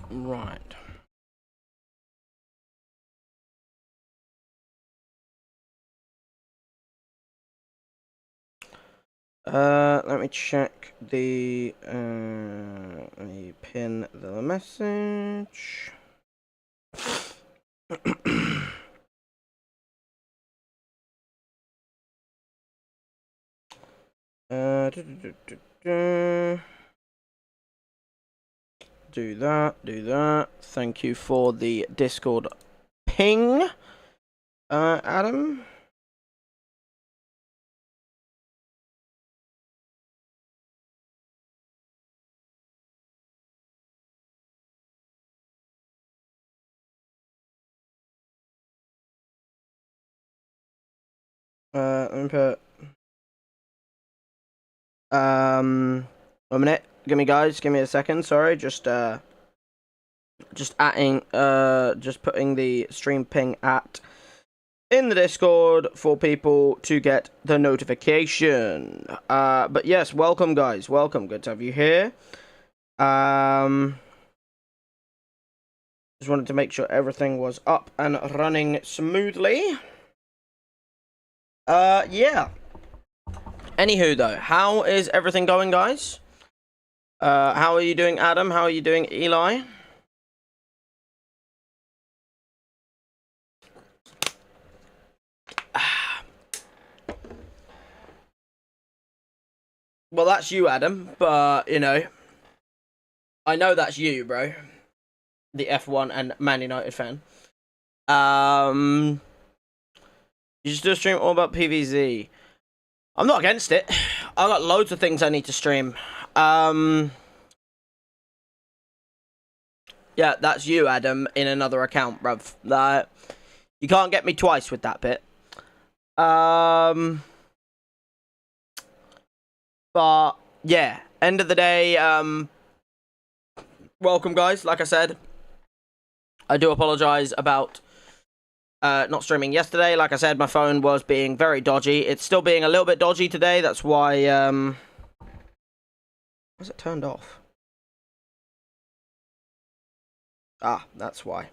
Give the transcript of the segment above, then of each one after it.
Right. Let me check the, let me pin the message. Do that. Thank you for the Discord ping, Adam. Let me put, 1 minute. Give me a second. Sorry, just adding, just putting the stream ping at in the Discord for people to get the notification. But yes, welcome guys, welcome. Good to have you here. Just wanted to make sure everything was up and running smoothly. Yeah. Anywho though, how is everything going, guys? How are you doing, Adam? How are you doing, Eli? Well, that's you, Adam, but, you know, I know that's you, bro. The F1 and Man United fan. You just do a stream all about PVZ. I'm not against it. I got loads of things I need to stream. Yeah, that's you, Adam, in another account, bruv. You can't get me twice with that bit. But yeah, end of the day, welcome guys. Like I said, I do apologize about not streaming yesterday. Like I said, my phone was being very dodgy. It's still being a little bit dodgy today. That's why was it turned off? Ah, that's why.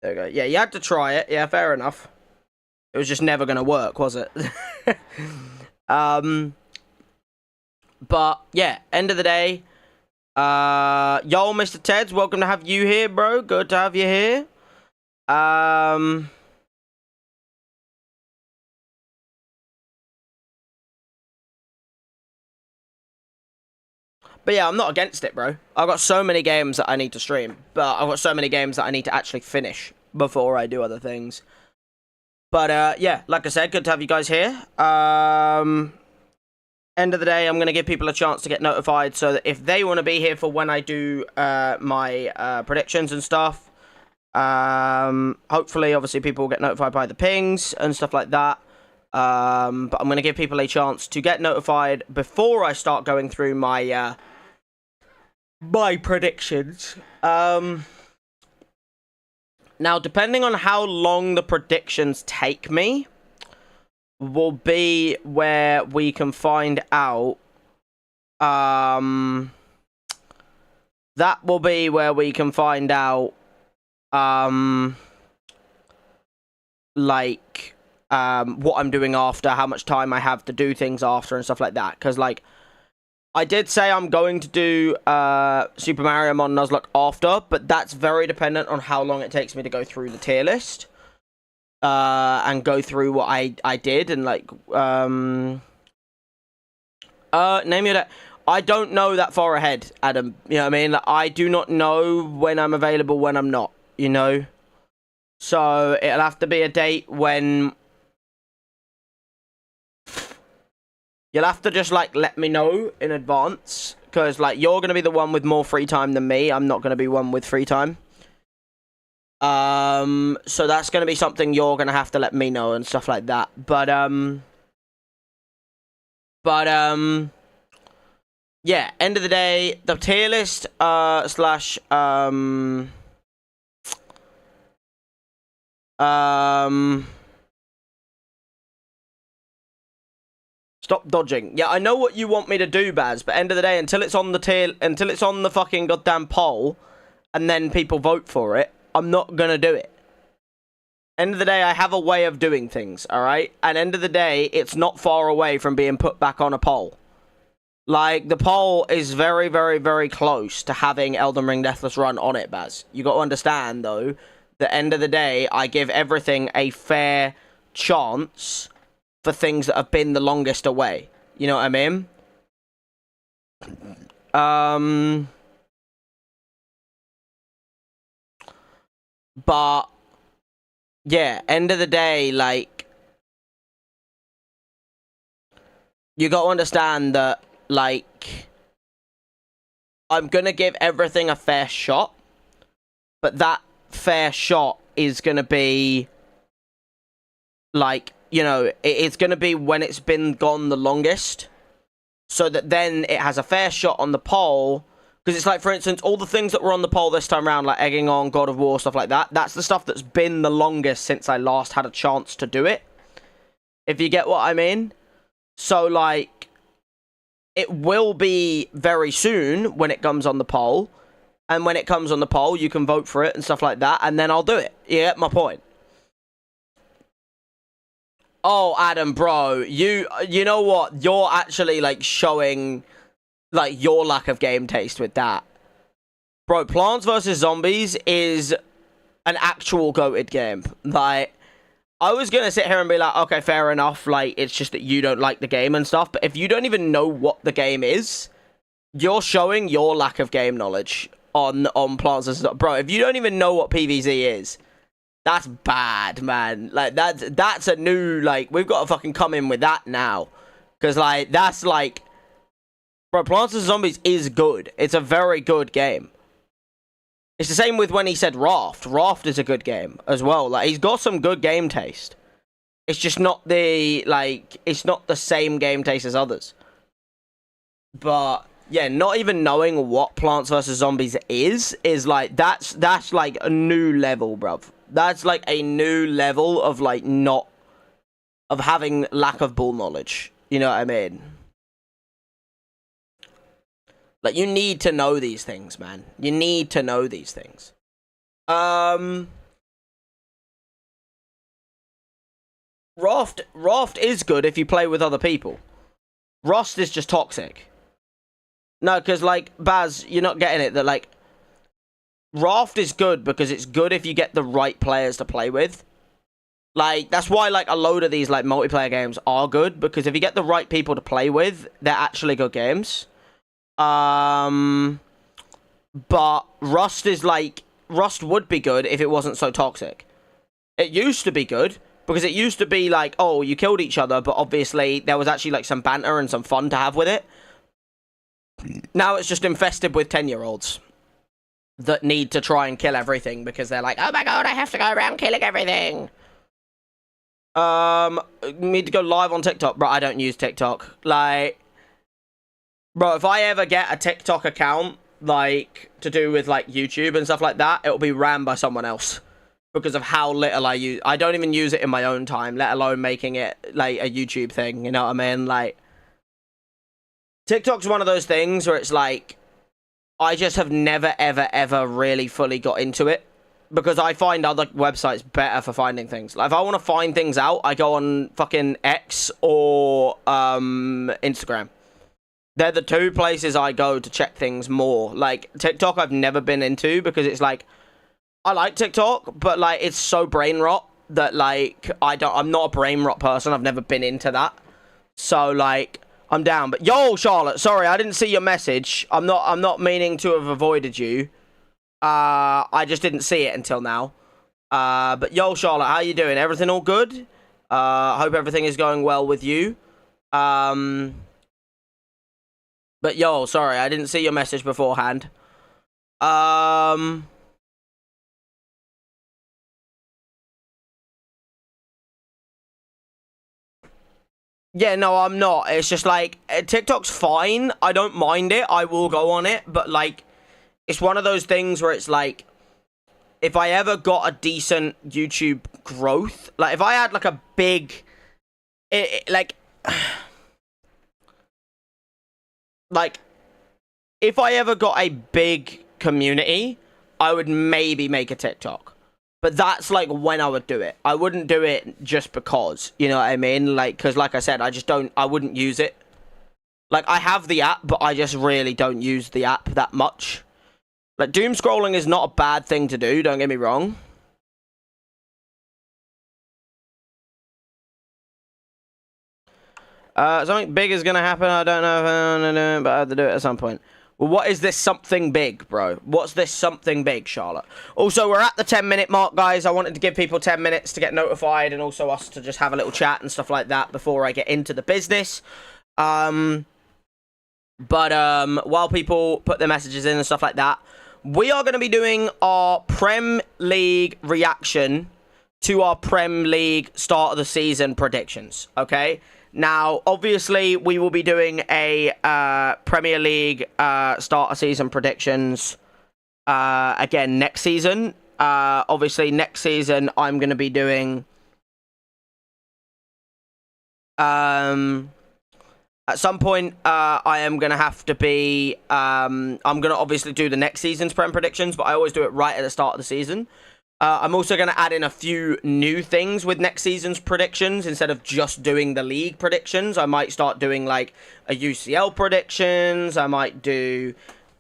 There we go. Yeah, you had to try it. Yeah, fair enough. It was just never gonna work, was it? But yeah, end of the day. Yo, Mr. Teds, welcome to have you here, bro. Good to have you here. But yeah, I'm not against it, bro. I've got so many games that I need to stream, but I've got so many games that I need to actually finish before I do other things. But yeah, like I said, good to have you guys here. End of the day, I'm going to give people a chance to get notified so that if they want to be here for when I do my predictions and stuff, hopefully, obviously, people will get notified by the pings and stuff like that. But I'm going to give people a chance to get notified before I start going through my my predictions. Now, depending on how long the predictions take me, will be where we can find out. That will be where we can find out. Like, what I'm doing after, how much time I have to do things after, and stuff like that. Because, like, I did say I'm going to do Super Mario Mod Nuzlocke after, but that's very dependent on how long it takes me to go through the tier list. And go through what I did, and like, name your day. I don't know that far ahead, Adam. You know what I mean? Like, I do not know when I'm available, when I'm not, you know? So, it'll have to be a date when... You'll have to just, like, let me know in advance. Because, like, you're going to be the one with more free time than me. I'm not going to be one with free time. So that's going to be something you're going to have to let me know and stuff like that. But yeah, end of the day, the tier list slash stop dodging. Yeah, I know what you want me to do, Baz, but end of the day, until it's on the fucking goddamn poll, and then people vote for it, I'm not gonna do it. End of the day, I have a way of doing things, alright? And end of the day, it's not far away from being put back on a poll. Like, the poll is very, very, very close to having Elden Ring Deathless Run on it, Baz. You got to understand, though, the end of the day, I give everything a fair chance for things that have been the longest away. You know what I mean? But yeah, end of the day, like, you got to understand that, like, I'm gonna give everything a fair shot, but that fair shot is gonna be, like, you know, it's gonna be when it's been gone the longest, so that then it has a fair shot on the poll. Because it's like, for instance, all the things that were on the poll this time around, like egging on, God of War, stuff like that, that's the stuff that's been the longest since I last had a chance to do it. If you get what I mean. So, like, it will be very soon when it comes on the poll. And when it comes on the poll, you can vote for it and stuff like that, and then I'll do it. You get my point? Oh, Adam, bro, you know what? You're actually, like, showing, like, your lack of game taste with that. Bro, Plants vs. Zombies is an actual goated game. Like, I was gonna sit here and be like, okay, fair enough, like, it's just that you don't like the game and stuff, but if you don't even know what the game is, you're showing your lack of game knowledge on Plants vs. Zombies. Bro, if you don't even know what PvZ is, that's bad, man. Like, that's a new, like, we've got to fucking come in with that now. Because, like, that's, like, bro, Plants vs. Zombies is good. It's a very good game. It's the same with when he said Raft. Raft is a good game as well. Like, he's got some good game taste. It's just not the, like, it's not the same game taste as others. But, yeah, not even knowing what Plants vs. Zombies is like, that's like a new level, bruv. That's like a new level of, like, not, of having lack of ball knowledge. You know what I mean? Like, you need to know these things, man. You need to know these things. Raft is good if you play with other people. Rust is just toxic. No, because, like, Baz, you're not getting it. That, like, Raft is good because it's good if you get the right players to play with. Like, that's why, like, a load of these, like, multiplayer games are good. Because if you get the right people to play with, they're actually good games. But Rust is, like, Rust would be good if it wasn't so toxic. It used to be good, because it used to be like, oh, you killed each other, but obviously there was actually, like, some banter and some fun to have with it. Now it's just infested with 10-year-olds that need to try and kill everything because they're like, oh my god, I have to go around killing everything. Need to go live on TikTok. Bro, I don't use TikTok. Like, bro, if I ever get a TikTok account, like, to do with, like, YouTube and stuff like that, it'll be ran by someone else. Because of how little I use. I don't even use it in my own time, let alone making it, like, a YouTube thing, you know what I mean? Like, TikTok's one of those things where it's like, I just have never, ever, ever really fully got into it. Because I find other websites better for finding things. Like, if I want to find things out, I go on fucking X or Instagram. They're the two places I go to check things more. Like, TikTok I've never been into because it's like, I like TikTok, but, like, it's so brain rot that, like, I'm not a brain rot person. I've never been into that. So, like, I'm down. But, yo, Charlotte, sorry, I didn't see your message. I'm not meaning to have avoided you. I just didn't see it until now. But, yo, Charlotte, how you doing? Everything all good? Hope everything is going well with you. But, yo, sorry, I didn't see your message beforehand. Yeah, no, I'm not. It's just like TikTok's fine. I don't mind it. I will go on it, but like it's one of those things where it's like if I ever got a decent YouTube growth, like if I had like a big like like if I ever got a big community, I would maybe make a TikTok. But that's like when I would do it. I wouldn't do it just because, you know what I mean? Like, because like I said, I wouldn't use it. Like, I have the app, but I just really don't use the app that much. Like, doom scrolling is not a bad thing to do, don't get me wrong. Something big is going to happen. I don't know if I'm going to do it, but I have to do it at some point. Well, what is this something big, bro? What's this something big, Charlotte? Also, we're at the 10-minute mark, guys. I wanted to give people 10 minutes to get notified and also us to just have a little chat and stuff like that before I get into the business. While people put their messages in and stuff like that, we are going to be doing our Prem League reaction to our Prem League start of the season predictions, okay? Now, obviously, we will be doing a Premier League start of season predictions again next season. Obviously, next season, I'm going to be doing... at some point, I am going to have to be... I'm going to obviously do the next season's Prem predictions, but I always do it right at the start of the season. I'm also going to add in a few new things with next season's predictions. Instead of just doing the league predictions, I might start doing, like, a UCL predictions. I might do,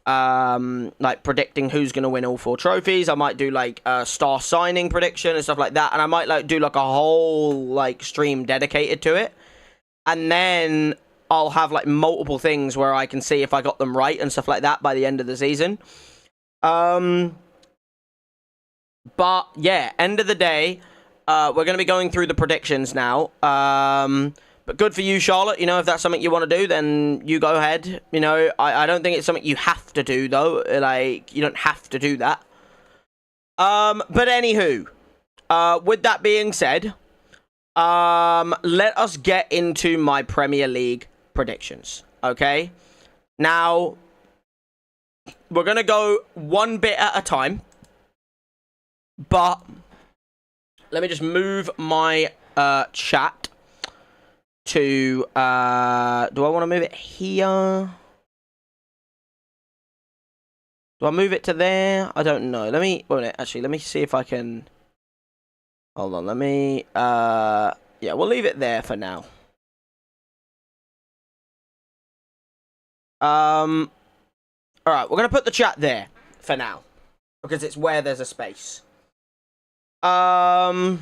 like, predicting who's going to win all 4 trophies. I might do, like, a star signing prediction and stuff like that. And I might, like, do, like, a whole, like, stream dedicated to it. And then I'll have, like, multiple things where I can see if I got them right and stuff like that by the end of the season. But, yeah, end of the day, we're going to be going through the predictions now. But good for you, Charlotte. You know, if that's something you want to do, then you go ahead. You know, I don't think it's something you have to do, though. Like, you don't have to do that. But anywho, with that being said, let us get into my Premier League predictions, okay? Now, we're going to go one bit at a time. But let me just move my chat to do I want to move it here? Do I move it to there? I don't know. Let me wait a minute, actually, let me see if I can. Hold on, let me yeah, we'll leave it there for now. Alright, we're gonna put the chat there for now. Because it's where there's a space. I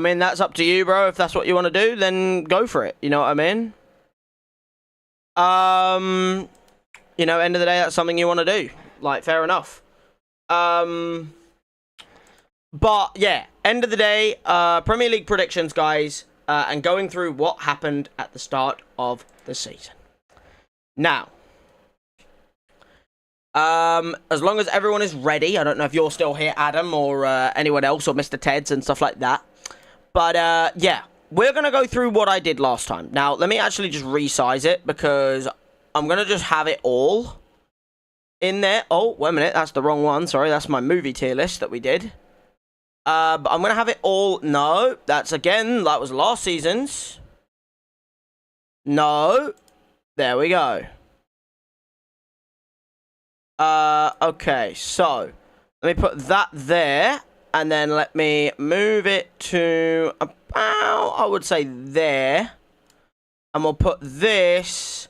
mean, that's up to you, bro. If that's what you want to do, then go for it. You know what I mean? You know, end of the day, that's something you want to do. Like, fair enough. But, yeah, end of the day, Premier League predictions, guys, and going through what happened at the start of the season. Now, as long as everyone is ready, I don't know if you're still here, Adam, or anyone else, or Mr. Teds and stuff like that. But, yeah, we're going to go through what I did last time. Now, let me actually just resize it, because I'm going to just have it all in there. Oh, wait a minute, that's the wrong one. Sorry, that's my movie tier list that we did. But I'm going to have it all... No, that's, again, that was last season's. No. There we go. Okay, so let me put that there, and then let me move it to about, I would say, there, and we'll put this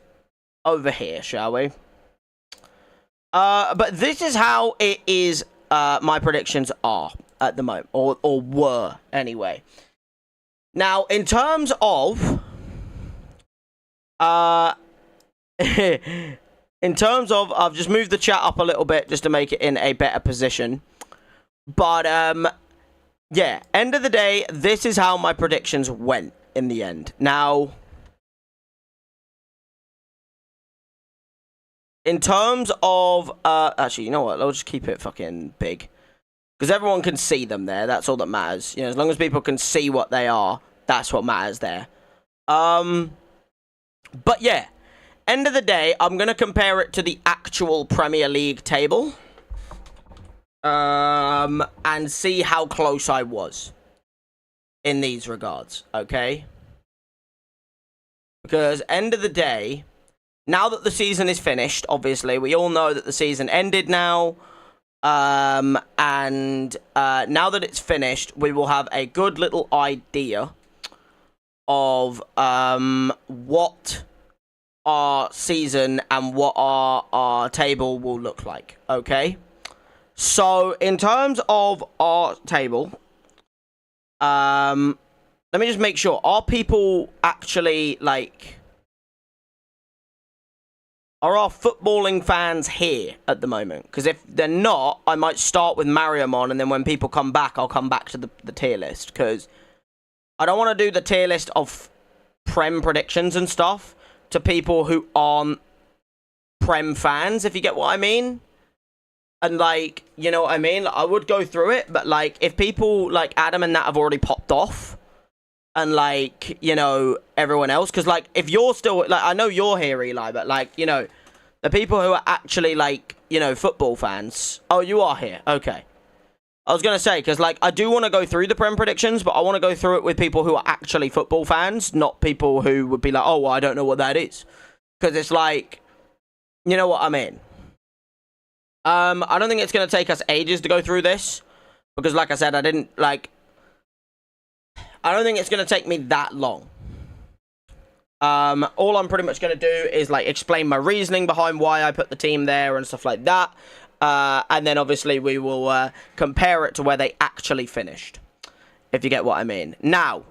over here, shall we? But this is how it is, my predictions are at the moment, or were, anyway. Now, in terms of, in terms of, I've just moved the chat up a little bit just to make it in a better position. But, yeah, end of the day, this is how my predictions went in the end. Now, in terms of, actually, you know what? I'll just keep it fucking big. Because everyone can see them there. That's all that matters. You know, as long as people can see what they are, that's what matters there. But yeah, end of the day, I'm going to compare it to the actual Premier League table. And see how close I was in these regards, okay? Because end of the day, now that the season is finished, obviously, we all know that the season ended now. And now that it's finished, we will have a good little idea of what our season and what our table will look like, okay? So, in terms of our table, let me just make sure. Are people actually, like... Are our footballing fans here at the moment? Because if they're not, I might start with Mariamon, and then when people come back, I'll come back to the tier list. Because I don't want to do the tier list of Prem predictions and stuff to people who aren't Prem fans, if you get what I mean. And, like, you know what I mean? Like, I would go through it, but, like, if people, like, Adam and that have already popped off, and, like, you know, everyone else, because, like, if you're still, like, I know you're here, Eli, but, like, you know, the people who are actually, like, you know, football fans, oh, you are here, okay. I was going to say, because, like, I do want to go through the Prem predictions, but I want to go through it with people who are actually football fans, not people who would be like, oh, well, I don't know what that is. Because it's like, you know what I mean? I don't think it's going to take us ages to go through this. Because, like I said, I don't think it's going to take me that long. All I'm pretty much going to do is, like, explain my reasoning behind why I put the team there and stuff like that. And then, obviously, we will compare it to where they actually finished. If you get what I mean. Now,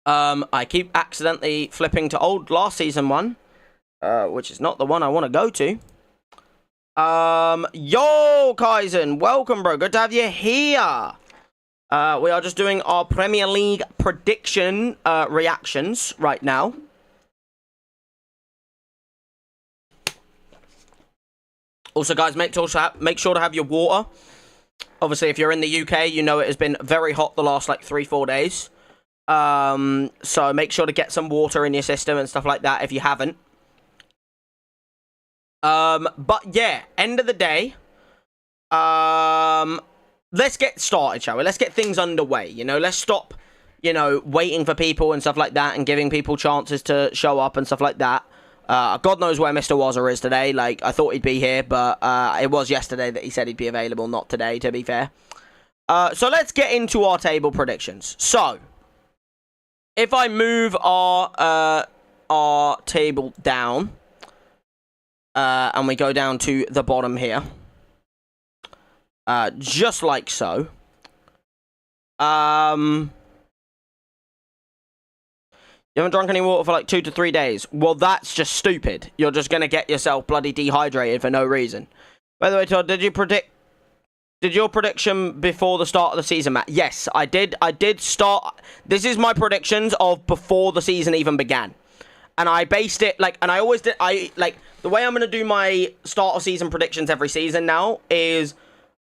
I keep accidentally flipping to last season one. Which is not the one I want to go to. Yo, Kaizen, welcome, bro. Good to have you here. We are just doing our Premier League prediction reactions right now. Also, guys, make sure to have your water. Obviously, if you're in the UK, you know it has been very hot the last, like, 3-4 days. So make sure to get some water in your system and stuff like that if you haven't. But yeah, end of the day, let's get started, shall we? Let's get things underway, you know? Let's stop, you know, waiting for people and stuff like that and giving people chances to show up and stuff like that. God knows where Mr. Wazza is today. Like, I thought he'd be here, but it was yesterday that he said he'd be available, not today, to be fair. So let's get into our table predictions. So, if I move our table down... and we go down to the bottom here. Just like so. You haven't drunk any water for like 2 to 3 days. Well, that's just stupid. You're just going to get yourself bloody dehydrated for no reason. By the way, Todd, did your prediction before the start of the season, Matt? Yes, I did. I did start. This is my predictions of before the season even began. And I based it, like, and I always did, the way I'm going to do my start of season predictions every season now is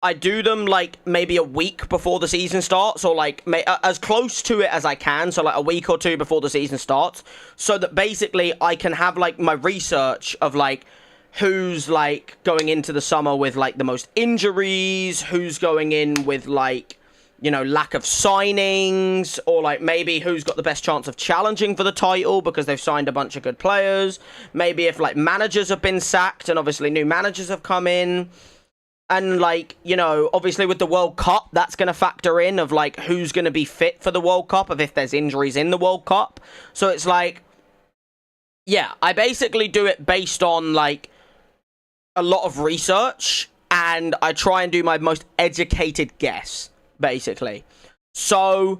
I do them, like, maybe a week before the season starts, or, like, as close to it as I can, so, like, a week or two before the season starts, so that basically I can have, like, my research of, like, who's, like, going into the summer with, like, the most injuries, who's going in with, like, you know, lack of signings, or, like, maybe who's got the best chance of challenging for the title because they've signed a bunch of good players. Maybe if, like, managers have been sacked and obviously new managers have come in. And, like, you know, obviously with the World Cup, that's going to factor in of, like, who's going to be fit for the World Cup, of if there's injuries in the World Cup. So it's like, yeah, I basically do it based on, like, a lot of research, and I try and do my most educated guess. Basically. So,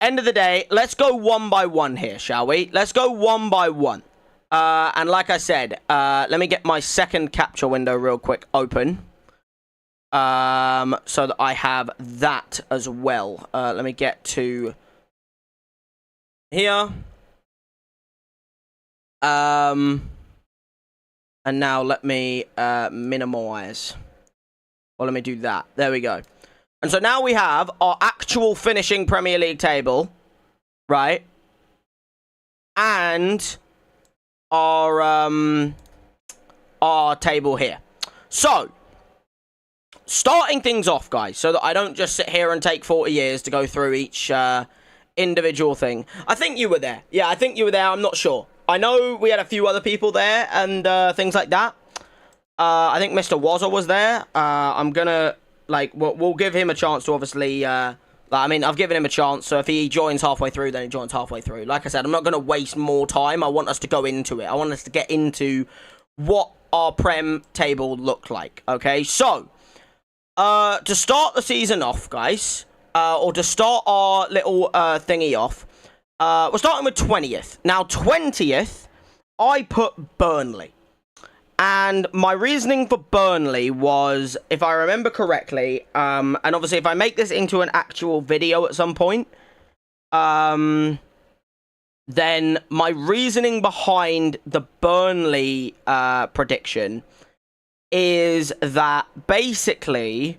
end of the day, let's go one by one here, shall we? Let's go one by one. And like I said, let me get my second capture window real quick open. So that I have that as well. Let me get to here. And now let me minimize Well, let me do that. There we go. And so now we have our actual finishing Premier League table, right? And our table here. So, starting things off, guys, so that I don't just sit here and take 40 years to go through each individual thing. I think you were there. Yeah, I think you were there. I'm not sure. I know we had a few other people there and things like that. I think Mr. Wazza was there. I'm gonna, like, we'll give him a chance to obviously, I mean, I've given him a chance, so if he joins halfway through, then he joins halfway through. Like I said, I'm not going to waste more time. I want us to go into it. I want us to get into what our Prem table looked like, okay? So, to start the season off, guys, or to start our little thingy off, we're starting with 20th. Now, 20th, I put Burnley. And my reasoning for Burnley was, if I remember correctly, and obviously if I make this into an actual video at some point, then my reasoning behind the Burnley prediction is that basically,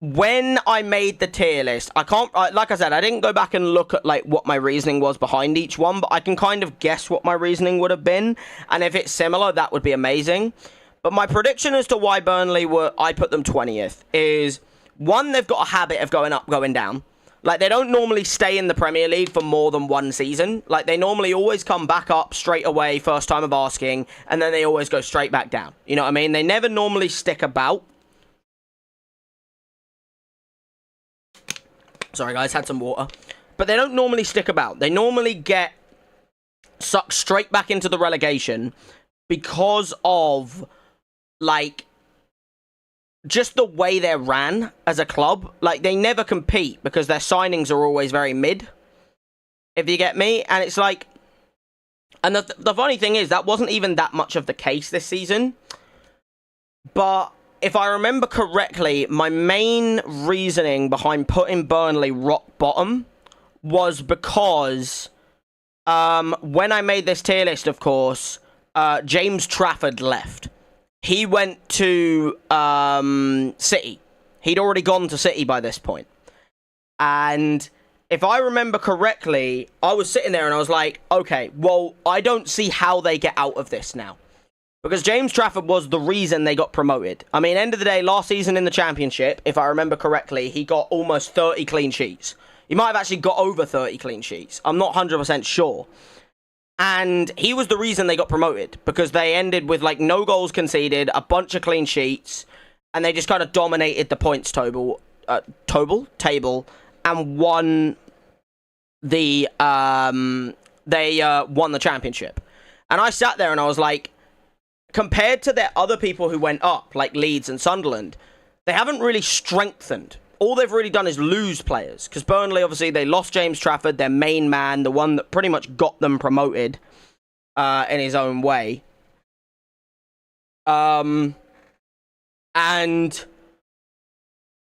when I made the tier list, I can't, like I said, I didn't go back and look at like what my reasoning was behind each one, but I can kind of guess what my reasoning would have been, and if it's similar, that would be amazing. But my prediction as to why Burnley I put them 20th, is, one, they've got a habit of going up, going down. Like, they don't normally stay in the Premier League for more than one season. Like, they normally always come back up straight away, first time of asking, and then they always go straight back down. You know what I mean? They never normally stick about. Sorry, guys, had some water. But they don't normally stick about. They normally get sucked straight back into the relegation because of, like, just the way they're ran as a club. Like, they never compete because their signings are always very mid, if you get me. And it's like... And the funny thing is, that wasn't even that much of the case this season. But... if I remember correctly, my main reasoning behind putting Burnley rock bottom was because when I made this tier list, of course, James Trafford left. He went to City. He'd already gone to City by this point. And if I remember correctly, I was sitting there and I was like, okay, well, I don't see how they get out of this now. Because James Trafford was the reason they got promoted. I mean, end of the day, last season in the Championship, if I remember correctly, he got almost 30 clean sheets. He might have actually got over 30 clean sheets. I'm not 100% sure. And he was the reason they got promoted. Because they ended with, like, no goals conceded, a bunch of clean sheets, and they just kind of dominated the points table, and won the, won the Championship. And I sat there and I was like... compared to their other people who went up, like Leeds and Sunderland, they haven't really strengthened. All they've really done is lose players. Because Burnley, obviously, they lost James Trafford, their main man, the one that pretty much got them promoted in his own way. And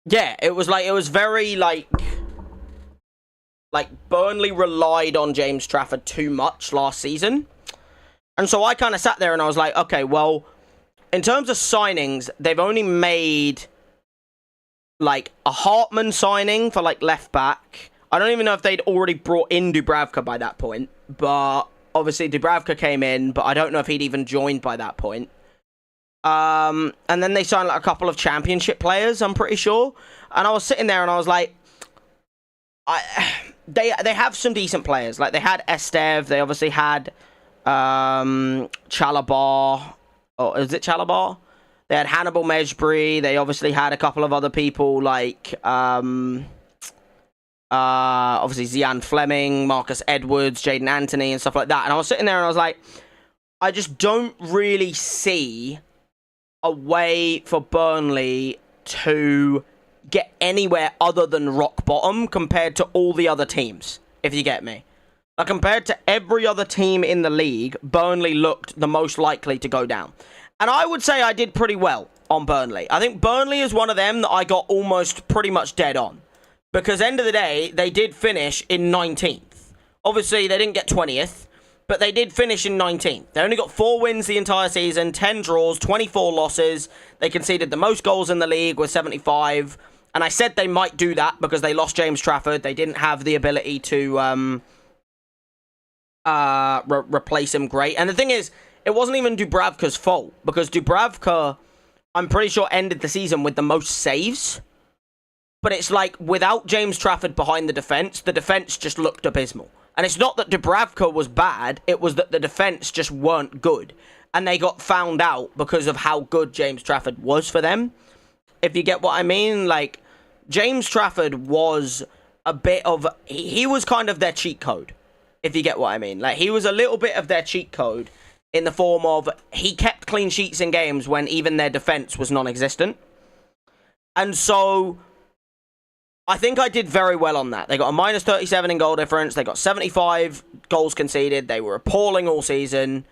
yeah, it was very like Burnley relied on James Trafford too much last season. And so I kind of sat there and I was like, okay, well, in terms of signings, they've only made, like, a Hartman signing for, like, left back. I don't even know if they'd already brought in Dubravka by that point. But, obviously, Dubravka came in, but I don't know if he'd even joined by that point. And then they signed, like, a couple of Championship players, I'm pretty sure. And I was sitting there and I was like, they have some decent players. Like, they had Estev, they obviously had... Chalobah, or is it Chalobah? They had Hannibal Mejbri. They obviously had a couple of other people like obviously Zian Fleming, Marcus Edwards, Jaden Anthony, and stuff like that. And I was sitting there and I was like, I just don't really see a way for Burnley to get anywhere other than rock bottom compared to all the other teams, if you get me. Like, compared to every other team in the league, Burnley looked the most likely to go down. And I would say I did pretty well on Burnley. I think Burnley is one of them that I got almost pretty much dead on. Because end of the day, they did finish in 19th. Obviously, they didn't get 20th, but they did finish in 19th. They only got 4 wins the entire season, 10 draws, 24 losses. They conceded the most goals in the league with 75. And I said they might do that because they lost James Trafford. They didn't have the ability to replace him great. And the thing is, it wasn't even Dubravka's fault, because Dubravka, I'm pretty sure, ended the season with the most saves. But it's like, without James Trafford behind the defence just looked abysmal. And it's not that Dubravka was bad, it was that the defence just weren't good. And they got found out because of how good James Trafford was for them. If you get what I mean, like, James Trafford was a bit of... He was kind of their cheat code, if you get what I mean. Like, he was a little bit of their cheat code in the form of he kept clean sheets in games when even their defence was non-existent. And so I think I did very well on that. They got a minus 37 in goal difference. They got 75 goals conceded. They were appalling all season.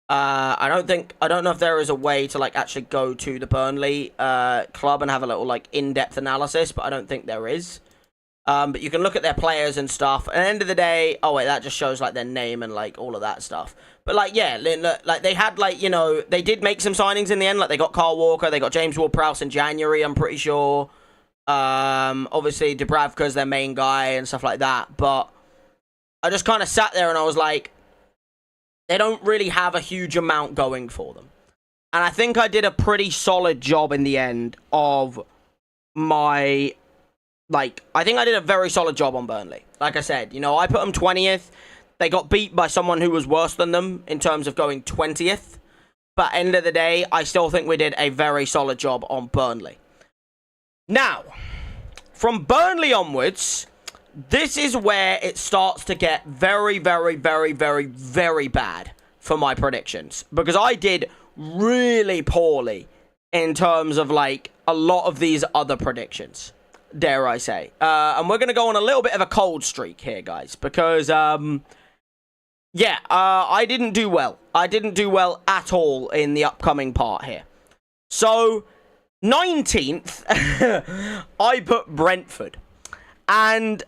I don't know if there is a way to like actually go to the Burnley club and have a little like in-depth analysis, but I don't think there is. But you can look at their players and stuff. At the end of the day, oh wait, that just shows like their name and like all of that stuff. But like, yeah, like they had like, you know, they did make some signings in the end. Like they got Carl Walker, they got James Ward-Prowse in January, I'm pretty sure. Obviously Dubravka's their main guy and stuff like that. But I just kind of sat there and I was like, they don't really have a huge amount going for them. And I think I did a pretty solid job in the end of my... Like, I think I did a very solid job on Burnley. Like I said, you know, I put them 20th. They got beat by someone who was worse than them in terms of going 20th. But end of the day, I still think we did a very solid job on Burnley. Now, from Burnley onwards, this is where it starts to get very, very, very, very, very bad for my predictions. Because I did really poorly in terms of, like, a lot of these other predictions, dare I say. And we're going to go on a little bit of a cold streak here, guys. Because, I didn't do well. I didn't do well at all in the upcoming part here. So, 19th, I put Brentford. And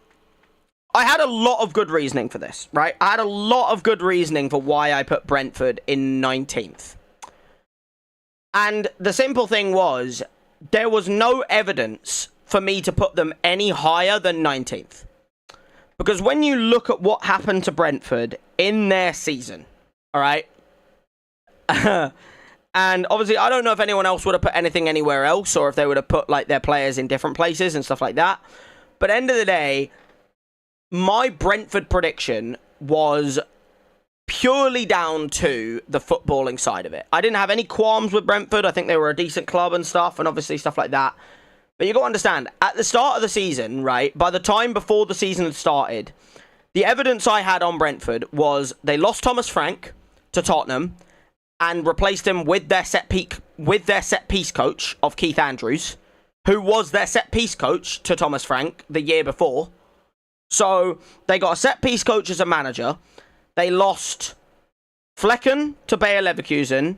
I had a lot of good reasoning for this, right? I had a lot of good reasoning for why I put Brentford in 19th. And the simple thing was, there was no evidence for me to put them any higher than 19th. Because when you look at what happened to Brentford in their season, all right? And obviously, I don't know if anyone else would have put anything anywhere else, or if they would have put like their players in different places and stuff like that. But end of the day, my Brentford prediction was purely down to the footballing side of it. I didn't have any qualms with Brentford. I think they were a decent club and stuff, and obviously stuff like that. But you got to understand, at the start of the season, right, by the time before the season had started, the evidence I had on Brentford was they lost Thomas Frank to Tottenham and replaced him with their set piece coach of Keith Andrews, who was their set piece coach to Thomas Frank the year before. So they got a set piece coach as a manager. They lost Flecken to Bayer Leverkusen,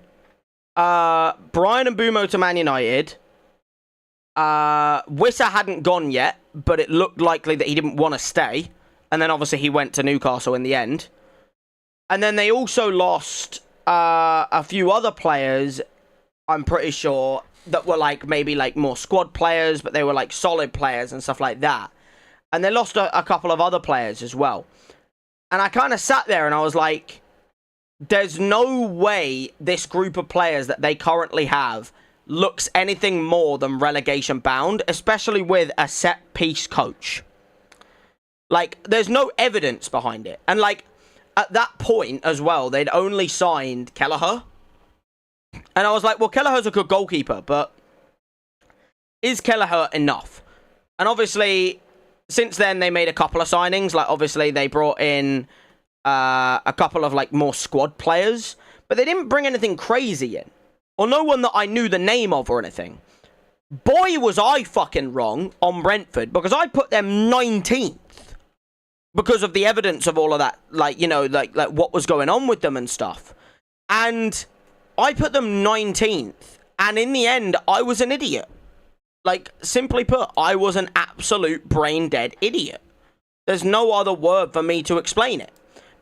Brian Mbeumo to Man United. Wissa hadn't gone yet, but it looked likely that he didn't want to stay. And then obviously he went to Newcastle in the end. And then they also lost a few other players, I'm pretty sure, that were like maybe like more squad players, but they were like solid players and stuff like that. And they lost a couple of other players as well. And I kind of sat there and I was like, there's no way this group of players that they currently have looks anything more than relegation bound, especially with a set piece coach. Like, there's no evidence behind it. And like, at that point as well, they'd only signed Kelleher. And I was like, well, Kelleher's a good goalkeeper, but is Kelleher enough? And obviously, since then, they made a couple of signings. Like, obviously, they brought in a couple of, like, more squad players. But they didn't bring anything crazy in. Or no one that I knew the name of or anything. Boy, was I fucking wrong on Brentford. Because I put them 19th. Because of the evidence of all of that. Like, you know, like what was going on with them and stuff. And I put them 19th. And in the end, I was an idiot. Like, simply put, I was an absolute brain-dead idiot. There's no other word for me to explain it.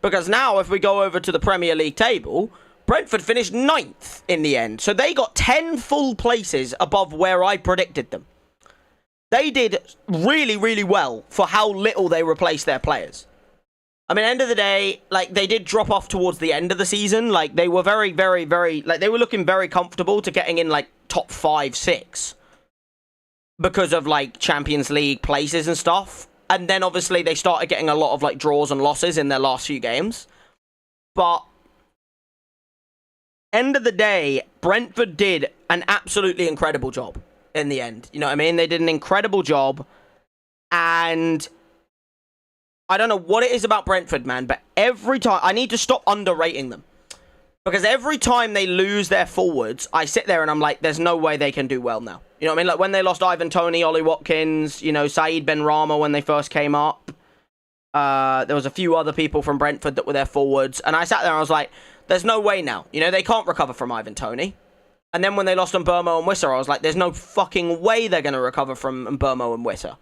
Because now, if we go over to the Premier League table, Brentford finished 9th in the end. So they got 10 full places above where I predicted them. They did really, really well for how little they replaced their players. I mean, end of the day, like, they did drop off towards the end of the season. Like, they were very, very, very, like, they were looking very comfortable to getting in, like, top 5, 6. Because of, like, Champions League places and stuff. And then, obviously, they started getting a lot of, like, draws and losses in their last few games. But, end of the day, Brentford did an absolutely incredible job in the end. You know what I mean? They did an incredible job. And I don't know what it is about Brentford, man, but every time, I need to stop underrating them. Because every time they lose their forwards, I sit there and I'm like, there's no way they can do well now. You know what I mean? Like, when they lost Ivan Toney, Ollie Watkins, you know, Saeed Benrahma when they first came up. There was a few other people from Brentford that were their forwards. And I sat there and I was like, there's no way now. You know, they can't recover from Ivan Toney. And then when they lost Mbeumo and Wissa, I was like, there's no fucking way they're going to recover from Mbeumo and Wissa.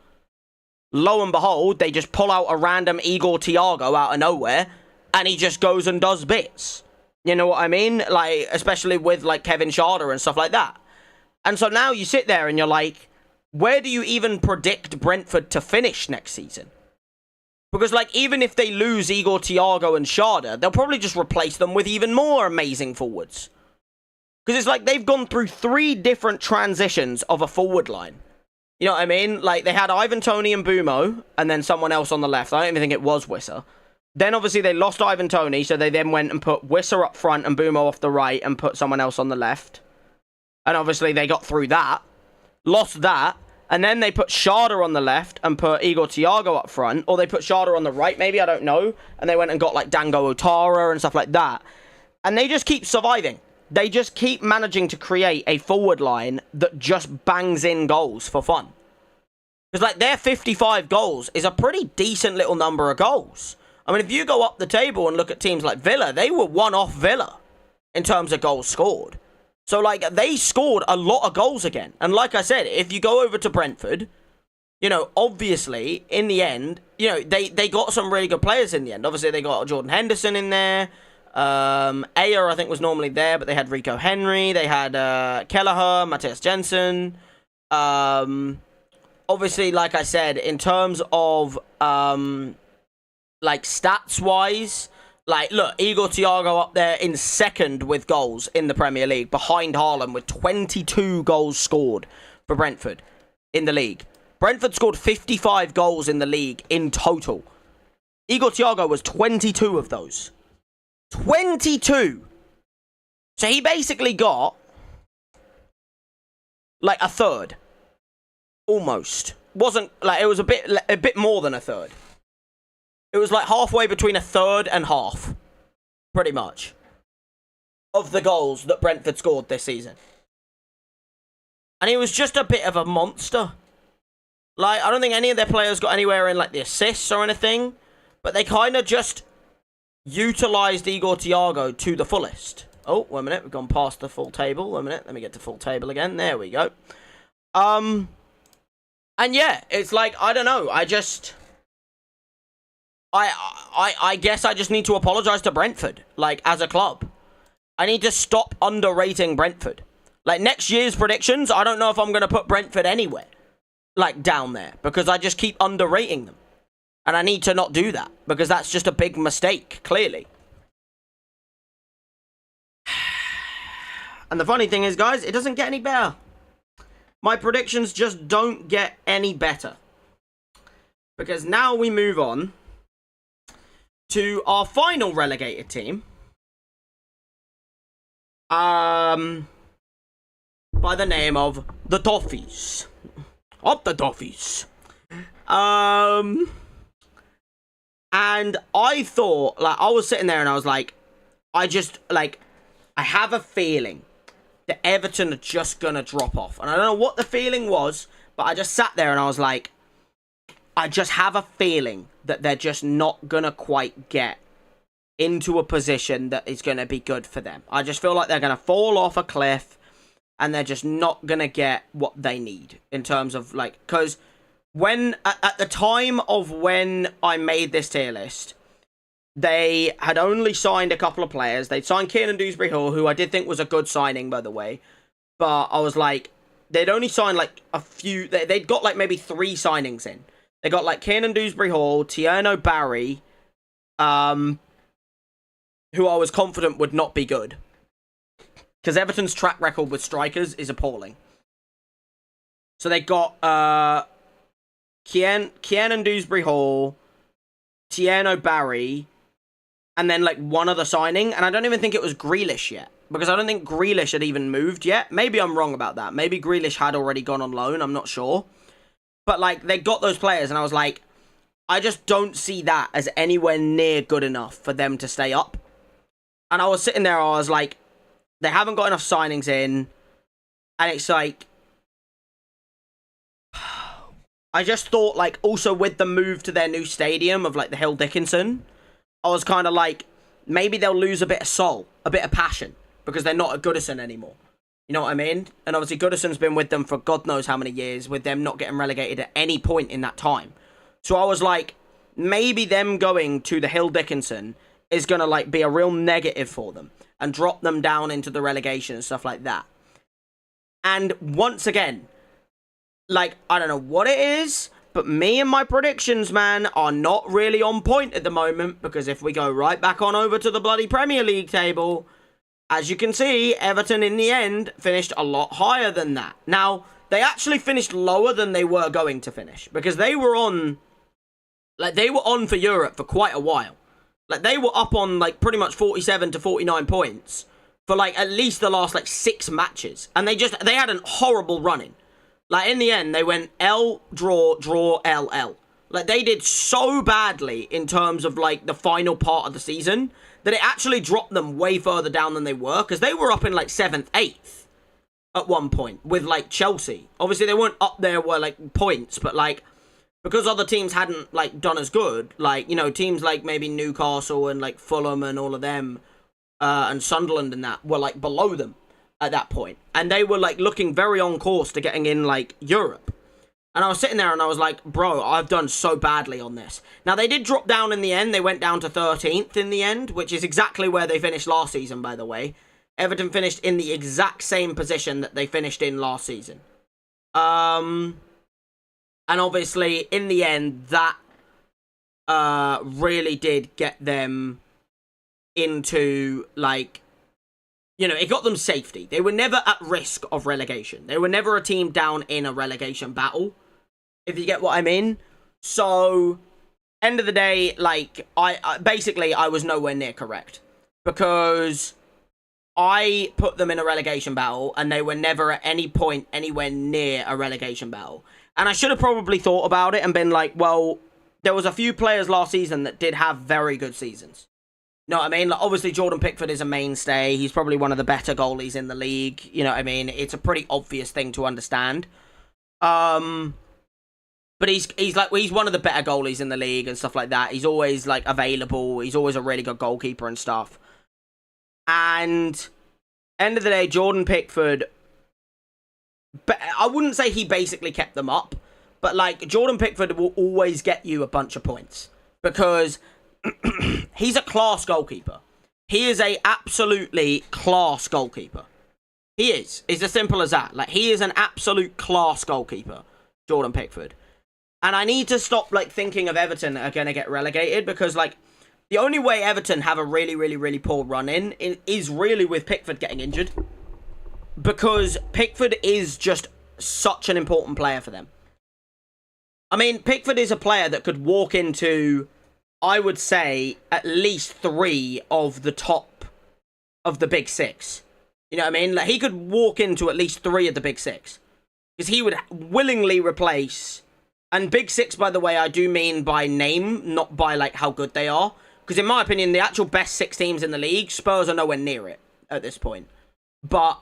Lo and behold, they just pull out a random Igor Thiago out of nowhere, and he just goes and does bits. You know what I mean? Like, especially with, like, Kevin Schade and stuff like that. And so now you sit there and you're like, where do you even predict Brentford to finish next season? Because, like, even if they lose Igor Thiago and Schade, they'll probably just replace them with even more amazing forwards. Because it's like they've gone through 3 different transitions of a forward line. You know what I mean? Like, they had Ivan Toney and Mbeumo, and then someone else on the left. I don't even think it was Wissa. Then, obviously, they lost Ivan Toney, so they then went and put Wissa up front and Mbeumo off the right and put someone else on the left. And, obviously, they got through that. Lost that. And then they put Schade on the left and put Igor Thiago up front. Or they put Schade on the right, maybe, I don't know. And they went and got, like, Dango Otara and stuff like that. And they just keep surviving. They just keep managing to create a forward line that just bangs in goals for fun. Because, like, their 55 goals is a pretty decent little number of goals. I mean, if you go up the table and look at teams like Villa, they were one-off Villa in terms of goals scored. So, like, they scored a lot of goals again. And like I said, if you go over to Brentford, you know, obviously, in the end, you know, they got some really good players in the end. Obviously, they got Jordan Henderson in there. Ayer, I think, was normally there, but they had Rico Henry. They had Kelleher, Matthias Jensen. Obviously, like I said, in terms of like stats-wise, like, look, Igor Thiago up there in second with goals in the Premier League, behind Haaland with 22 goals scored for Brentford in the league. Brentford scored 55 goals in the league in total. Igor Thiago was 22 of those. 22! So he basically got, like, a third. Almost. Wasn't, like, it was a bit more than a third. It was, like, halfway between a third and half. Pretty much. Of the goals that Brentford scored this season. And he was just a bit of a monster. Like, I don't think any of their players got anywhere in, like, the assists or anything. But they kind of just utilised Igor Thiago to the fullest. Oh, 1 minute. We've gone past the full table. 1 minute. Let me get to full table again. There we go. And yeah, it's like, I don't know. I guess I just need to apologise to Brentford. Like, as a club. I need to stop underrating Brentford. Like, next year's predictions, I don't know if I'm going to put Brentford anywhere. Like, down there. Because I just keep underrating them. And I need to not do that. Because that's just a big mistake, clearly. And the funny thing is, guys, it doesn't get any better. My predictions just don't get any better. Because now we move on to our final relegated team. By the name of the Toffees. Up the Toffees. And I thought, like, I was sitting there and I was like, I have a feeling that Everton are just gonna drop off. And I don't know what the feeling was, but I just sat there and I was like, I just have a feeling that they're just not gonna quite get into a position that is gonna be good for them. I just feel like they're gonna fall off a cliff and they're just not gonna get what they need in terms of, like, because when at the time of when I made this tier list, they had only signed a couple of players. They'd signed Kiernan Dewsbury-Hall, who I did think was a good signing, by the way. But I was like, they'd only signed like a few. They'd got like maybe 3 signings in. They got like Kiernan Dewsbury-Hall, Tierno Barry, who I was confident would not be good. Because Everton's track record with strikers is appalling. So they got Kiernan Dewsbury-Hall, Tierno Barry, and then like one other signing. And I don't even think it was Grealish yet. Because I don't think Grealish had even moved yet. Maybe I'm wrong about that. Maybe Grealish had already gone on loan. I'm not sure. But like they got those players and I was like, I just don't see that as anywhere near good enough for them to stay up. And I was sitting there, I was like, they haven't got enough signings in. And it's like, I just thought, like, also with the move to their new stadium of, like, the Hill Dickinson, I was kind of like, maybe they'll lose a bit of soul, a bit of passion, because they're not at Goodison anymore. You know what I mean? And obviously Goodison's been with them for God knows how many years, with them not getting relegated at any point in that time. So I was like, maybe them going to the Hill Dickinson is going to, like, be a real negative for them and drop them down into the relegation and stuff like that. And once again, like, I don't know what it is, but me and my predictions, man, are not really on point at the moment, because if we go right back on over to the bloody Premier League table, as you can see, Everton in the end finished a lot higher than that. Now, they actually finished lower than they were going to finish, because they were on, like, they were on for Europe for quite a while. Like, they were up on, like, pretty much 47 to 49 points for, like, at least the last, like, 6 matches. And they had a horrible run-in. Like, in the end, they went L, draw, draw, L, L. Like, they did so badly in terms of, like, the final part of the season that it actually dropped them way further down than they were, because they were up in, like, 7th, 8th at one point with, like, Chelsea. Obviously, they weren't up there where, like, points, but, like, because other teams hadn't, like, done as good, like, you know, teams like maybe Newcastle and, like, Fulham and all of them, and Sunderland and that were, like, below them at that point. And they were, like, looking very on course to getting in, like, Europe. And I was sitting there and I was like, bro, I've done so badly on this. Now, they did drop down in the end. They went down to 13th in the end, which is exactly where they finished last season, by the way. Everton finished in the exact same position that they finished in last season. And obviously, in the end, that really did get them into, like, you know, it got them safety. They were never at risk of relegation. They were never a team down in a relegation battle, if you get what I mean. So, end of the day, like, I basically, I was nowhere near correct. Because I put them in a relegation battle, and they were never at any point anywhere near a relegation battle. And I should have probably thought about it and been like, well, there was a few players last season that did have very good seasons. You know what I mean? Like, obviously, Jordan Pickford is a mainstay. He's probably one of the better goalies in the league. You know what I mean? It's a pretty obvious thing to understand. But he's one of the better goalies in the league and stuff like that. He's always, like, available. He's always a really good goalkeeper and stuff. And end of the day, Jordan Pickford, but I wouldn't say he basically kept them up, but, like, Jordan Pickford will always get you a bunch of points because he's a class goalkeeper. He is a absolutely class goalkeeper. He is. It's as simple as that. Like, he is an absolute class goalkeeper, Jordan Pickford. And I need to stop, like, thinking of Everton are going to get relegated because, like, the only way Everton have a really, really, really poor run-in is really with Pickford getting injured. Because Pickford is just such an important player for them. I mean, Pickford is a player that could walk into, I would say, at least 3 of the top of the big 6. You know what I mean? Like, he could walk into at least 3 of the big 6. Because he would willingly replace... And big 6, by the way, I do mean by name, not by, like, how good they are. Because in my opinion, the actual best 6 teams in the league, Spurs are nowhere near it at this point. But,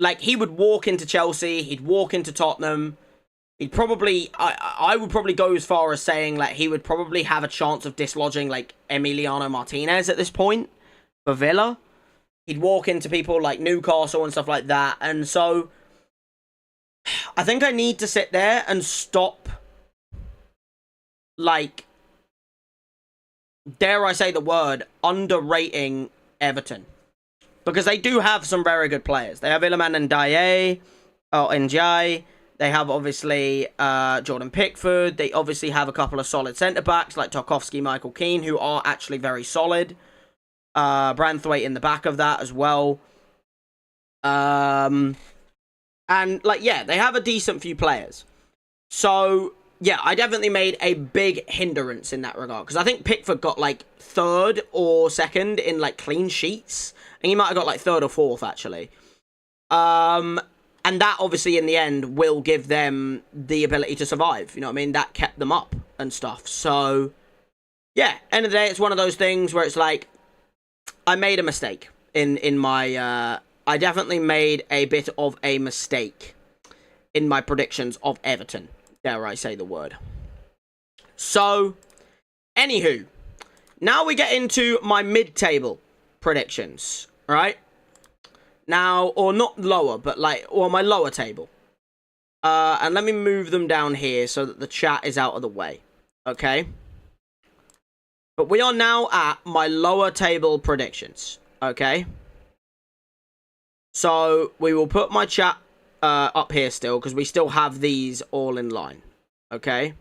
like, he would walk into Chelsea, he'd walk into Tottenham, he'd probably, I would probably go as far as saying, like, he would probably have a chance of dislodging, like, Emiliano Martinez at this point for Villa. He'd walk into people like Newcastle and stuff like that. And so, I think I need to sit there and stop, like, dare I say the word, underrating Everton. Because they do have some very good players. They have Iliman Ndiaye, or Ndiaye. They have, obviously, Jordan Pickford. They obviously have a couple of solid centre-backs, like Tarkowski, Michael Keane, who are actually very solid. Branthwaite in the back of that as well. And, like, yeah, they have a decent few players. So, yeah, I definitely made a big hindrance in that regard. Because I think Pickford got, like, 3rd or 2nd in, like, clean sheets. And he might have got, like, 3rd or 4th, actually. And that, obviously, in the end, will give them the ability to survive. You know what I mean? That kept them up and stuff. So, yeah, end of the day, it's one of those things where it's like, I made a mistake in my... I definitely made a bit of a mistake in my predictions of Everton. Dare I say the word. So, anywho, now we get into my mid-table predictions, right? Now, or not lower, but like, or my lower table. And let me move them down here so that the chat is out of the way, okay? But we are now at my lower table predictions, okay? So, we will put my chat up here still, because we still have these all in line, okay?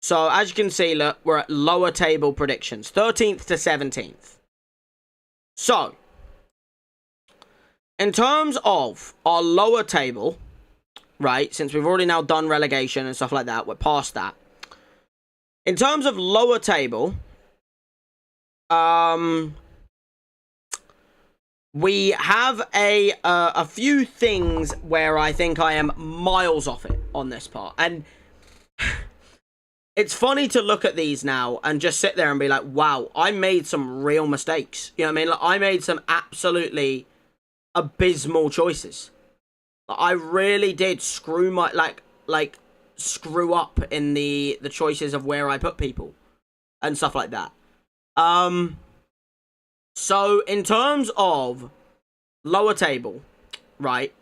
So, as you can see, look, we're at lower table predictions, 13th to 17th. So, in terms of our lower table, right, since we've already now done relegation and stuff like that, we're past that. In terms of lower table, we have a few things where I think I am miles off it on this part. And it's funny to look at these now and just sit there and be like, wow, I made some real mistakes. You know what I mean? Like, I made some absolutely abysmal choices. I really did screw my like screw up in the choices of where I put people and stuff like that. So in terms of lower table, right,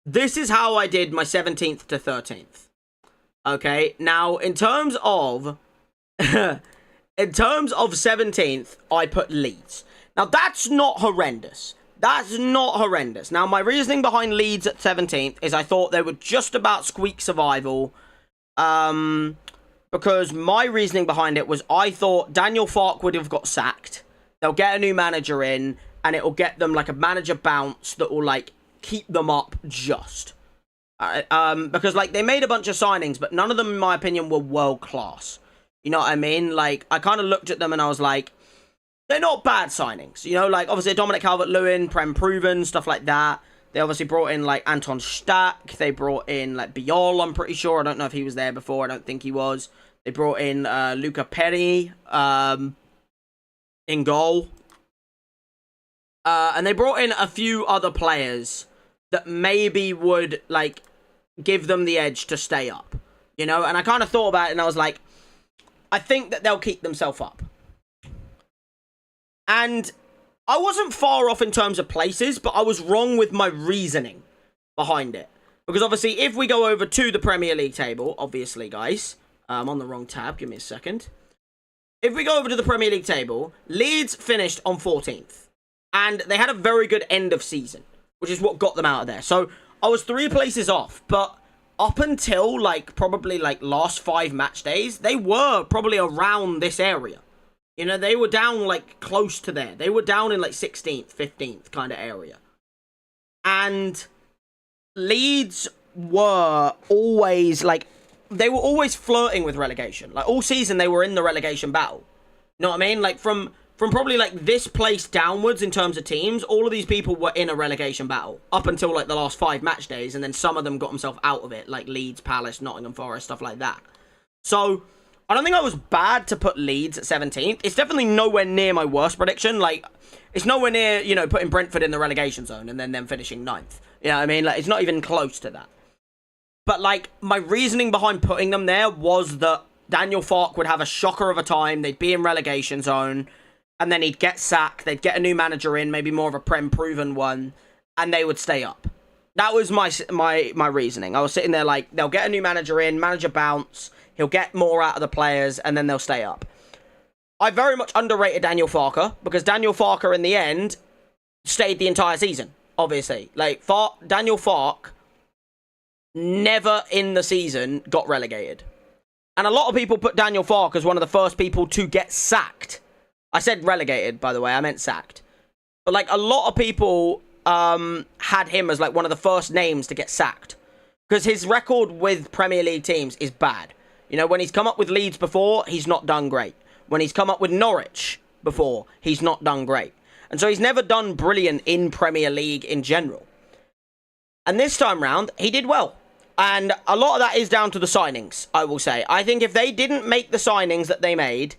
this is how I did my 17th to 13th. Okay, now in terms of 17th, I put Leeds. Now that's not horrendous. That's not horrendous. Now, my reasoning behind Leeds at 17th is I thought they would just about squeak survival. Because my reasoning behind it was I thought Daniel Farke would have got sacked. They'll get a new manager in, and it will get them, like, a manager bounce that will, like, keep them up just. Because, like, they made a bunch of signings, but none of them, in my opinion, were world-class. You know what I mean? Like, I kind of looked at them and I was like, they're not bad signings, you know, like, obviously, Dominic Calvert-Lewin, Prem Proven, stuff like that. They obviously brought in, like, Anton Stack. They brought in, like, Biol, I'm pretty sure. I don't know if he was there before. I don't think he was. They brought in Luca Perry in goal. And they brought in a few other players that maybe would, like, give them the edge to stay up, you know? And I kind of thought about it, and I was like, I think that they'll keep themselves up. And I wasn't far off in terms of places, but I was wrong with my reasoning behind it. Because obviously, if we go over to the Premier League table, obviously, guys, I'm on the wrong tab, give me a second. If we go over to the Premier League table, Leeds finished on 14th. And they had a very good end of season, which is what got them out of there. So, I was 3 places off, but up until, like, probably, like, last 5 match days, they were probably around this area. You know, they were down, like, close to there. They were down in, like, 16th, 15th kind of area. And Leeds were always, like, they were always flirting with relegation. Like, all season, they were in the relegation battle. You know what I mean? Like, from probably, like, this place downwards in terms of teams, all of these people were in a relegation battle. Up until, like, the last 5 match days, and then some of them got themselves out of it. Like, Leeds, Palace, Nottingham Forest, stuff like that. So, I don't think I was bad to put Leeds at 17th. It's definitely nowhere near my worst prediction. Like, it's nowhere near, you know, putting Brentford in the relegation zone and then them finishing 9th. You know what I mean? Like, it's not even close to that. But, like, my reasoning behind putting them there was that Daniel Farke would have a shocker of a time. They'd be in relegation zone. And then he'd get sacked. They'd get a new manager in, maybe more of a Prem Proven one. And they would stay up. That was my reasoning. I was sitting there like, they'll get a new manager in, manager bounce. He'll get more out of the players, and then they'll stay up. I very much underrated Daniel Farke because Daniel Farke, in the end, stayed the entire season, obviously. Like, Daniel Farke never in the season got relegated. And a lot of people put Daniel Farke as one of the first people to get sacked. I said relegated, by the way. I meant sacked. But, like, a lot of people had him as, like, one of the first names to get sacked. Because his record with Premier League teams is bad. You know, when he's come up with Leeds before, he's not done great. When he's come up with Norwich before, he's not done great. And so he's never done brilliant in Premier League in general. And this time round, he did well. And a lot of that is down to the signings, I will say. I think if they didn't make the signings that they made,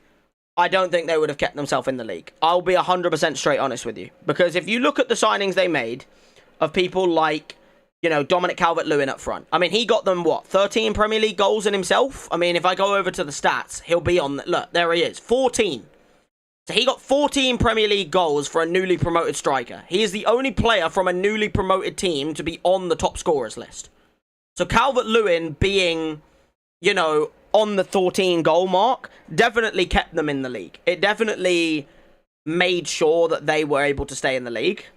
I don't think they would have kept themselves in the league. I'll be 100% straight honest with you. Because if you look at the signings they made of people like, you know, Dominic Calvert-Lewin up front. I mean, he got them, what, 13 Premier League goals in himself? I mean, if I go over to the stats, he'll be on... Look, there he is. 14. So he got 14 Premier League goals for a newly promoted striker. He is the only player from a newly promoted team to be on the top scorers list. So Calvert-Lewin being, you know, on the 14 goal mark definitely kept them in the league. It definitely made sure that they were able to stay in the league.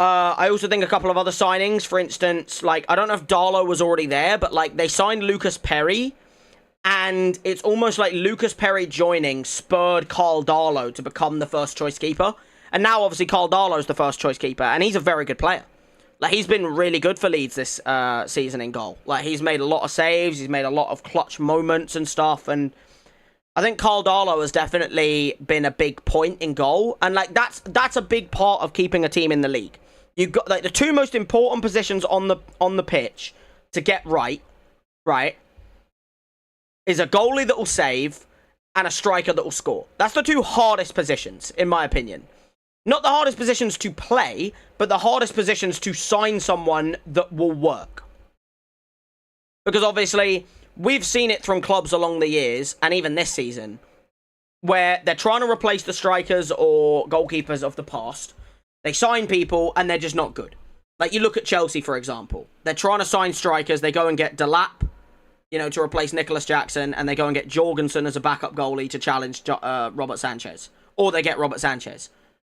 I also think a couple of other signings, for instance, like, I don't know if Darlow was already there, but, like, they signed Lucas Perry, and it's almost like Lucas Perry joining spurred Carl Darlow to become the first choice keeper. And now, obviously, Carl Darlow's the first choice keeper, and he's a very good player. Like, he's been really good for Leeds this season in goal. Like, he's made a lot of saves, he's made a lot of clutch moments and stuff, and I think Carl Darlow has definitely been a big point in goal, and, like, that's a big part of keeping a team in the league. You've got, like, the two most important positions on the pitch to get right, is a goalie that will save and a striker that will score. That's the two hardest positions, in my opinion. Not the hardest positions to play, but the hardest positions to sign someone that will work. Because obviously, we've seen it from clubs along the years, and even this season, where they're trying to replace the strikers or goalkeepers of the past. They sign people, and they're just not good. Like, you look at Chelsea, for example. They're trying to sign strikers. They go and get Delap, you know, to replace Nicholas Jackson, and they go and get Jorgensen as a backup goalie to challenge Robert Sanchez. Or they get Robert Sanchez.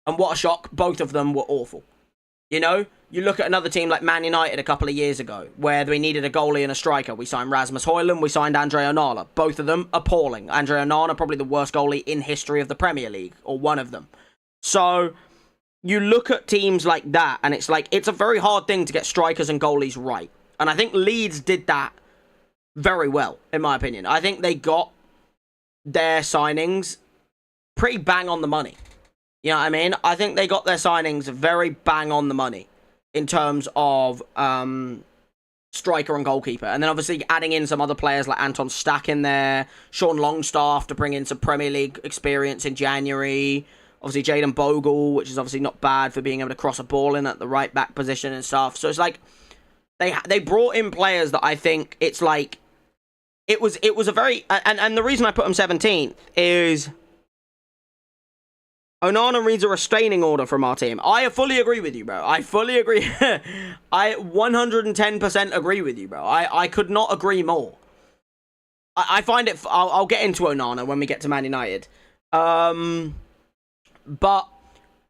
And what a shock, both of them were awful. You know, you look at another team like Man United a couple of years ago, where we needed a goalie and a striker. We signed Rasmus Højlund, we signed Andre Onana. Both of them appalling. Andre Onana, probably the worst goalie in history of the Premier League, or one of them. So you look at teams like that, and it's like, it's a very hard thing to get strikers and goalies right. And I think Leeds did that very well, in my opinion. I think they got their signings pretty bang on the money. You know what I mean? I think they got their signings very bang on the money in terms of striker and goalkeeper. And then obviously adding in some other players like Anton Stack in there, Sean Longstaff to bring in some Premier League experience in January. Obviously Jayden Bogle, which is obviously not bad for being able to cross a ball in at the right back position and stuff. So it's like they brought in players that I think it's like it was a very and the reason I put him 17th is Onana reads a restraining order from our team. I fully agree with you, bro. I fully agree. I 110% agree with you, bro. I could not agree more. I find it... I'll get into Onana when we get to Man United. But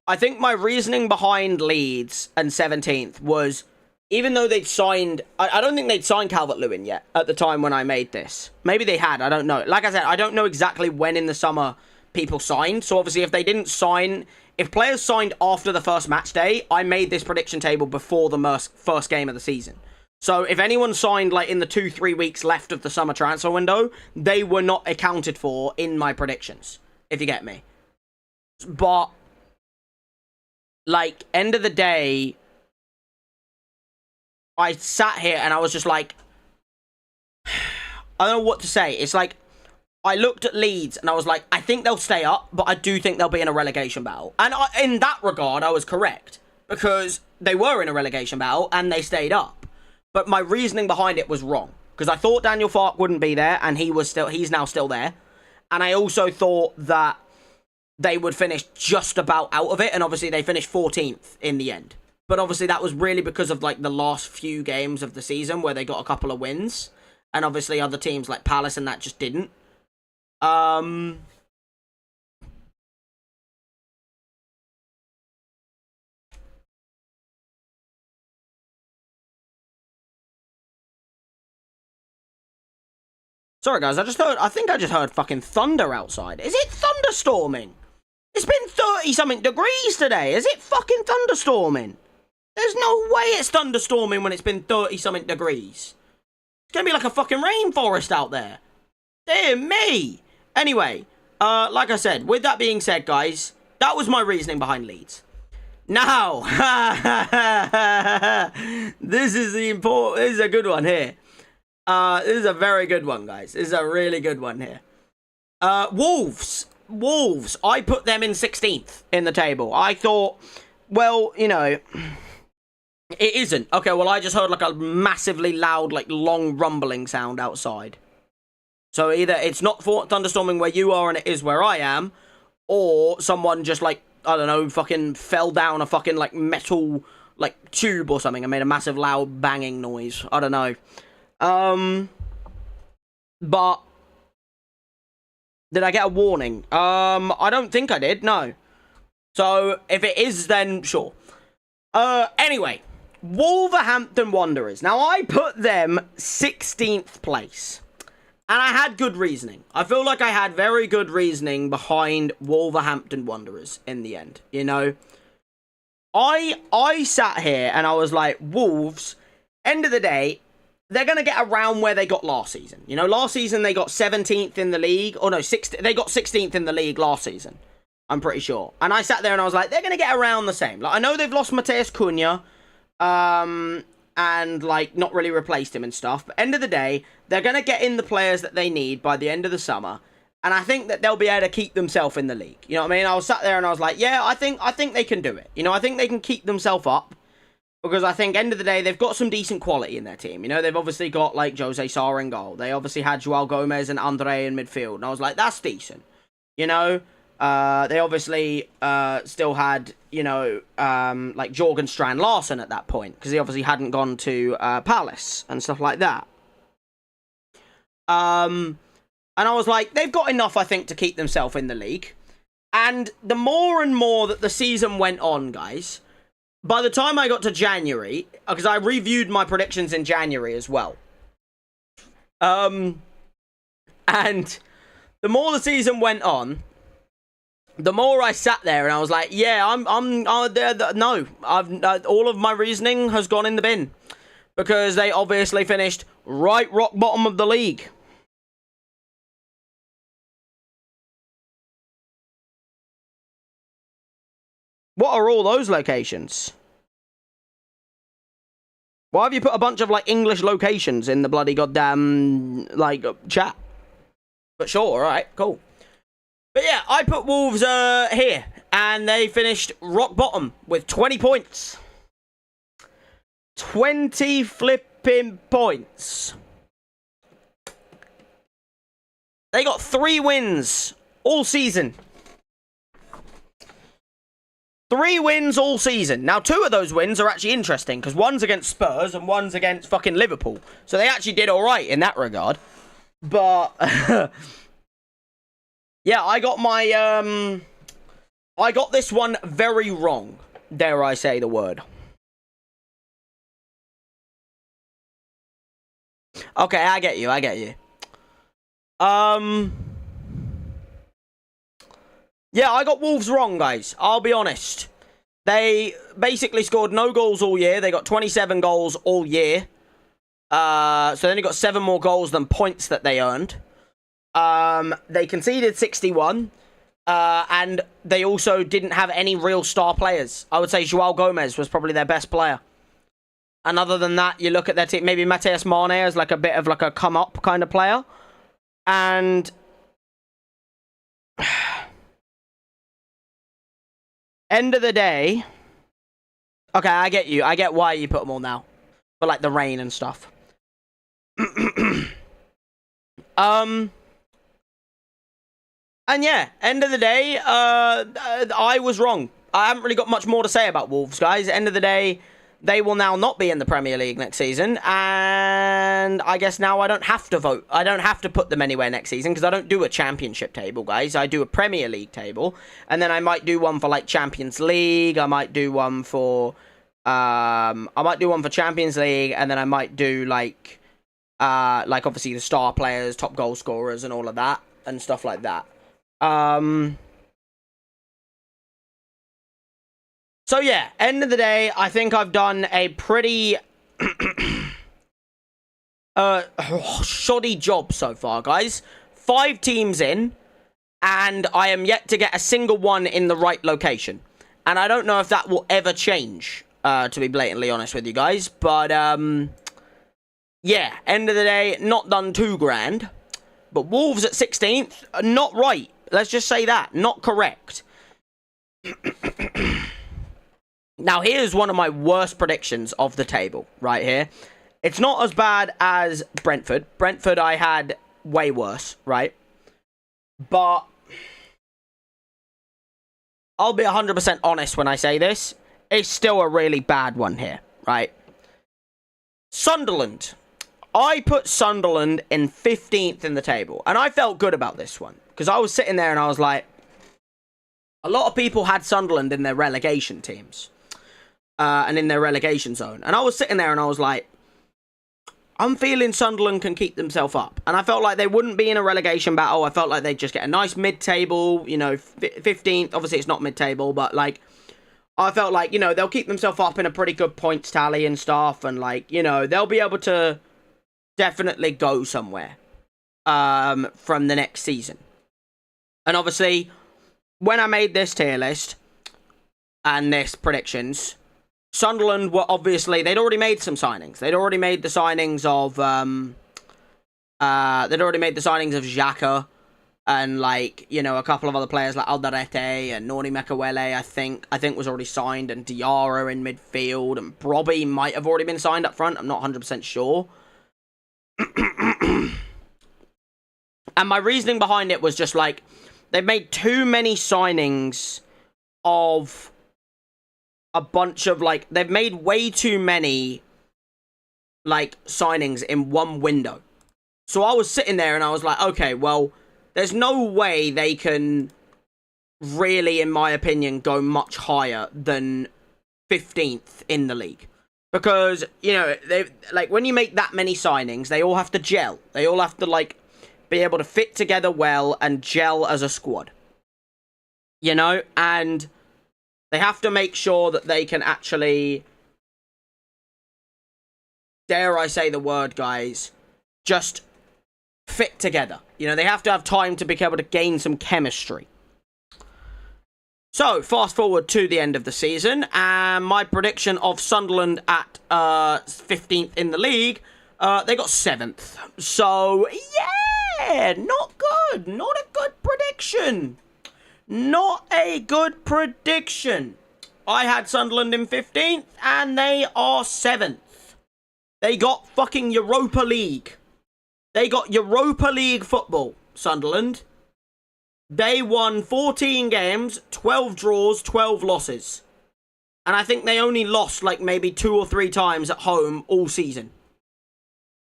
I think my reasoning behind Leeds and 17th was, even though they'd signed... I don't think they'd signed Calvert-Lewin yet at the time when I made this. Maybe they had, I don't know. Like I said, I don't know exactly when in the summer people signed. So obviously if they didn't sign... If players signed after the first match day, I made this prediction table before the first game of the season. So if anyone signed like in the 2-3 weeks left of the summer transfer window, they were not accounted for in my predictions, if you get me. But, like, end of the day, I sat here and I was just like, I don't know what to say. It's like, I looked at Leeds and I was like, I think they'll stay up, but I do think they'll be in a relegation battle. And in that regard, I was correct, because they were in a relegation battle and they stayed up. But my reasoning behind it was wrong, because I thought Daniel Farke wouldn't be there, and he's now still there. And I also thought that they would finish just about out of it, and obviously they finished 14th in the end. But obviously that was really because of like the last few games of the season where they got a couple of wins, and obviously other teams like Palace and that just didn't. Sorry, guys, I think I just heard fucking thunder outside. Is it thunderstorming? It's been 30-something degrees today. Is it fucking thunderstorming? There's no way it's thunderstorming when it's been 30-something degrees. It's gonna be like a fucking rainforest out there. Dear me. Anyway, like I said, with that being said, guys, that was my reasoning behind Leeds. Now, this is a good one here. This is a very good one, guys. This is a really good one here. Wolves, I put them in 16th in the table. I thought, well, you know, it isn't. Okay, well, I just heard like a massively loud, like long rumbling sound outside. So either it's not thunderstorming where you are and it is where I am, or someone just like, I don't know, fucking fell down a fucking like metal like tube or something and made a massive loud banging noise. I don't know. But did I get a warning? I don't think I did, no. So if it is, then sure. Anyway, Wolverhampton Wanderers. Now I put them 16th place. And I had good reasoning. I feel like I had very good reasoning behind Wolverhampton Wanderers in the end, you know. I sat here and I was like, Wolves, end of the day, they're going to get around where they got last season. You know, last season they got 17th in the league. Or no, they got 16th in the league last season. I'm pretty sure. And I sat there and I was like, they're going to get around the same. Like, I know they've lost Mateus Cunha. And, like, not really replaced him and stuff. But end of the day, they're going to get in the players that they need by the end of the summer. And I think that they'll be able to keep themselves in the league. You know what I mean? I was sat there and I was like, yeah, I think they can do it. You know, I think they can keep themselves up. Because I think, end of the day, they've got some decent quality in their team. You know, they've obviously got, like, Jose Sa in goal. They obviously had Joao Gomez and Andre in midfield. And I was like, that's decent. You know? They obviously still had, you know, like Jorgen Strand Larsen at that point, because he obviously hadn't gone to Palace and stuff like that. And I was like, they've got enough, I think, to keep themselves in the league. And the more and more that the season went on, guys, by the time I got to January, because I reviewed my predictions in January as well. And the more the season went on, the more I sat there and I was like, yeah, no, all of my reasoning has gone in the bin. Because they obviously finished right rock bottom of the league. What are all those locations? Why have you put a bunch of, like, English locations in the bloody goddamn, like, chat? But sure, alright, cool. But yeah, I put Wolves here, and they finished rock bottom with 20 points. 20 flipping points. They got 3 wins all season. 3 wins all season. Now, 2 of those wins are actually interesting, because one's against Spurs and one's against fucking Liverpool. So they actually did alright in that regard. But... yeah, I got my, I got this one very wrong, dare I say the word. Okay, I get you. Yeah, I got Wolves wrong, guys. I'll be honest. They basically scored no goals all year. They got 27 goals all year. So they only got 7 more goals than points that they earned. They conceded 61, and they also didn't have any real star players. I would say Joao Gomez was probably their best player. And other than that, you look at their team, maybe Matheus Mane as like a bit of like a come-up kind of player. And... end of the day... okay, I get you. I get why you put them all now. For like the rain and stuff. And yeah, end of the day, I was wrong. I haven't really got much more to say about Wolves, guys. End of the day, they will now not be in the Premier League next season. And I guess now I don't have to vote. I don't have to put them anywhere next season because I don't do a Championship table, guys. I do a Premier League table. And then I might do one for, like, Champions League. I might do one for... Champions League. And then I might do, like... Like, obviously, the star players, top goal scorers, and all of that, and stuff like that. So, yeah, end of the day, I think I've done a pretty shoddy job so far, guys. 5 teams in, and I am yet to get a single one in the right location. And I don't know if that will ever change, to be blatantly honest with you guys. But, yeah, end of the day, not done too grand. But Wolves at 16th, not right. Let's just say that. Not correct. Now, here's one of my worst predictions of the table, right here. It's not as bad as Brentford. Brentford I had way worse, right? But I'll be 100% honest when I say this. It's still a really bad one here, right? Sunderland. I put Sunderland in 15th in the table. And I felt good about this one. Because I was sitting there and I was like, a lot of people had Sunderland in their relegation teams. And in their relegation zone. And I was sitting there and I was like, I'm feeling Sunderland can keep themselves up. And I felt like they wouldn't be in a relegation battle. I felt like they'd just get a nice mid-table, you know, 15th. Obviously, it's not mid-table, but, like, I felt like, you know, they'll keep themselves up in a pretty good points tally and stuff. And, like, you know, they'll be able to definitely go somewhere from the next season. And, obviously, when I made this tier list and this predictions, Sunderland were obviously, they'd already made some signings. They'd already made the signings of, Xhaka and, like, you know, a couple of other players like Alderete and Noni Mekawele, I think was already signed, and Diarra in midfield, and Brobby might have already been signed up front. I'm not 100% sure. And my reasoning behind it was just, like, they've made too many signings of a bunch of, like, they've made way too many, like, signings in one window. So I was sitting there and I was like, okay, well, there's no way they can really, in my opinion, go much higher than 15th in the league. Because, you know, they, like, when you make that many signings, they all have to gel. They all have to, like, be able to fit together well and gel as a squad. You know, and they have to make sure that they can actually, dare I say the word, guys, just fit together. You know, they have to have time to be able to gain some chemistry. So, fast forward to the end of the season, and my prediction of Sunderland at 15th in the league, they got 7th. So, yeah, not good. Not a good prediction. Not a good prediction. I had Sunderland in 15th, and they are 7th. They got fucking Europa League. They got Europa League football, Sunderland. They won 14 games, 12 draws, 12 losses. And I think they only lost, like, maybe 2 or 3 times at home all season.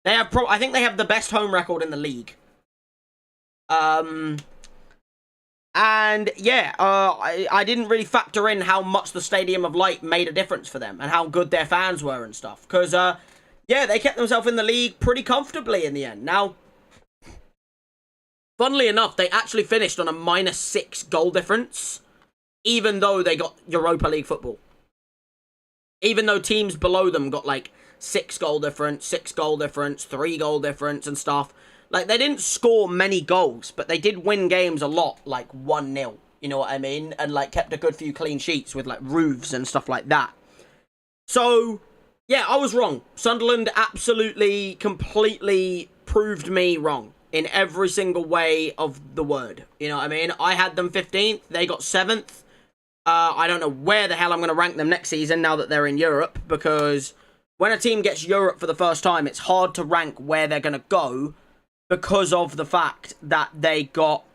They have I think they have the best home record in the league. And, yeah, I didn't really factor in how much the Stadium of Light made a difference for them and how good their fans were and stuff. Because, yeah, they kept themselves in the league pretty comfortably in the end. Now, funnily enough, they actually finished on a -6 goal difference, even though they got Europa League football. Even though teams below them got, like, 6 goal difference, 6 goal difference, 3 goal difference and stuff. Like, they didn't score many goals, but they did win games a lot, like 1-0. You know what I mean? And, like, kept a good few clean sheets with, like, roofs and stuff like that. So, yeah, I was wrong. Sunderland absolutely, completely proved me wrong in every single way of the word. You know what I mean? I had them 15th. They got 7th. I don't know where the hell I'm going to rank them next season now that they're in Europe, because when a team gets Europe for the first time, it's hard to rank where they're going to go, because of the fact that they got,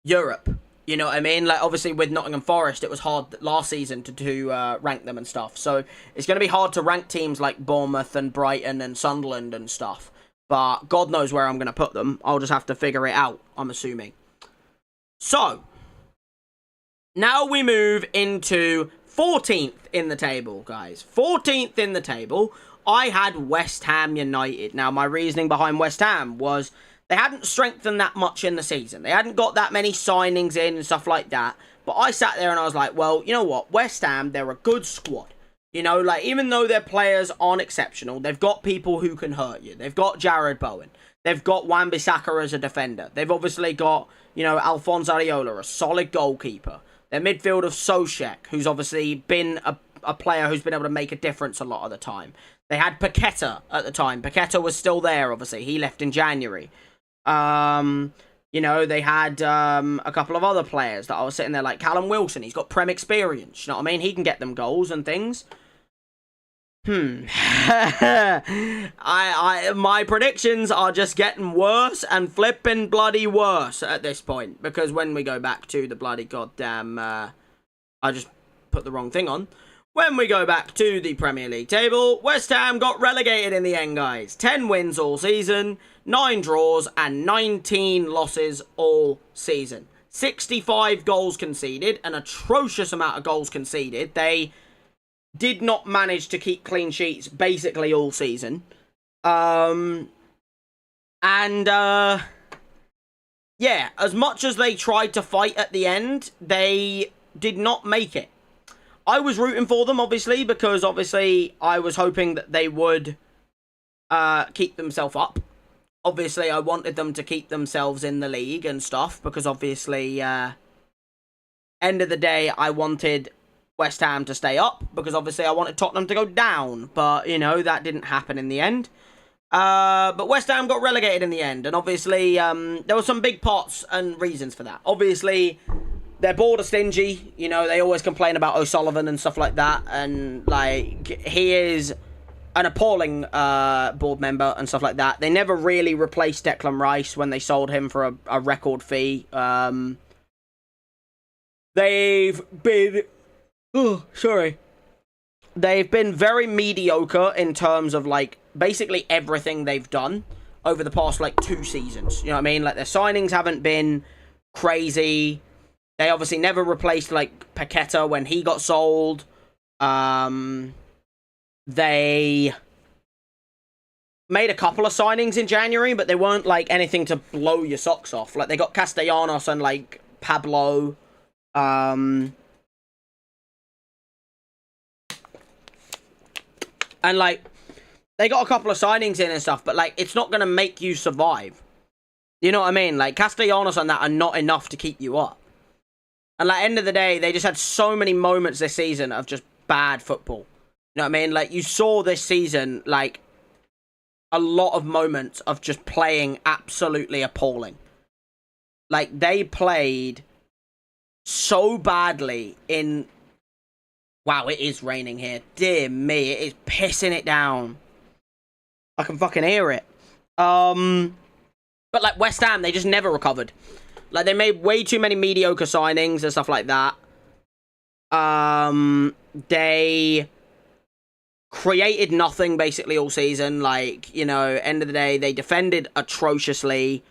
Europe. You know what I mean? Like, obviously, with Nottingham Forest, it was hard last season to rank them and stuff. So, it's going to be hard to rank teams like Bournemouth and Brighton and Sunderland and stuff. But God knows where I'm going to put them. I'll just have to figure it out, I'm assuming. So, now we move into 14th in the table, guys. 14th in the table. I had West Ham United. Now, my reasoning behind West Ham was they hadn't strengthened that much in the season. They hadn't got that many signings in and stuff like that. But I sat there and I was like, well, you know what? West Ham, they're a good squad. You know, like, even though their players aren't exceptional, they've got people who can hurt you. They've got Jared Bowen. They've got Wan-Bissaka as a defender. They've obviously got, you know, Alphonse Areola, a solid goalkeeper. Their midfield of Soucek, who's obviously been a player who's been able to make a difference a lot of the time. They had Paqueta at the time. Paqueta was still there, obviously. He left in January. You know, they had a couple of other players that I was sitting there, like Callum Wilson. He's got Prem experience, you know what I mean? He can get them goals and things. My predictions are just getting worse and flipping bloody worse at this point. Because when we go back to the bloody goddamn... I just put the wrong thing on. When we go back to the Premier League table, West Ham got relegated in the end, guys. 10 wins all season, 9 draws, and 19 losses all season. 65 goals conceded, an atrocious amount of goals conceded. They did not manage to keep clean sheets basically all season. Yeah, as much as they tried to fight at the end, they did not make it. I was rooting for them, obviously, because obviously I was hoping that they would keep themselves up. Obviously, I wanted them to keep themselves in the league and stuff, because obviously, end of the day, I wanted West Ham to stay up, because obviously I wanted Tottenham to go down, but, you know, that didn't happen in the end. But West Ham got relegated in the end, and obviously, there were some big parts and reasons for that. Obviously, they're bored or stingy, you know, they always complain about O'Sullivan and stuff like that, and, like, he is an appalling board member and stuff like that. They never really replaced Declan Rice when they sold him for a record fee. They've been... Oh, sorry. They've been very mediocre in terms of, like, basically everything they've done over the past, like, 2 seasons. You know what I mean? Like, their signings haven't been crazy. They obviously never replaced, like, Paqueta when he got sold. They made a couple of signings in January, but they weren't, like, anything to blow your socks off. Like, they got Castellanos and, like, Pablo. And, like, they got a couple of signings in and stuff, but, like, it's not going to make you survive. You know what I mean? Like, Castellanos and that are not enough to keep you up. And, like, end of the day, they just had so many moments this season of just bad football. You know what I mean? Like, you saw this season, like, a lot of moments of just playing absolutely appalling. Like, they played so badly in... Wow, it is raining here. Dear me, it is pissing it down. I can fucking hear it. But, like, West Ham, they just never recovered. Like, they made way too many mediocre signings and stuff like that. They created nothing, basically, all season. Like, you know, end of the day, they defended atrociously.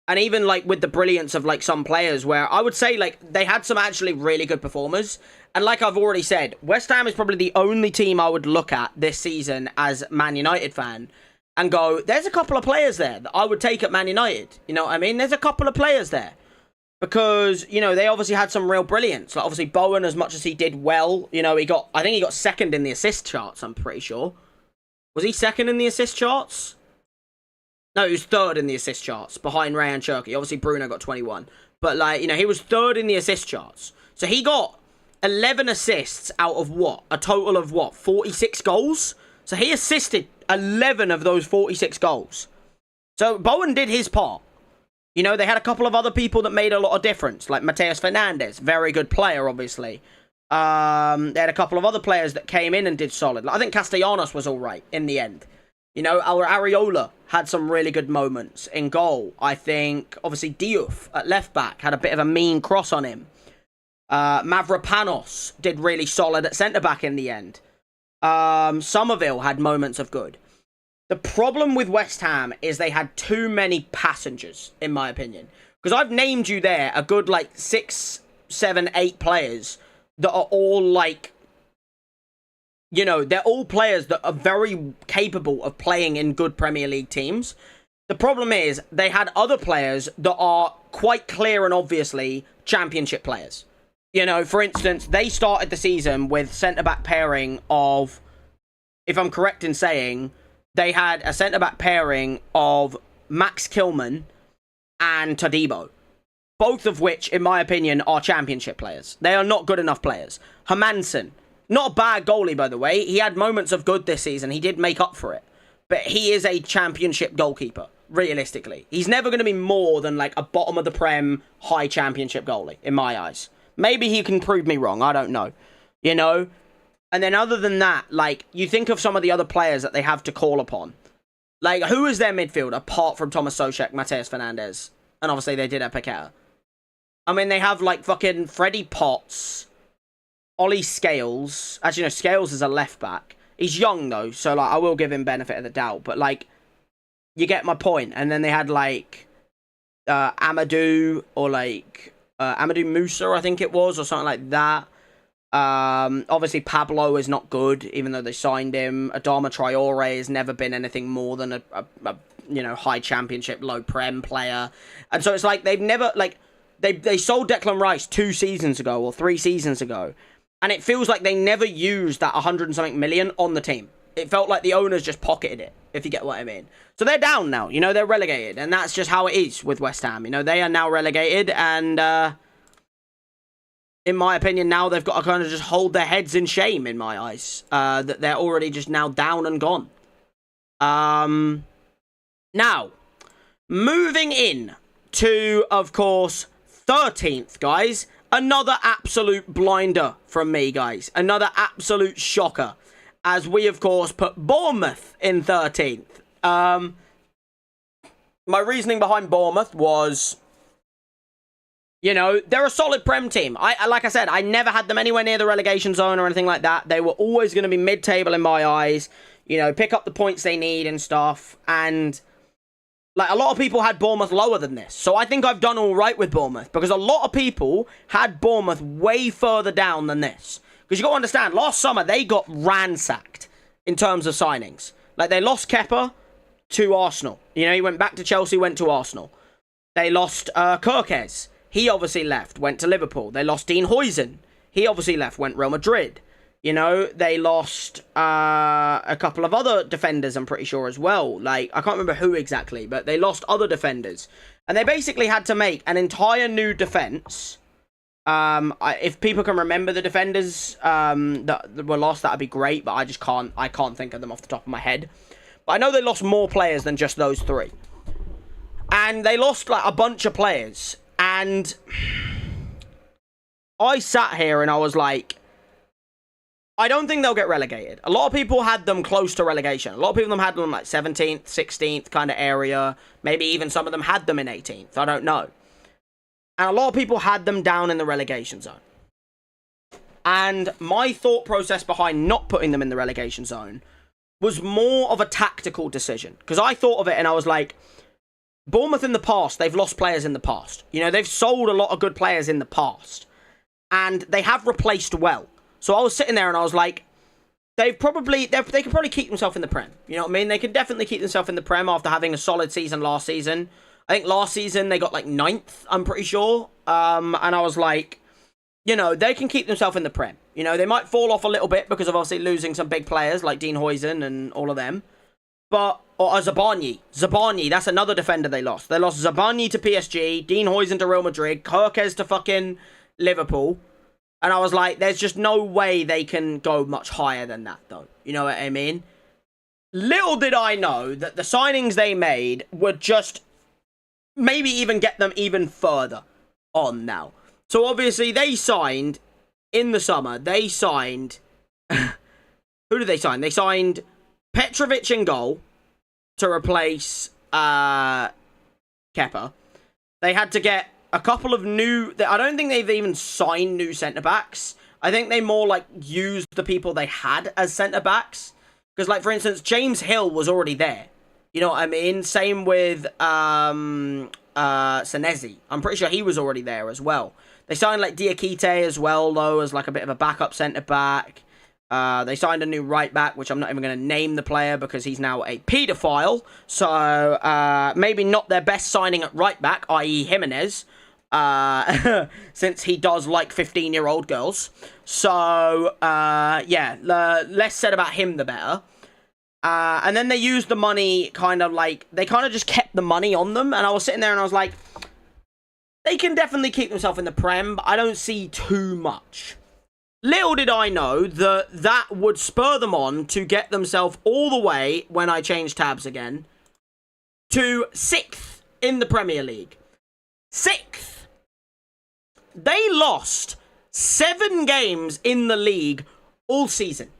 And even, like, with the brilliance of, like, some players, where I would say, like, they had some actually really good performers. And like I've already said, West Ham is probably the only team I would look at this season as Man United fan and go, there's a couple of players there that I would take at Man United. You know what I mean? There's a couple of players there. Because, you know, they obviously had some real brilliance. Like, obviously, Bowen, as much as he did well, you know, I think he got second in the assist charts, I'm pretty sure. Was he second in the assist charts? No, he was third in the assist charts, behind Ryan Cherky. Obviously, Bruno got 21. But, like, you know, he was third in the assist charts. So he got 11 assists out of what? A total of what? 46 goals? So he assisted 11 of those 46 goals. So Bowen did his part. You know, they had a couple of other people that made a lot of difference, like Mateus Fernandes, very good player, obviously. They had a couple of other players that came in and did solid. Like, I think Castellanos was all right in the end. You know, Areola had some really good moments in goal. I think, obviously, Diouf at left-back had a bit of a mean cross on him. Mavropanos did really solid at centre-back in the end. Somerville had moments of good. The problem with West Ham is they had too many passengers, in my opinion. Because I've named you there a good, like, 6, 7, 8 players that are all, like, you know, they're all players that are very capable of playing in good Premier League teams. The problem is they had other players that are quite clear and obviously championship players. You know, for instance, they started the season with centre-back pairing of, if I'm correct in saying, they had a centre-back pairing of Max Kilman and Todibo. Both of which, in my opinion, are championship players. They are not good enough players. Hermansen, not a bad goalie, by the way. He had moments of good this season. He did make up for it. But he is a championship goalkeeper, realistically. He's never going to be more than like a bottom of the Prem high championship goalie, in my eyes. Maybe he can prove me wrong. I don't know. You know? And then other than that, like, you think of some of the other players that they have to call upon. Like, who is their midfield apart from Thomas Soucek, Mateus Fernandes? And obviously they did have Paqueta. I mean, they have, like, fucking Freddie Potts, Ollie Scales. Actually, no, Scales is a left-back. He's young, though, so, like, I will give him benefit of the doubt. But, like, you get my point. And then they had, like, Amadou, or, like, Amadou Musa, I think it was, or something like that. Obviously, Pablo is not good, even though they signed him. Adama Traore has never been anything more than a you know, high championship, low Prem player. And so it's like, they've never, like... They sold Declan Rice 2 seasons ago or 3 seasons ago, and it feels like they never used that 100 and something million on the team. It felt like the owners just pocketed it, if you get what I mean. So they're down now, you know, they're relegated, and that's just how it is with West Ham. You know, they are now relegated, and in my opinion, now they've got to kind of just hold their heads in shame, in my eyes, that they're already just now down and gone. Now, moving in to, of course, 13th, guys. Another absolute blinder from me, guys. Another absolute shocker. As we, of course, put Bournemouth in 13th. My reasoning behind Bournemouth was, you know, they're a solid Prem team. Like I said, I never had them anywhere near the relegation zone or anything like that. They were always going to be mid-table in my eyes. You know, pick up the points they need and stuff. And... like, a lot of people had Bournemouth lower than this. So I think I've done all right with Bournemouth. Because a lot of people had Bournemouth way further down than this. Because you got to understand, last summer, they got ransacked in terms of signings. Like, they lost Kepa to Arsenal. You know, he went back to Chelsea, went to Arsenal. They lost Kirkes. He obviously left, went to Liverpool. They lost Dean Huijsen. He obviously left, went Real Madrid. You know, they lost a couple of other defenders, I'm pretty sure, as well. Like, I can't remember who exactly, but they lost other defenders. And they basically had to make an entire new defence. If people can remember the defenders that were lost, that would be great, but I can't think of them off the top of my head. But I know they lost more players than just those 3. And they lost, like, a bunch of players. And I sat here and I was like... I don't think they'll get relegated. A lot of people had them close to relegation. A lot of people had them like 17th, 16th kind of area. Maybe even some of them had them in 18th. I don't know. And a lot of people had them down in the relegation zone. And my thought process behind not putting them in the relegation zone was more of a tactical decision. Because I thought of it and I was like, Bournemouth in the past, they've lost players in the past. You know, they've sold a lot of good players in the past. And they have replaced well. So I was sitting there and I was like, they could probably keep themselves in the Prem. You know what I mean? They could definitely keep themselves in the Prem after having a solid season last season. I think last season they got like 9th, I'm pretty sure. And I was like, you know, they can keep themselves in the Prem. You know, they might fall off a little bit because of obviously losing some big players like Dean Huijsen and all of them. But, or Zabarnyi. Zabarnyi, that's another defender they lost. They lost Zabarnyi to PSG, Dean Huijsen to Real Madrid, Kirkes to fucking Liverpool. And I was like, there's just no way they can go much higher than that, though. You know what I mean? Little did I know that the signings they made would just maybe even get them even further on now. So obviously they signed, in the summer, they signed... who did they sign? They signed Petrovic in goal to replace Kepa. They had to get a couple of new... I don't think they've even signed new centre-backs. I think they more, like, used the people they had as centre-backs. Because, like, for instance, James Hill was already there. You know what I mean? Same with Senesi. I'm pretty sure he was already there as well. They signed, like, Diakite as well, though, as, like, a bit of a backup centre-back. They signed a new right back, which I'm not even going to name the player because he's now a paedophile. So maybe not their best signing at right back, i.e. Jimenez, since he does like 15-year-old girls. So yeah, less said about him, the better. And then they used the money they kind of just kept the money on them. And I was sitting there and I was like, they can definitely keep themselves in the Prem, but I don't see too much. Little did I know that that would spur them on to get themselves all the way, when I change tabs again, to 6th in the Premier League. 6th. They lost 7 games in the league all season.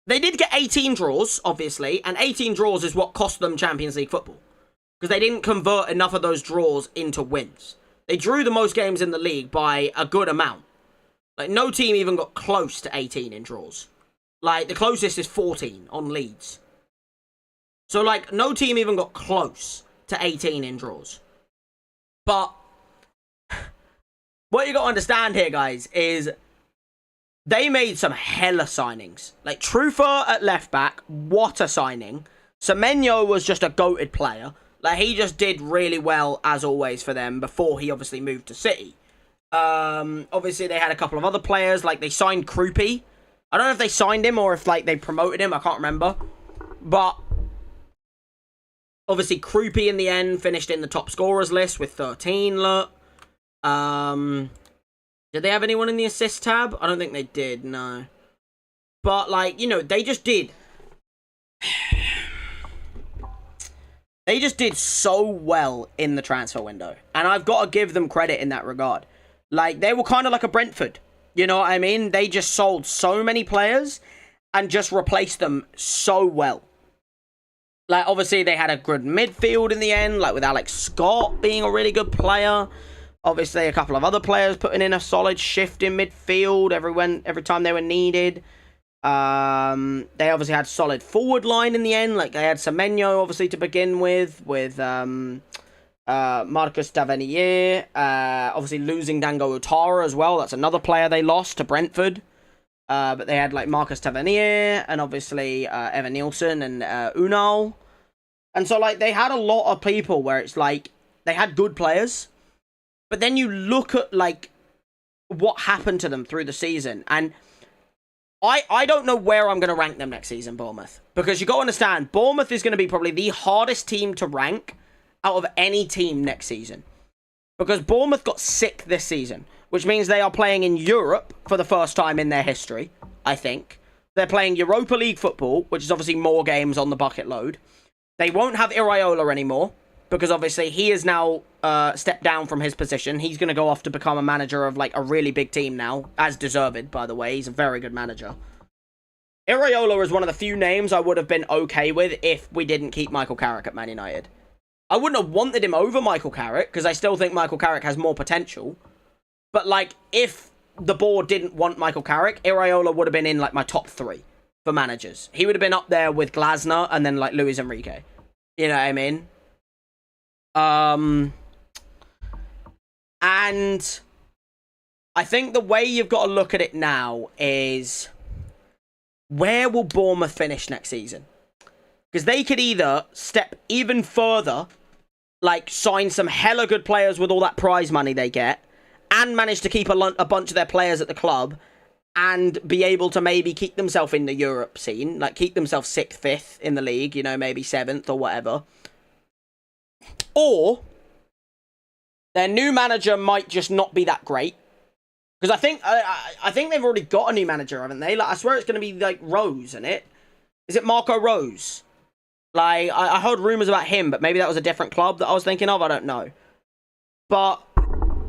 They did get 18 draws, obviously, and 18 draws is what cost them Champions League football. Because they didn't convert enough of those draws into wins. They drew the most games in the league by a good amount. Like, no team even got close to 18 in draws. Like, the closest is 14 on Leeds. So, like, no team even got close to 18 in draws. But what you got to understand here, guys, is they made some hella signings. Like, Trufer at left back, what a signing. Semenyo was just a goated player. Like, he just did really well, as always, for them before he obviously moved to City. Obviously, they had a couple of other players. Like, they signed Krupi. I don't know if they signed him or if, like, they promoted him. I can't remember. But obviously, Krupi in the end finished in the top scorers list with 13, look. Did they have anyone in the assist tab? I don't think they did, no. But, like, you know, they just did. They just did so well in the transfer window. And I've got to give them credit in that regard. Like, they were kind of like a Brentford. You know what I mean? They just sold so many players and just replaced them so well. Like, obviously, they had a good midfield in the end, like with Alex Scott being a really good player. Obviously, a couple of other players putting in a solid shift in midfield every time they were needed. They obviously had solid forward line in the end. Like, they had Semenyo, obviously, to begin with Marcus Tavernier. Obviously, losing Dango Utara as well. That's another player they lost to Brentford. But they had, like, Marcus Tavernier and, obviously, Evan Nielsen and Unal. And so, like, they had a lot of people where it's, like, they had good players. But then you look at, like, what happened to them through the season. And I don't know where I'm going to rank them next season, Bournemouth. Because you got to understand, Bournemouth is going to be probably the hardest team to rank out of any team next season. Because Bournemouth got sick this season, which means they are playing in Europe for the first time in their history, I think. They're playing Europa League football, which is obviously more games on the bucket load. They won't have Iraola anymore, because obviously he is now stepped down from his position. He's going to go off to become a manager of, like, a really big team now, as deserved, by the way. He's a very good manager. Iraola is one of the few names I would have been okay with if we didn't keep Michael Carrick at Man United. I wouldn't have wanted him over Michael Carrick, because I still think Michael Carrick has more potential. But, like, if the board didn't want Michael Carrick, Iraola would have been in, like, my top 3 for managers. He would have been up there with Glasner and then, like, Luis Enrique. You know what I mean? And I think the way you've got to look at it now is, where will Bournemouth finish next season? Because they could either step even further, like sign some hella good players with all that prize money they get, and manage to keep a bunch of their players at the club, and be able to maybe keep themselves in the Europe scene, like keep themselves 6th, 5th in the league, you know, maybe 7th or whatever. Or their new manager might just not be that great. Because I think they've already got a new manager, haven't they? Like, I swear it's going to be, like, Rose, isn't it? Is it Marco Rose? Like, I heard rumours about him, but maybe that was a different club that I was thinking of. I don't know. But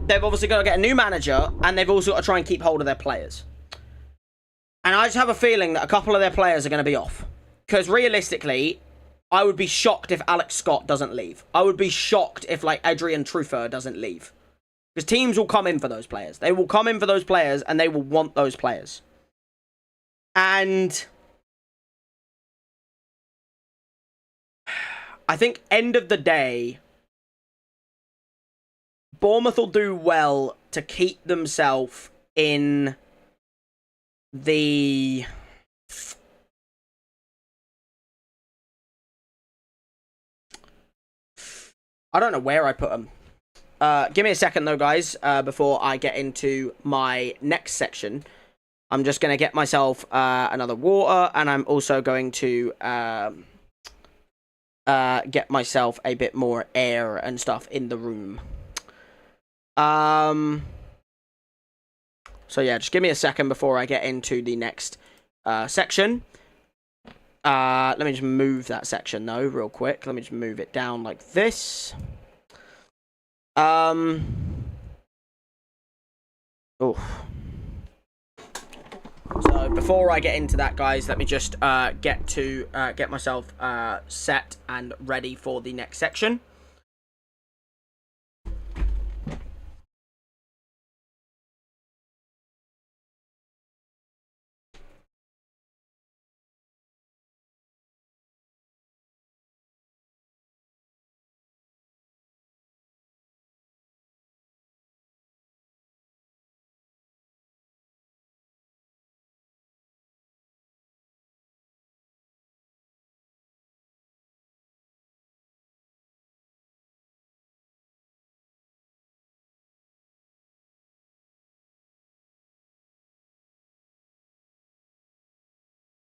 they've obviously got to get a new manager, and they've also got to try and keep hold of their players. And I just have a feeling that a couple of their players are going to be off. Because realistically, I would be shocked if Alex Scott doesn't leave. I would be shocked if, like, Adrian Truffert doesn't leave. Because teams will come in for those players. They will come in for those players, and they will want those players. And I think, end of the day, Bournemouth will do well to keep themselves in the I don't know where I put them. Give me a second though, guys, before I get into my next section. I'm just going to get myself another water, and I'm also going to get myself a bit more air and stuff in the room. So yeah, just give me a second before I get into the next section. Let me just move that section though, real quick. Let me just move it down like this. Oh. So before I get into that, guys, let me just get myself set and ready for the next section.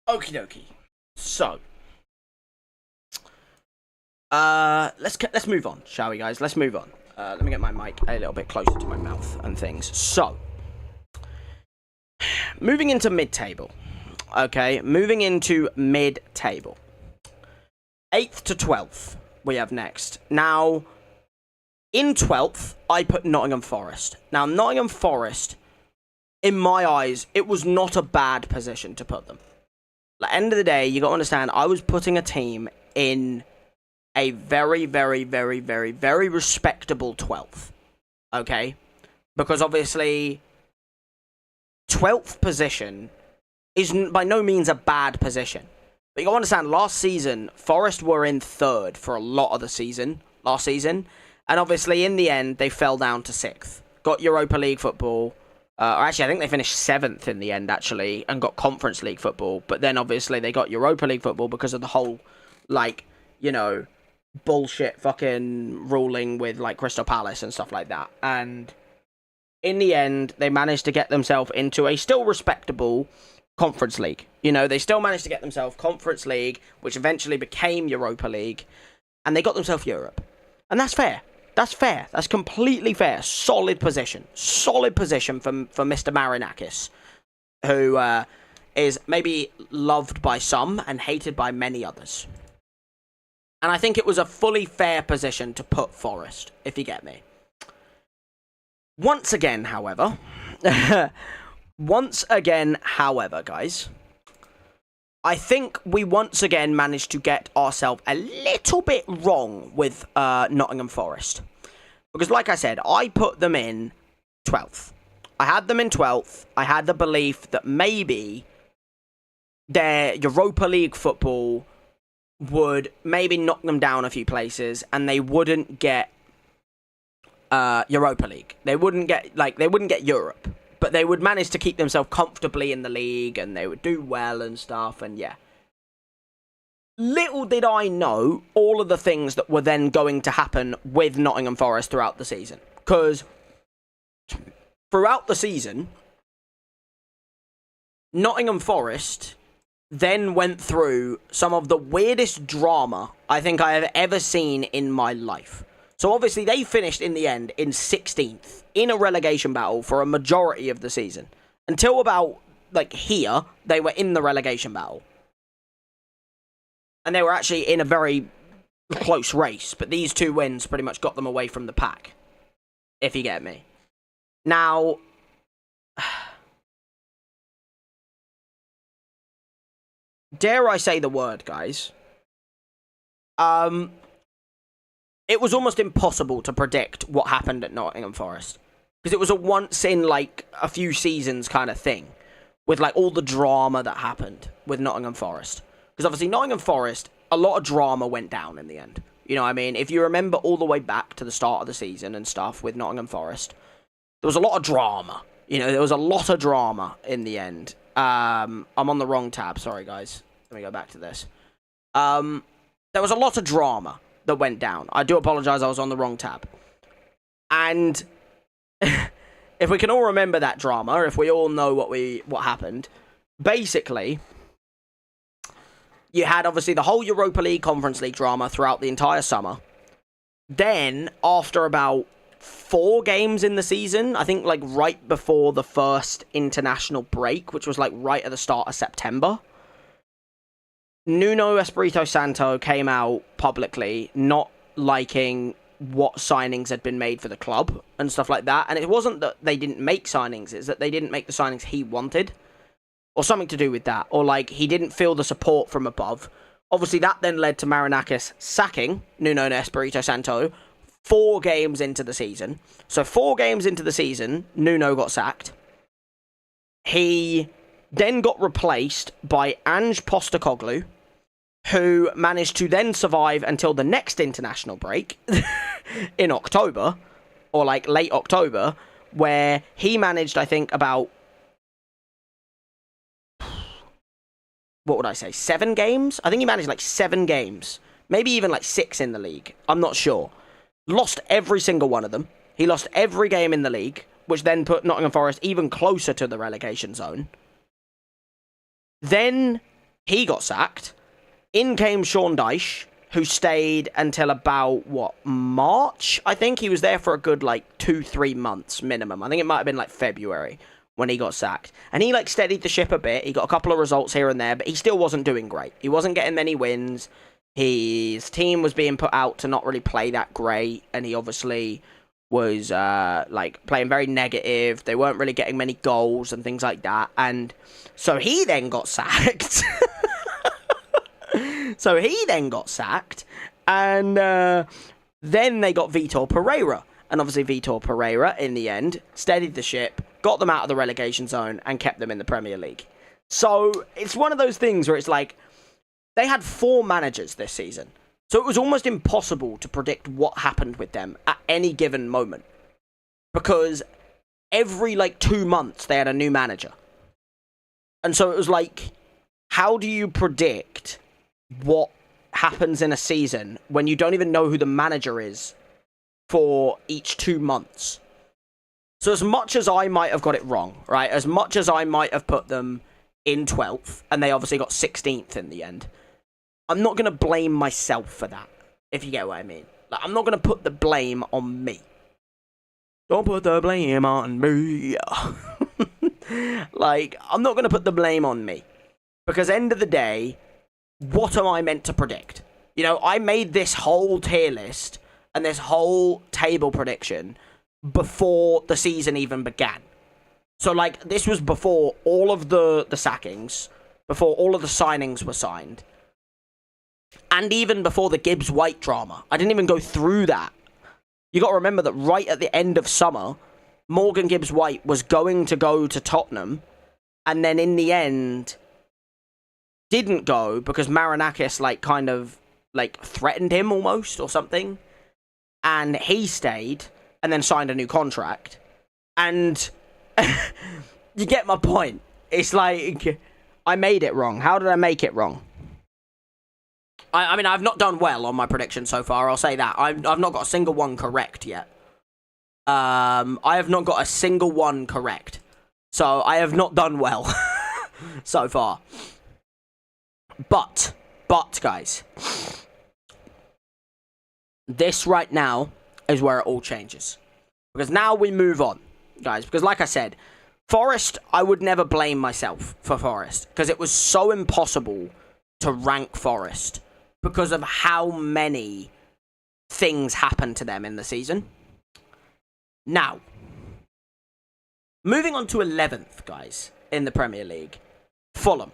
Okie dokie. So, let's move on, shall we, guys? Let's move on. Let me get my mic a little bit closer to my mouth and things. So, moving into mid-table. Okay, moving into mid-table. 8th to 12th we have next. Now, in 12th, I put Nottingham Forest. Now, Nottingham Forest, in my eyes, it was not a bad position to put them. At the end of the day, you got to understand, I was putting a team in a very, very, very, very, very respectable 12th. Okay? Because obviously, 12th position is by no means a bad position. But you got to understand, last season, Forest were in 3rd for a lot of the season, last season. And obviously, in the end, they fell down to 6th. Got Europa League football. Or actually, I think they finished 7th in the end, actually, and got Conference League football. But then, obviously, they got Europa League football because of the whole, like, you know, bullshit fucking ruling with, like, Crystal Palace and stuff like that. And in the end, they managed to get themselves into a still respectable Conference League. You know, they still managed to get themselves Conference League, which eventually became Europa League, and they got themselves Europe. And that's fair. That's fair. That's completely fair. Solid position. Solid position for Mr. Marinakis, who is maybe loved by some and hated by many others. And I think it was a fully fair position to put Forest, if you get me. Once again, however, guys, I think we once again managed to get ourselves a little bit wrong with Nottingham Forest. Because like I said, I put them in 12th. I had them in 12th. I had the belief that maybe their Europa League football would maybe knock them down a few places and they wouldn't get Europa League. They wouldn't get Europe. But they would manage to keep themselves comfortably in the league and they would do well and stuff, and yeah. Little did I know all of the things that were then going to happen with Nottingham Forest throughout the season. Because throughout the season, Nottingham Forest then went through some of the weirdest drama I think I have ever seen in my life. So obviously they finished in the end in 16th in a relegation battle for a majority of the season. Until about, like, here, they were in the relegation battle. And they were actually in a very close race, but these 2 wins pretty much got them away from the pack, if you get me. Now, dare I say the word, guys? It was almost impossible to predict what happened at Nottingham Forest. Because it was a once in, like, a few seasons kind of thing. With, like, all the drama that happened with Nottingham Forest. Because obviously Nottingham Forest, a lot of drama went down in the end. You know what I mean? If you remember all the way back to the start of the season and stuff with Nottingham Forest, there was a lot of drama. You know, there was a lot of drama in the end. I'm on the wrong tab. Sorry, guys. Let me go back to this. There was a lot of drama that went down. I do apologise, I was on the wrong tab. And if we can all remember that drama, if we all know what happened, basically, you had obviously the whole Europa League, Conference League drama throughout the entire summer. Then, after about 4 games in the season, I think like right before the first international break, which was like right at the start of September, Nuno Espirito Santo came out publicly not liking what signings had been made for the club and stuff like that. And it wasn't that they didn't make signings, it's that they didn't make the signings he wanted, or something to do with that, or like he didn't feel the support from above. Obviously, that then led to Marinakis sacking Nuno Espirito Santo 4 games into the season. So 4 games into the season, Nuno got sacked. He then got replaced by Ange Postecoglou, who managed to then survive until the next international break in October, or like late October, where he managed, I think, about, what would I say, 7 games? I think he managed like 7 games, maybe even like 6 in the league. I'm not sure. Lost every single one of them. He lost every game in the league, which then put Nottingham Forest even closer to the relegation zone. Then he got sacked. In came Sean Dyche, who stayed until about, March? I think he was there for a good, 2-3 months minimum. I think it might have been, February when he got sacked. And he, steadied the ship a bit. He got a couple of results here and there, but he still wasn't doing great. He wasn't getting many wins. His team was being put out to not really play that great, and he obviously was, playing very negative. They weren't really getting many goals and things like that. And so he then got sacked. And then they got Vitor Pereira. And obviously Vitor Pereira, in the end, steadied the ship, got them out of the relegation zone, and kept them in the Premier League. So it's one of those things where it's like, they had 4 managers this season. So it was almost impossible to predict what happened with them at any given moment. Because every, 2 months, they had a new manager. And so it was like, how do you predict what happens in a season when you don't even know who the manager is for each 2 months? So as much as I might have got it wrong, right, as much as I might have put them in 12th, and they obviously got 16th in the end, I'm not going to blame myself for that, if you get what I mean. I'm not going to put the blame on me. Don't put the blame on me. I'm not going to put the blame on me. Because end of the day, what am I meant to predict? You know, I made this whole tier list and this whole table prediction before the season even began. So, this was before all of the sackings, before all of the signings were signed, and even before the Gibbs-White drama. I didn't even go through that. You got to remember that right at the end of summer, Morgan Gibbs-White was going to go to Tottenham, and then in the end didn't go because Marinakis threatened him almost or something, and he stayed and then signed a new contract. And you get my point. It's like, I made it wrong. How did I make it wrong? I mean, I've not done well on my prediction so far, I'll say that. I've not got a single one correct yet. I have not got a single one correct. So I have not done well so far. But, guys, this right now is where it all changes. Because now we move on, guys. Because like I said, Forest, I would never blame myself for Forest. Because it was so impossible to rank Forest because of how many things happened to them in the season. Now, moving on to 11th, guys, in the Premier League, Fulham.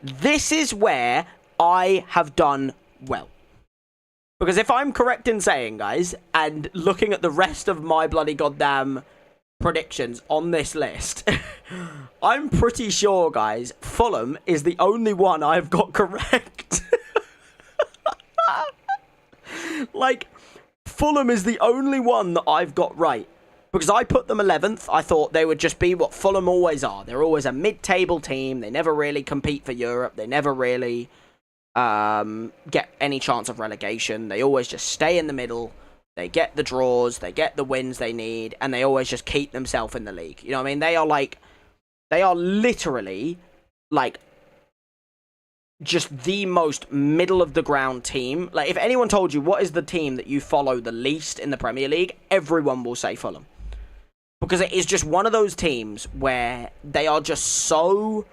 This is where I have done well. Because if I'm correct in saying, guys, and looking at the rest of my bloody goddamn predictions on this list, I'm pretty sure, guys, Fulham is the only one I've got correct. Fulham is the only one that I've got right. Because I put them 11th, I thought they would just be what Fulham always are. They're always a mid-table team. They never really compete for Europe. They never really get any chance of relegation. They always just stay in the middle. They get the draws, they get the wins they need, and they always just keep themselves in the league. You know what I mean? They are literally like just the most middle of the ground team. Like, if anyone told you what is the team that you follow the least in the Premier League, everyone will say Fulham. Because it is just one of those teams where they are just so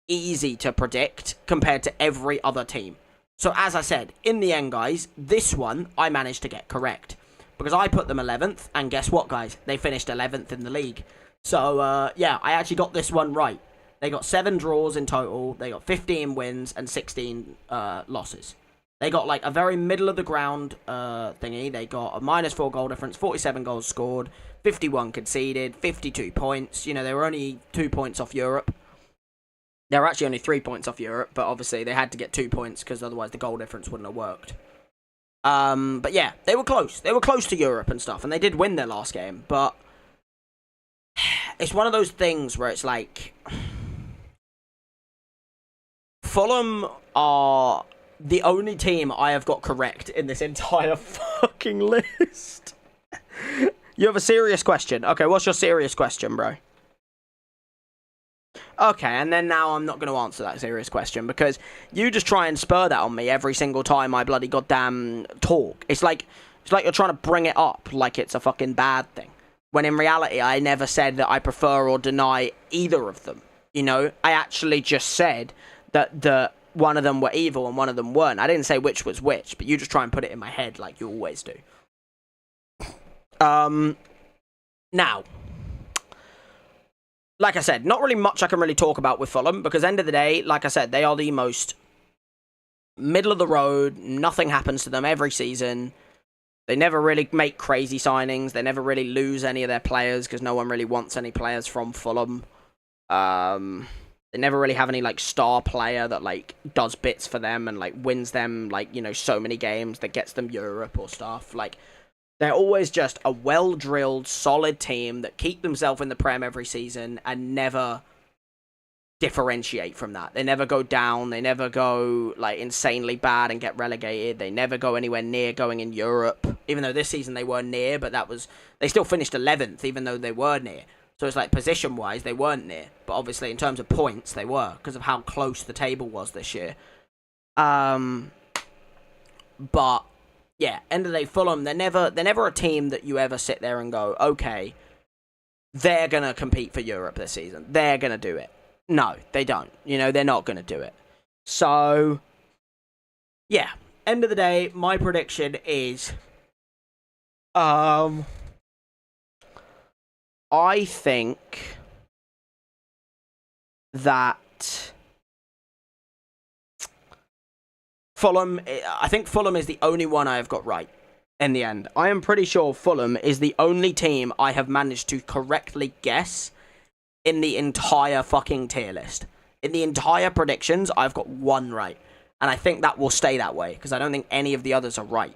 easy to predict compared to every other team. So as I said, in the end, guys, this one I managed to get correct. Because I put them 11th, and guess what, guys? They finished 11th in the league. So, yeah, I actually got this one right. They got 7 draws in total, they got 15 wins, and 16 losses. They got, like, a very middle-of-the-ground thingy. They got a -4 goal difference, 47 goals scored, 51 conceded, 52 points. You know, they were only 2 points off Europe. They were actually only 3 points off Europe, but obviously they had to get 2 points because otherwise the goal difference wouldn't have worked. But yeah, they were close. They were close to Europe and stuff, and they did win their last game, but it's one of those things where it's like Fulham are the only team I have got correct in this entire fucking list. You have a serious question. Okay, what's your serious question, bro? Okay, and then now I'm not going to answer that serious question because you just try and spur that on me every single time I bloody goddamn talk. It's like you're trying to bring it up like it's a fucking bad thing. When in reality, I never said that I prefer or deny either of them. You know, I actually just said that one of them were evil and one of them weren't. I didn't say which was which, but you just try and put it in my head like you always do. Now, like I said, not really much I can really talk about with Fulham because end of the day, like I said, they are the most middle of the road. Nothing happens to them every season. They never really make crazy signings. They never really lose any of their players because no one really wants any players from Fulham. They never really have any like star player that like does bits for them and like wins them like, you know, so many games that gets them Europe or stuff. Like, they're always just a well-drilled, solid team that keep themselves in the Prem every season and never differentiate from that. They never go down. They never go, like, insanely bad and get relegated. They never go anywhere near going in Europe. Even though this season they were near, but they still finished 11th, even though they were near. So it's like, position-wise, they weren't near. But obviously, in terms of points, they were, because of how close the table was this year. But yeah, end of the day, Fulham, they're never a team that you ever sit there and go, okay, they're going to compete for Europe this season. They're going to do it. No, they don't. You know, they're not going to do it. So, yeah, end of the day, my prediction is, I think that Fulham is the only one I have got right in the end. I am pretty sure Fulham is the only team I have managed to correctly guess in the entire fucking tier list. In the entire predictions, I've got one right. And I think that will stay that way, because I don't think any of the others are right.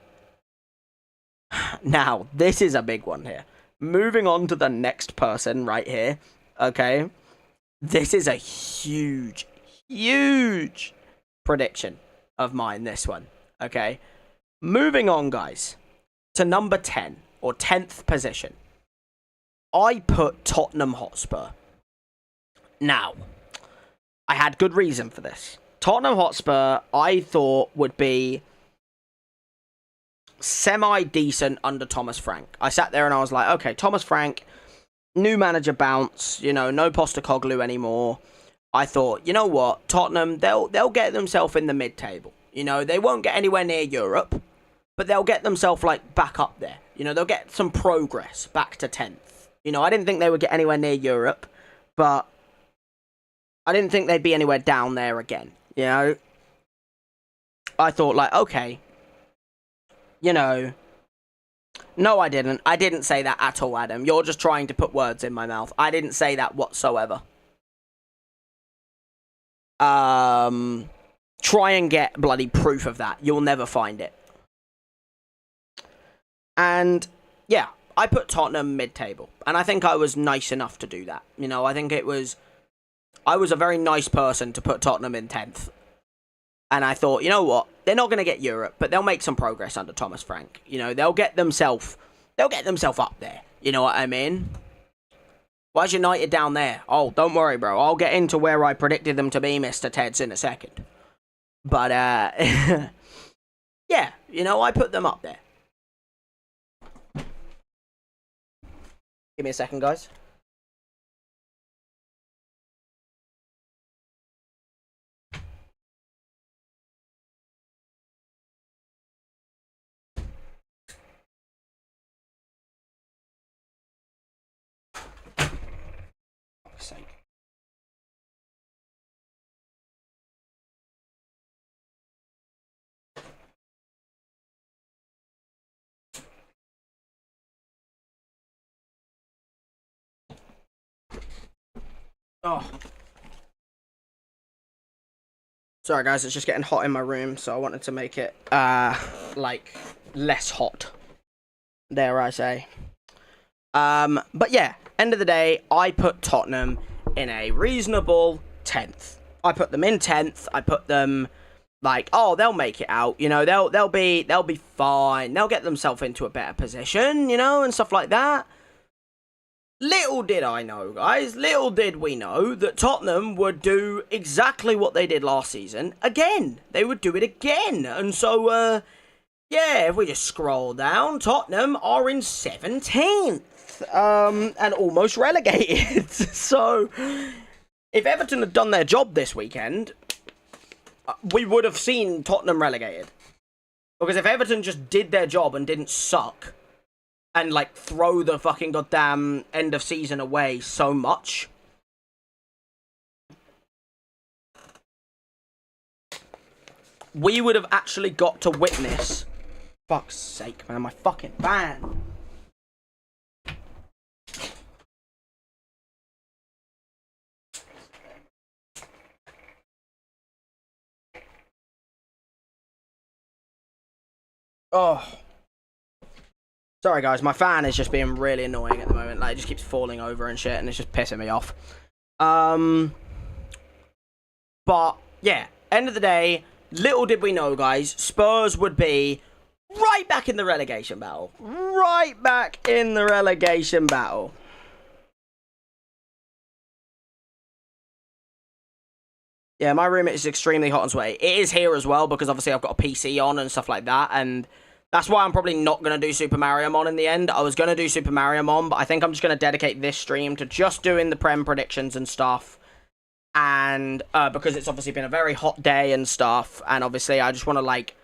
Now, this is a big one here. Moving on to the next person right here, okay? This is a huge, huge prediction of mine, this one, okay? Moving on, guys, to number 10, or 10th position. I put Tottenham Hotspur. Now, I had good reason for this. Tottenham Hotspur, I thought, would be semi-decent under Thomas Frank. I sat there and I was like, okay, Thomas Frank, new manager bounce, you know, no Postecoglou anymore. I thought, you know what, Tottenham, they'll get themselves in the mid-table. You know, they won't get anywhere near Europe, but they'll get themselves, like, back up there. You know, they'll get some progress back to 10th. You know, I didn't think they would get anywhere near Europe, but I didn't think they'd be anywhere down there again. You know, I thought, like, okay, you know, no, I didn't. I didn't say that at all, Adam. You're just trying to put words in my mouth. I didn't say that whatsoever. Try and get bloody proof of that. You'll never find it. And, yeah, I put Tottenham mid-table. And I think I was nice enough to do that. You know, I think it was I was a very nice person to put Tottenham in 10th. And I thought, you know what? They're not going to get Europe, but they'll make some progress under Thomas Frank. You know, they'll get themselves up there. You know what I mean? Why's United down there? Oh, don't worry, bro. I'll get into where I predicted them to be, Mr. Teds, in a second. But, yeah, you know, I put them up there. Give me a second, guys. Sake. Oh. Sorry guys, it's just getting hot in my room, so I wanted to make it like less hot. Dare I say. But yeah, end of the day, I put Tottenham in a reasonable 10th. I put them in 10th. I put them like, oh, they'll make it out. You know, they'll be fine. They'll get themselves into a better position, you know, and stuff like that. Little did I know, guys, little did we know that Tottenham would do exactly what they did last season again. They would do it again. And so, yeah, if we just scroll down, Tottenham are in 17th. And almost relegated. So, if Everton had done their job this weekend, we would have seen Tottenham relegated. Because if Everton just did their job and didn't suck, and, like, throw the fucking goddamn end of season away so much, we would have actually got to witness... Fuck's sake, man, my fucking fan. Oh. Sorry, guys. My fan is just being really annoying at the moment. Like, it just keeps falling over and shit, and it's just pissing me off. But, yeah. End of the day, little did we know, guys, Spurs would be right back in the relegation battle. Right back in the relegation battle. Yeah, my room is extremely hot and sweaty. It is here as well, because obviously I've got a PC on and stuff like that, and... that's why I'm probably not going to do Super Mario Mon in the end. I was going to do Super Mario Mon, but I think I'm just going to dedicate this stream to just doing the Prem predictions and stuff. And because it's obviously been a very hot day and stuff. And obviously I just want to, like,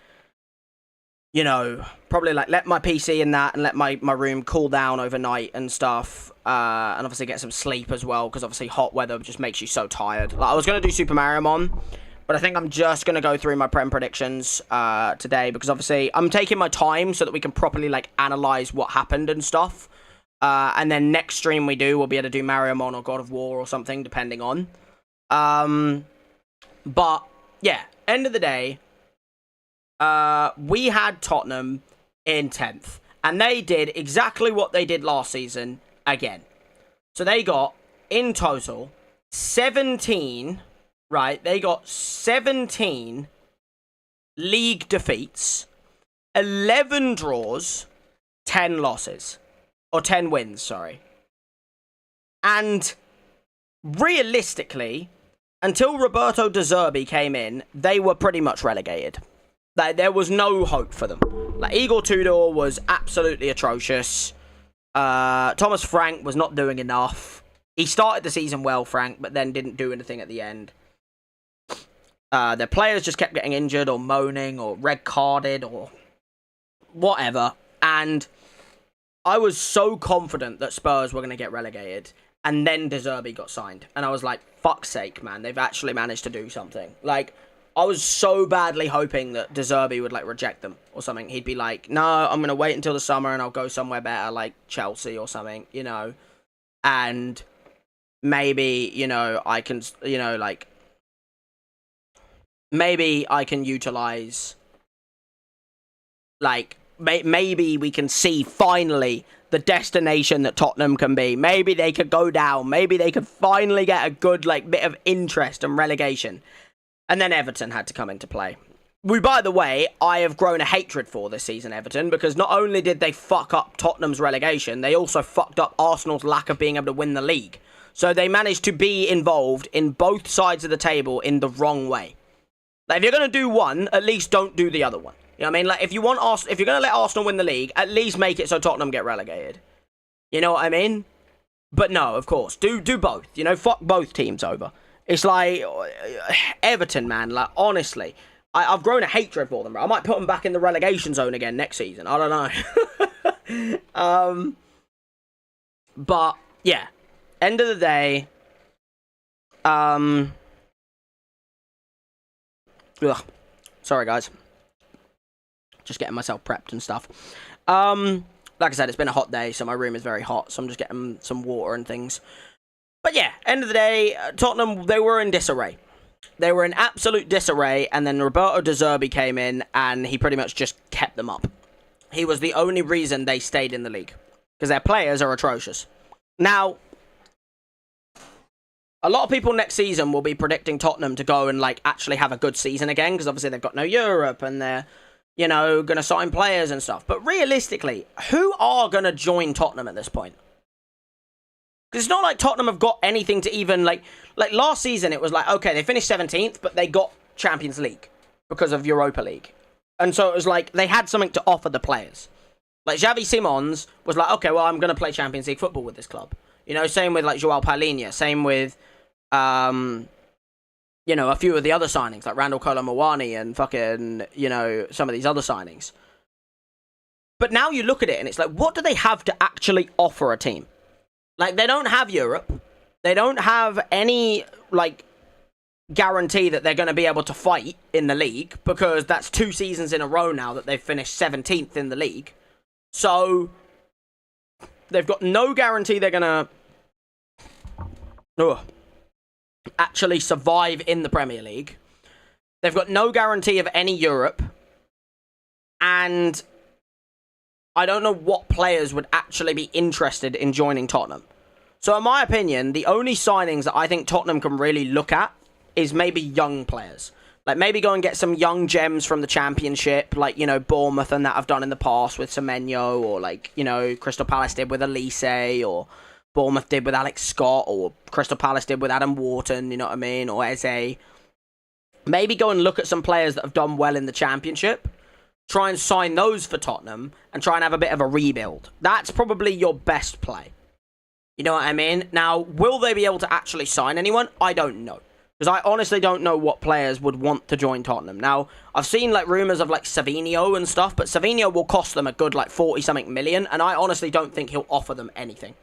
you know, probably, like, let my PC in that and let my room cool down overnight and stuff. And obviously get some sleep as well, because obviously hot weather just makes you so tired. Like, I was going to do Super Mario Mon, but I think I'm just going to go through my Prem predictions today, because obviously I'm taking my time so that we can properly, like, analyze what happened and stuff. And then next stream we do, we'll be able to do Mario Mon or God of War or something, depending on. But, yeah, end of the day, we had Tottenham in 10th. And they did exactly what they did last season again. So they got, in total, 17... right, they got 17 league defeats, 11 draws, 10 losses. Or 10 wins, sorry. And realistically, until Roberto De Zerbi came in, they were pretty much relegated. Like, there was no hope for them. Like, Igor Tudor was absolutely atrocious. Thomas Frank was not doing enough. He started the season well, Frank, but then didn't do anything at the end. Their players just kept getting injured or moaning or red carded or whatever. And I was so confident that Spurs were going to get relegated. And then De Zerbi got signed. And I was like, fuck's sake, man. They've actually managed to do something. Like, I was so badly hoping that De Zerbi would, like, reject them or something. He'd be like, no, I'm going to wait until the summer and I'll go somewhere better, like Chelsea or something, you know. And maybe, you know, I can, you know, like, maybe I can utilize, like, maybe we can see finally the destination that Tottenham can be. Maybe they could go down. Maybe they could finally get a good bit of interest and relegation. And then Everton had to come into play. By the way, I have grown a hatred for this season, Everton, because not only did they fuck up Tottenham's relegation, they also fucked up Arsenal's lack of being able to win the league. So they managed to be involved in both sides of the table in the wrong way. If you're going to do one, at least don't do the other one. You know what I mean? If you're going to let Arsenal win the league, at least make it so Tottenham get relegated. You know what I mean? But no, of course, do both. Fuck both teams over. It's Everton, man. Honestly, I've grown a hatred for them, bro. I might put them back in the relegation zone again next season. I don't know. But yeah, end of the day, sorry guys, just getting myself prepped and stuff. Like I said, it's been a hot day, so my room is very hot, so I'm just getting some water and things. But yeah, end of the day, Tottenham, they were in disarray. They were in absolute disarray, and then Roberto De Zerbi came in, and he pretty much just kept them up. He was the only reason they stayed in the league, because their players are atrocious. Now, a lot of people next season will be predicting Tottenham to go and actually have a good season again, because obviously they've got no Europe, and they're, going to sign players and stuff. But realistically, who are going to join Tottenham at this point? Because it's not like Tottenham have got anything to even, like last season, it was okay, they finished 17th, but they got Champions League because of Europa League. And so it was they had something to offer the players. Xavi Simons was okay, well, I'm going to play Champions League football with this club. Same with, Joao Palhinha, same with, a few of the other signings, like Randall Kolo Muani and fucking, some of these other signings. But now you look at it, and it's what do they have to actually offer a team? They don't have Europe. They don't have any, guarantee that they're going to be able to fight in the league, because that's 2 seasons in a row now that they've finished 17th in the league. So, they've got no guarantee they're going to actually survive in the Premier League. They've got no guarantee of any Europe. And I don't know what players would actually be interested in joining Tottenham. So in my opinion, the only signings that I think Tottenham can really look at is maybe young players. Maybe go and get some young gems from the Championship, Bournemouth and that have done in the past with Semenyo, or Crystal Palace did with Elise, or Bournemouth did with Alex Scott, or Crystal Palace did with Adam Wharton, you know what I mean, or Eze. Maybe go and look at some players that have done well in the Championship, try and sign those for Tottenham, and try and have a bit of a rebuild. That's probably your best play. You know what I mean? Now, will they be able to actually sign anyone? I don't know. Because I honestly don't know what players would want to join Tottenham. Now, I've seen rumours of Savinho and stuff, but Savinho will cost them a good 40-something million, and I honestly don't think he'll offer them anything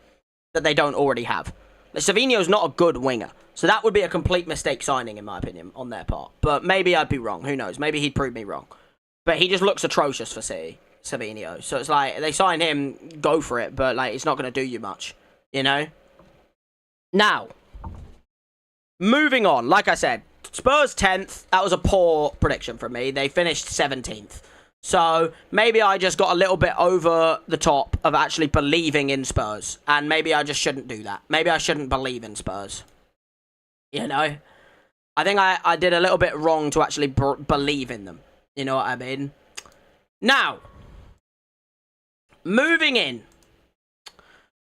that they don't already have. Savinho's not a good winger, so that would be a complete mistake signing, in my opinion, on their part. But maybe I'd be wrong. Who knows? Maybe he'd prove me wrong. But he just looks atrocious for City, Savinho. So it's they sign him, go for it, but it's not going to do you much, Now, moving on, like I said, Spurs 10th, that was a poor prediction from me. They finished 17th. So maybe I just got a little bit over the top of actually believing in Spurs. And maybe I just shouldn't do that. Maybe I shouldn't believe in Spurs. I think I did a little bit wrong to actually believe in them. You know what I mean? Now, moving in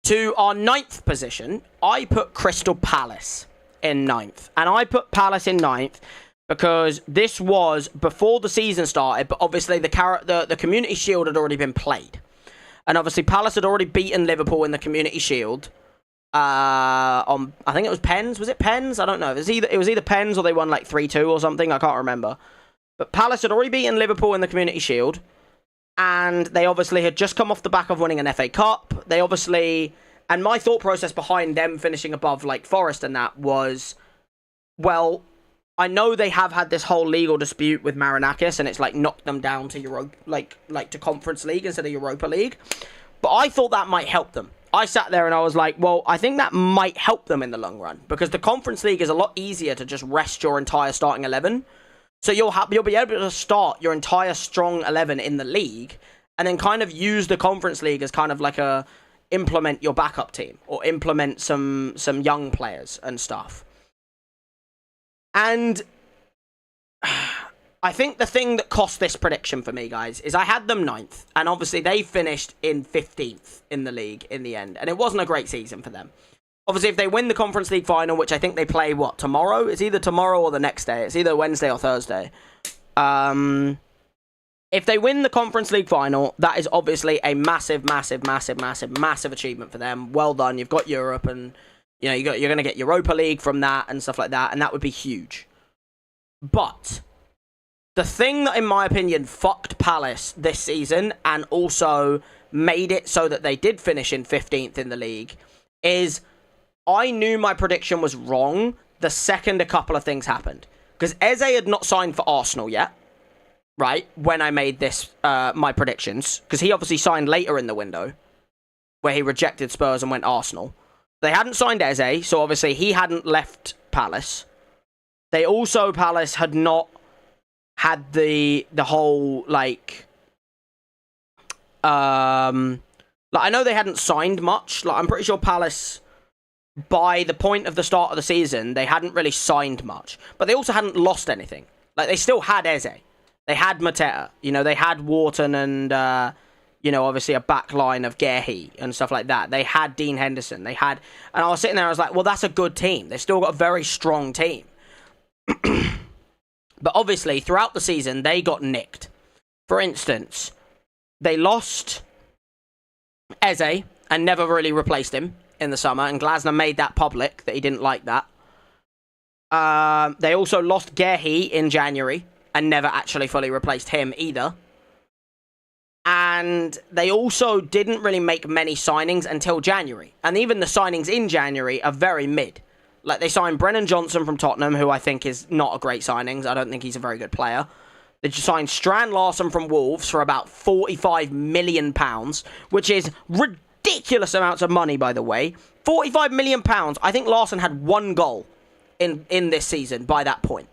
to our 9th position, I put Crystal Palace in 9th. And I put Palace in 9th because this was before the season started, but obviously the Community Shield had already been played. And obviously Palace had already beaten Liverpool in the Community Shield. I think it was Pens. Was it Pens? I don't know. It was either Pens or they won 3-2 or something. I can't remember. But Palace had already beaten Liverpool in the Community Shield. And they obviously had just come off the back of winning an FA Cup. They obviously... And my thought process behind them finishing above Forest and that was, well, I know they have had this whole legal dispute with Marinakis, and it's knocked them down to to Conference League instead of Europa League. But I thought that might help them. I sat there and I was well, I think that might help them in the long run, because the Conference League is a lot easier to just rest your entire starting 11. So you'll be able to start your entire strong 11 in the league, and then kind of use the Conference League as kind of implement your backup team or implement some young players and stuff. And I think the thing that cost this prediction for me, guys, is I had them 9th, and obviously they finished in 15th in the league in the end, and it wasn't a great season for them. Obviously, if they win the Conference League final, which I think they play, tomorrow? It's either tomorrow or the next day. It's either Wednesday or Thursday. If they win the Conference League final, that is obviously a massive, massive, massive, massive, massive achievement for them. Well done. You've got Europe, and you're going to get Europa League from that and stuff like that, and that would be huge. But the thing that, in my opinion, fucked Palace this season and also made it so that they did finish in 15th in the league is I knew my prediction was wrong the second a couple of things happened. Because Eze had not signed for Arsenal yet. Right, when I made this, my predictions, because he obviously signed later in the window, where he rejected Spurs and went Arsenal. They hadn't signed Eze, so obviously he hadn't left Palace. Palace had not had the whole, I know they hadn't signed much. I'm pretty sure Palace, by the point of the start of the season, they hadn't really signed much. But they also hadn't lost anything. They still had Eze. They had Mateta, they had Wharton and, obviously a back line of Gehi and stuff like that. They had Dean Henderson. And I was sitting there, I was like, well, that's a good team. They've still got a very strong team. But obviously, throughout the season, they got nicked. For instance, they lost Eze and never really replaced him in the summer, and Glasner made that public, that he didn't like that. They also lost Gehi in January, and never actually fully replaced him either. And they also didn't really make many signings until January. And even the signings in January are very mid. They signed Brennan Johnson from Tottenham, who I think is not a great signing. I don't think he's a very good player. They just signed Strand Larsen from Wolves for about £45 million, which is ridiculous amounts of money, by the way. £45 million. I think Larsen had 1 goal in this season by that point.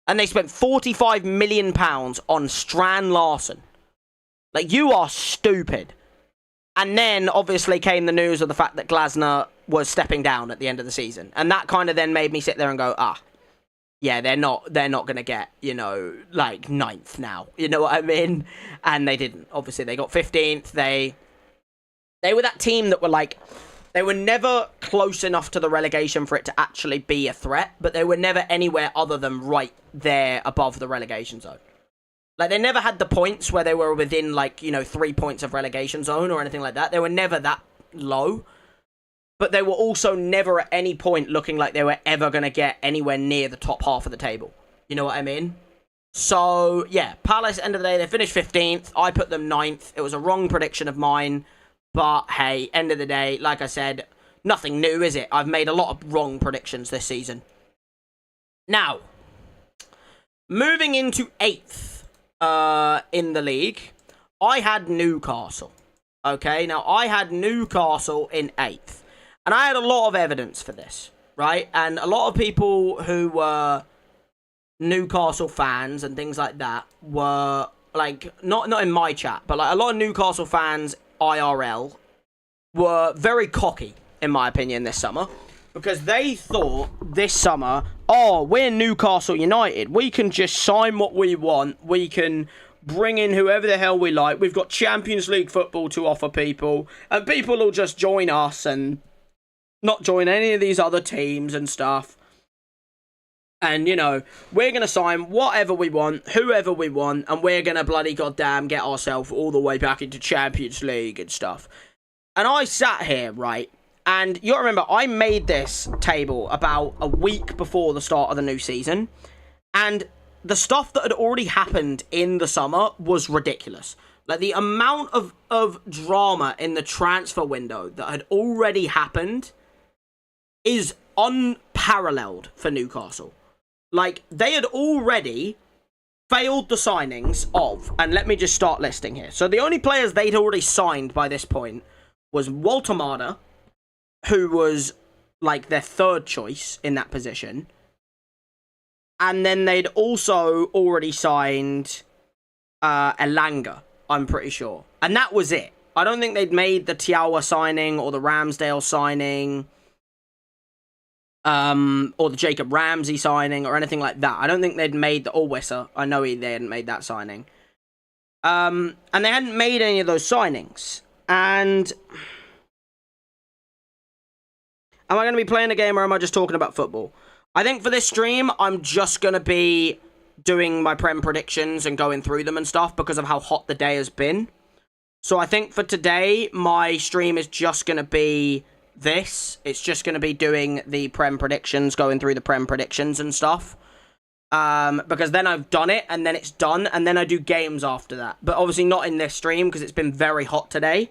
And they spent £45 million on Strand Larsen. You are stupid. And then, obviously, came the news of the fact that Glasner was stepping down at the end of the season. And that kind of then made me sit there and go, yeah, they're not going to get, 9th now. You know what I mean? And they didn't. Obviously, they got 15th. They were that team that were they were never close enough to the relegation for it to actually be a threat, but they were never anywhere other than right there above the relegation zone. They never had the points where they were within, 3 points of relegation zone or anything like that. They were never that low, but they were also never at any point looking like they were ever going to get anywhere near the top half of the table. You know what I mean? So, yeah, Palace, end of the day, they finished 15th. I put them 9th. It was a wrong prediction of mine. But, hey, end of the day, like I said, nothing new, is it? I've made a lot of wrong predictions this season. Now, moving into 8th in the league, I had Newcastle. Okay, now I had Newcastle in 8th. And I had a lot of evidence for this, right? And a lot of people who were Newcastle fans and things like that were, not in my chat, but a lot of Newcastle fans IRL were very cocky, in my opinion, this summer, because they thought this summer, we're Newcastle United, we can just sign what we want, we can bring in whoever the hell we like, we've got Champions League football to offer people, and people will just join us and not join any of these other teams and stuff. And, we're going to sign whatever we want, whoever we want, and we're going to bloody goddamn get ourselves all the way back into Champions League and stuff. And I sat here, right, and you remember, I made this table about a week before the start of the new season, and the stuff that had already happened in the summer was ridiculous. The amount of drama in the transfer window that had already happened is unparalleled for Newcastle. They had already failed the signings of, and let me just start listing here. So the only players they'd already signed by this point was Walter Marda, who was their third choice in that position. And then they'd also already signed Elanga, I'm pretty sure. And that was it. I don't think they'd made the Thiaw signing or the Ramsdale signing, or the Jacob Ramsey signing or anything like that. I don't think they'd made the Wissa. I know they hadn't made that signing. And they hadn't made any of those signings. And am I going to be playing a game or am I just talking about football? I think for this stream, I'm just going to be doing my Prem predictions and going through them and stuff because of how hot the day has been. So I think for today, my stream is just going to be this. It's just going to be doing the Prem predictions, going through the Prem predictions and stuff. Because then I've done it, and then it's done, and then I do games after that. But obviously not in this stream, because it's been very hot today.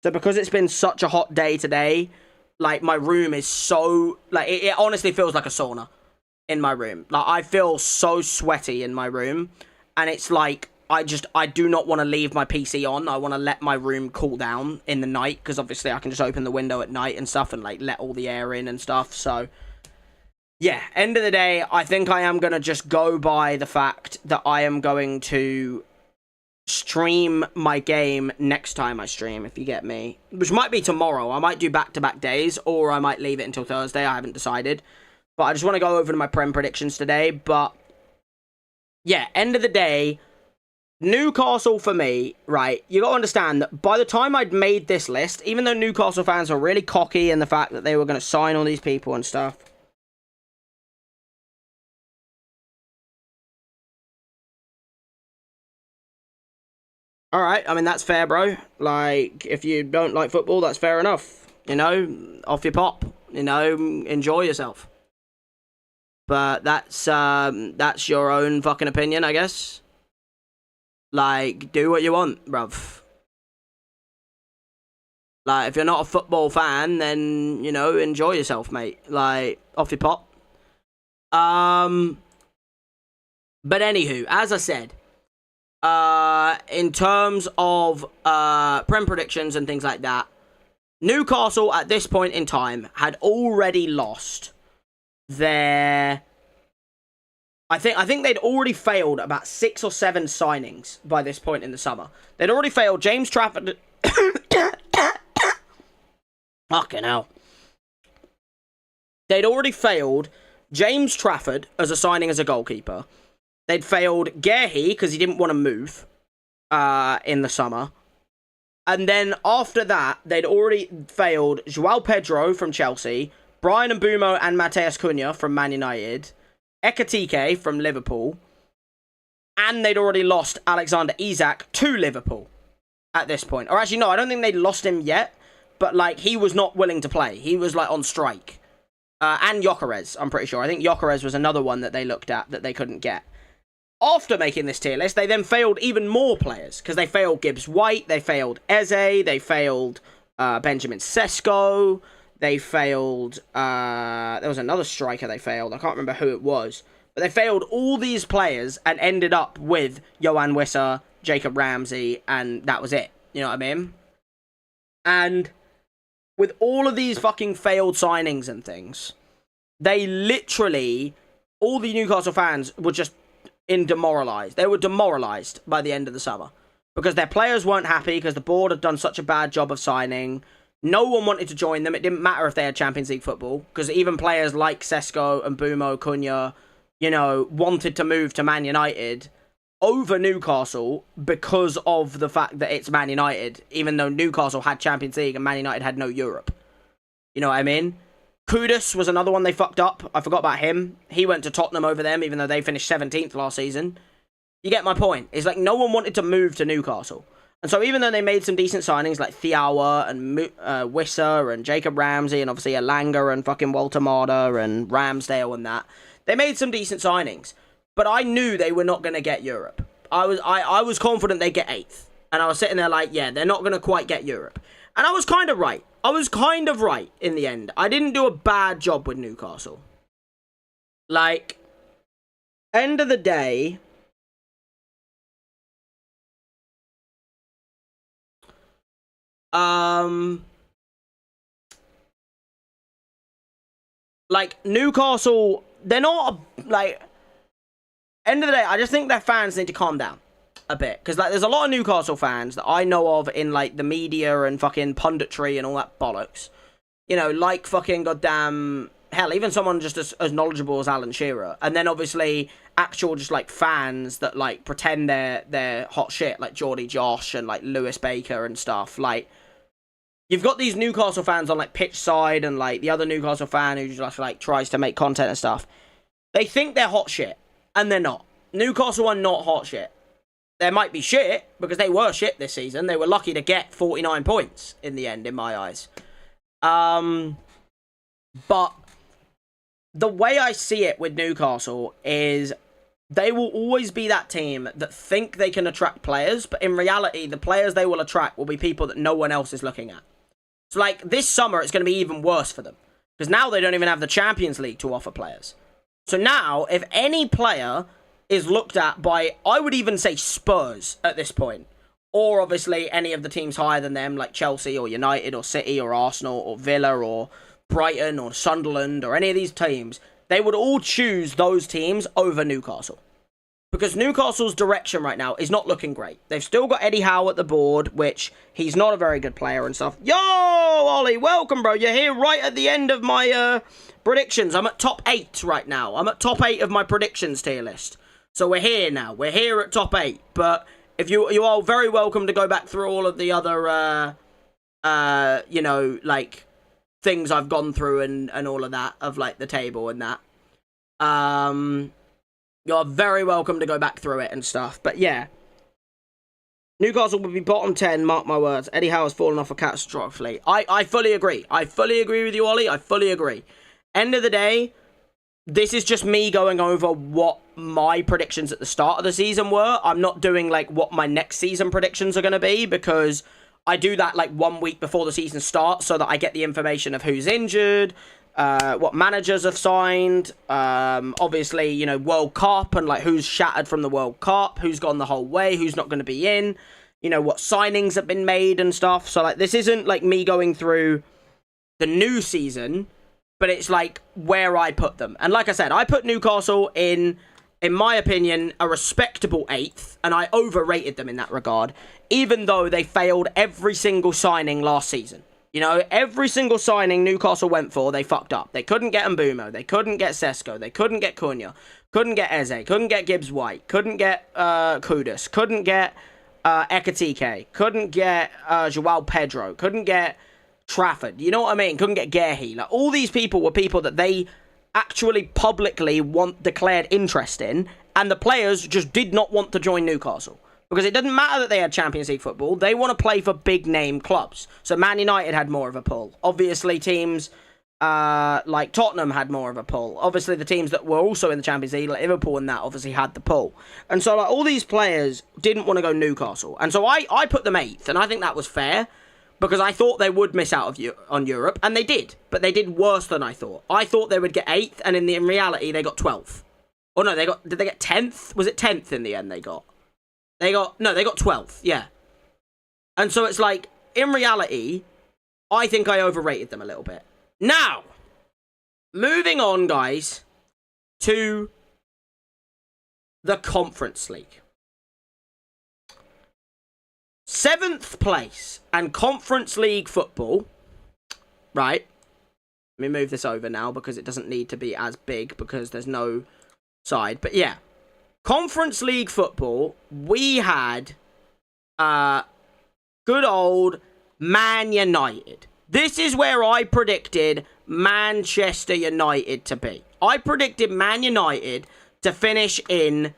So because it's been such a hot day today, like, my room is so... Like, it honestly feels like a sauna in my room. Like, I feel so sweaty in my room, and it's like, I do not want to leave my PC on. I want to let my room cool down in the night, because obviously I can just open the window at night and stuff, and, like, let all the air in and stuff, so... Yeah, end of the day, I think I am going to just go by the fact that I am going to stream my game next time I stream, if you get me. Which might be tomorrow. I might do back-to-back days, or I might leave it until Thursday. I haven't decided. But I just want to go over to my Prem predictions today. But, yeah, end of the day, Newcastle for me, right, you got to understand that by the time I'd made this list, even though Newcastle fans were really cocky in the fact that they were going to sign all these people and stuff, alright, I mean, that's fair, bro. Like, if you don't like football, that's fair enough. You know, off your pop. You know, enjoy yourself. But that's your own fucking opinion, I guess. Like, do what you want, bruv. Like, if you're not a football fan, then, you know, enjoy yourself, mate. Like, off your pop. But anywho, as I said... in terms of Prem predictions and things like that, Newcastle at this point in time had already lost their... I think they'd already failed about 6 or 7 signings by this point in the summer. They'd already failed James Trafford... Fucking hell. They'd already failed James Trafford as a signing as a goalkeeper. They'd failed Gehi because he didn't want to move in the summer. And then after that, they'd already failed Joao Pedro from Chelsea, Brian Mbeumo and Matheus Cunha from Man United, Ekitike from Liverpool, and they'd already lost Alexander Isak to Liverpool at this point. Or actually, no, I don't think they'd lost him yet, but like he was not willing to play. He was like on strike. And Gyökeres, I'm pretty sure. I think Gyökeres was another one that they looked at that they couldn't get. After making this tier list, they then failed even more players, because they failed Gibbs White, they failed Eze, they failed Benjamin Sesko, they failed, there was another striker they failed, I can't remember who it was, but they failed all these players and ended up with Yoane Wissa, Jacob Ramsey, and that was it, you know what I mean? And with all of these fucking failed signings and things, they literally, all the Newcastle fans were just demoralised. They were demoralised by the end of the summer because their players weren't happy because the board had done such a bad job of signing. No one wanted to join them. It didn't matter if they had Champions League football because even players like Sesko and Mbeumo, Cunha, you know, wanted to move to Man United over Newcastle because of the fact that it's Man United, even though Newcastle had Champions League and Man United had no Europe. You know what I mean? Kudus was another one they fucked up. I forgot about him. He went to Tottenham over them, even though they finished 17th last season. You get my point. It's like no one wanted to move to Newcastle. And so even though they made some decent signings like Thiaw and Wissa and Jacob Ramsey and obviously Elanga and fucking Walter Marder and Ramsdale and that, they made some decent signings. But I knew they were not going to get Europe. I was confident they'd get 8th. And I was sitting there like, yeah, they're not going to quite get Europe. And I was kind of right. I was kind of right in the end. I didn't do a bad job with Newcastle. Like, end of the day, like, Newcastle, they're not, like, end of the day, I just think their fans need to calm down. a bit. Because, like, there's a lot of Newcastle fans that I know of in, like, the media and fucking punditry and all that bollocks. You know, like fucking goddamn... Hell, even someone just as knowledgeable as Alan Shearer. And then, obviously, actual just, like, fans that, like, pretend they're hot shit. Like, Geordie Josh and, like, Lewis Baker and stuff. Like, you've got these Newcastle fans on, like, pitch side and, like, the other Newcastle fan who just, like, tries to make content and stuff. They think they're hot shit. And they're not. Newcastle are not hot shit. They might be shit, because they were shit this season. They were lucky to get 49 points in the end, in my eyes. But the way I see it with Newcastle is they will always be that team that think they can attract players, but in reality, the players they will attract will be people that no one else is looking at. So, like, this summer, it's going to be even worse for them, because now they don't even have the Champions League to offer players. So now, if any player is looked at by, I would even say Spurs at this point, or obviously any of the teams higher than them, like Chelsea or United or City or Arsenal or Villa or Brighton or Sunderland or any of these teams, they would all choose those teams over Newcastle. Because Newcastle's direction right now is not looking great. They've still got Eddie Howe at the board, which he's not a very good player and stuff. Yo, Ollie, welcome, bro. You're here right at the end of my predictions. I'm at top 8 right now. I'm at top 8 of my predictions tier list. So we're here now. We're here at top 8. But if you are very welcome to go back through all of the other, you know, like, things I've gone through and all of that, of, like, the table and that. You're very welcome to go back through it and stuff. But, yeah. Newcastle will be bottom 10, mark my words. Eddie Howe has fallen off a catastrophically. I fully agree. I fully agree with you, Ollie. I fully agree. End of the day, this is just me going over what my predictions at the start of the season were. I'm not doing, like, what my next season predictions are going to be, because I do that, like, 1 week before the season starts so that I get the information of who's injured, what managers have signed, obviously, you know, World Cup and, like, who's shattered from the World Cup, who's gone the whole way, who's not going to be in, you know, what signings have been made and stuff. So, like, this isn't, like, me going through the new season, but it's, like, where I put them. And like I said, I put Newcastle in my opinion, a respectable 8th, and I overrated them in that regard, even though they failed every single signing last season. You know, every single signing Newcastle went for, they fucked up. They couldn't get Mbeumo, they couldn't get Sesko, they couldn't get Cunha, couldn't get Eze, couldn't get Gibbs-White, couldn't get Kudus, couldn't get Ekitike, couldn't get Joao Pedro, couldn't get Trafford, you know what I mean? Couldn't get Gehi. Like, all these people were people that they actually publicly declared interest in, and the players just did not want to join Newcastle. Because it doesn't matter that they had Champions League football, they want to play for big name clubs. So Man United had more of a pull. Obviously teams like Tottenham had more of a pull. Obviously the teams that were also in the Champions League, like Liverpool and that, obviously had the pull. And so, like, all these players didn't want to go Newcastle. And so I put them 8th, and I think that was fair. Because I thought they would miss out on Europe, and they did. But they did worse than I thought. I thought they would get 8th, and in reality, they got 12th. Oh, no, did they get 10th? Was it 10th in the end they got? They got 12th, yeah. And so it's like, in reality, I think I overrated them a little bit. Now, moving on, guys, to the Conference League. 7th place and Conference League football, right? Let me move this over now because it doesn't need to be as big because there's no side. But yeah, Conference League football, we had good old Man United. This is where I predicted Manchester United to be. I predicted Man United to finish in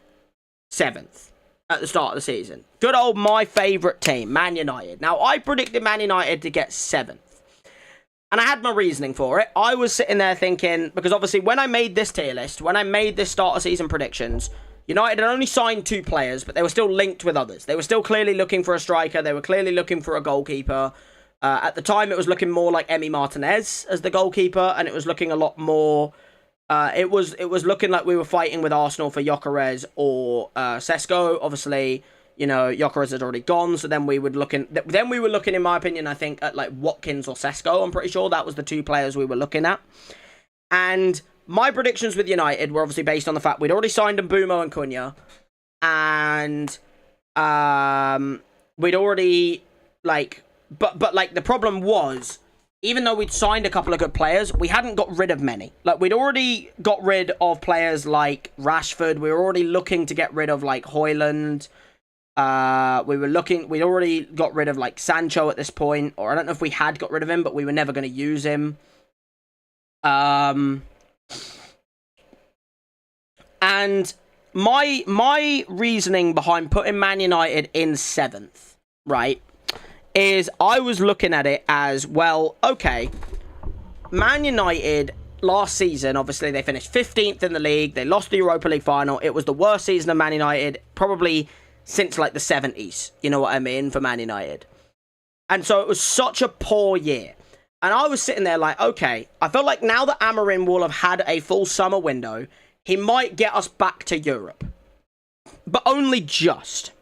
7th. At the start of the season. Good old my favourite team, Man United. Now, I predicted Man United to get 7th. And I had my reasoning for it. I was sitting there thinking, because obviously when I made this tier list, when I made this start of season predictions, United had only signed 2 players, but they were still linked with others. They were still clearly looking for a striker. They were clearly looking for a goalkeeper. At the time, it was looking more like Emi Martinez as the goalkeeper, and it was looking a lot more... It was looking like we were fighting with Arsenal for Gyökeres or Sesko. Obviously, you know, Gyökeres had already gone, so then we were looking, in my opinion, I think, at like Watkins or Sesko. I'm pretty sure that was the 2 players we were looking at. And my predictions with United were obviously based on the fact we'd already signed Mbeumo and Cunha, and We'd already but like the problem was, even though we'd signed a couple of good players, we hadn't got rid of many. Like, we'd already got rid of players like Rashford. We were already looking to get rid of like Højlund. We'd already got rid of like Sancho at this point, or I don't know if we had got rid of him, but we were never going to use him. And my reasoning behind putting Man United in 7th, right, is I was looking at it as, well, okay, Man United last season, obviously they finished 15th in the league, they lost the Europa League final, it was the worst season of Man United probably since like the 70s, you know what I mean, for Man United. And so it was such a poor year. And I was sitting there like, okay, I feel like now that Amorim will have had a full summer window, he might get us back to Europe. But only just.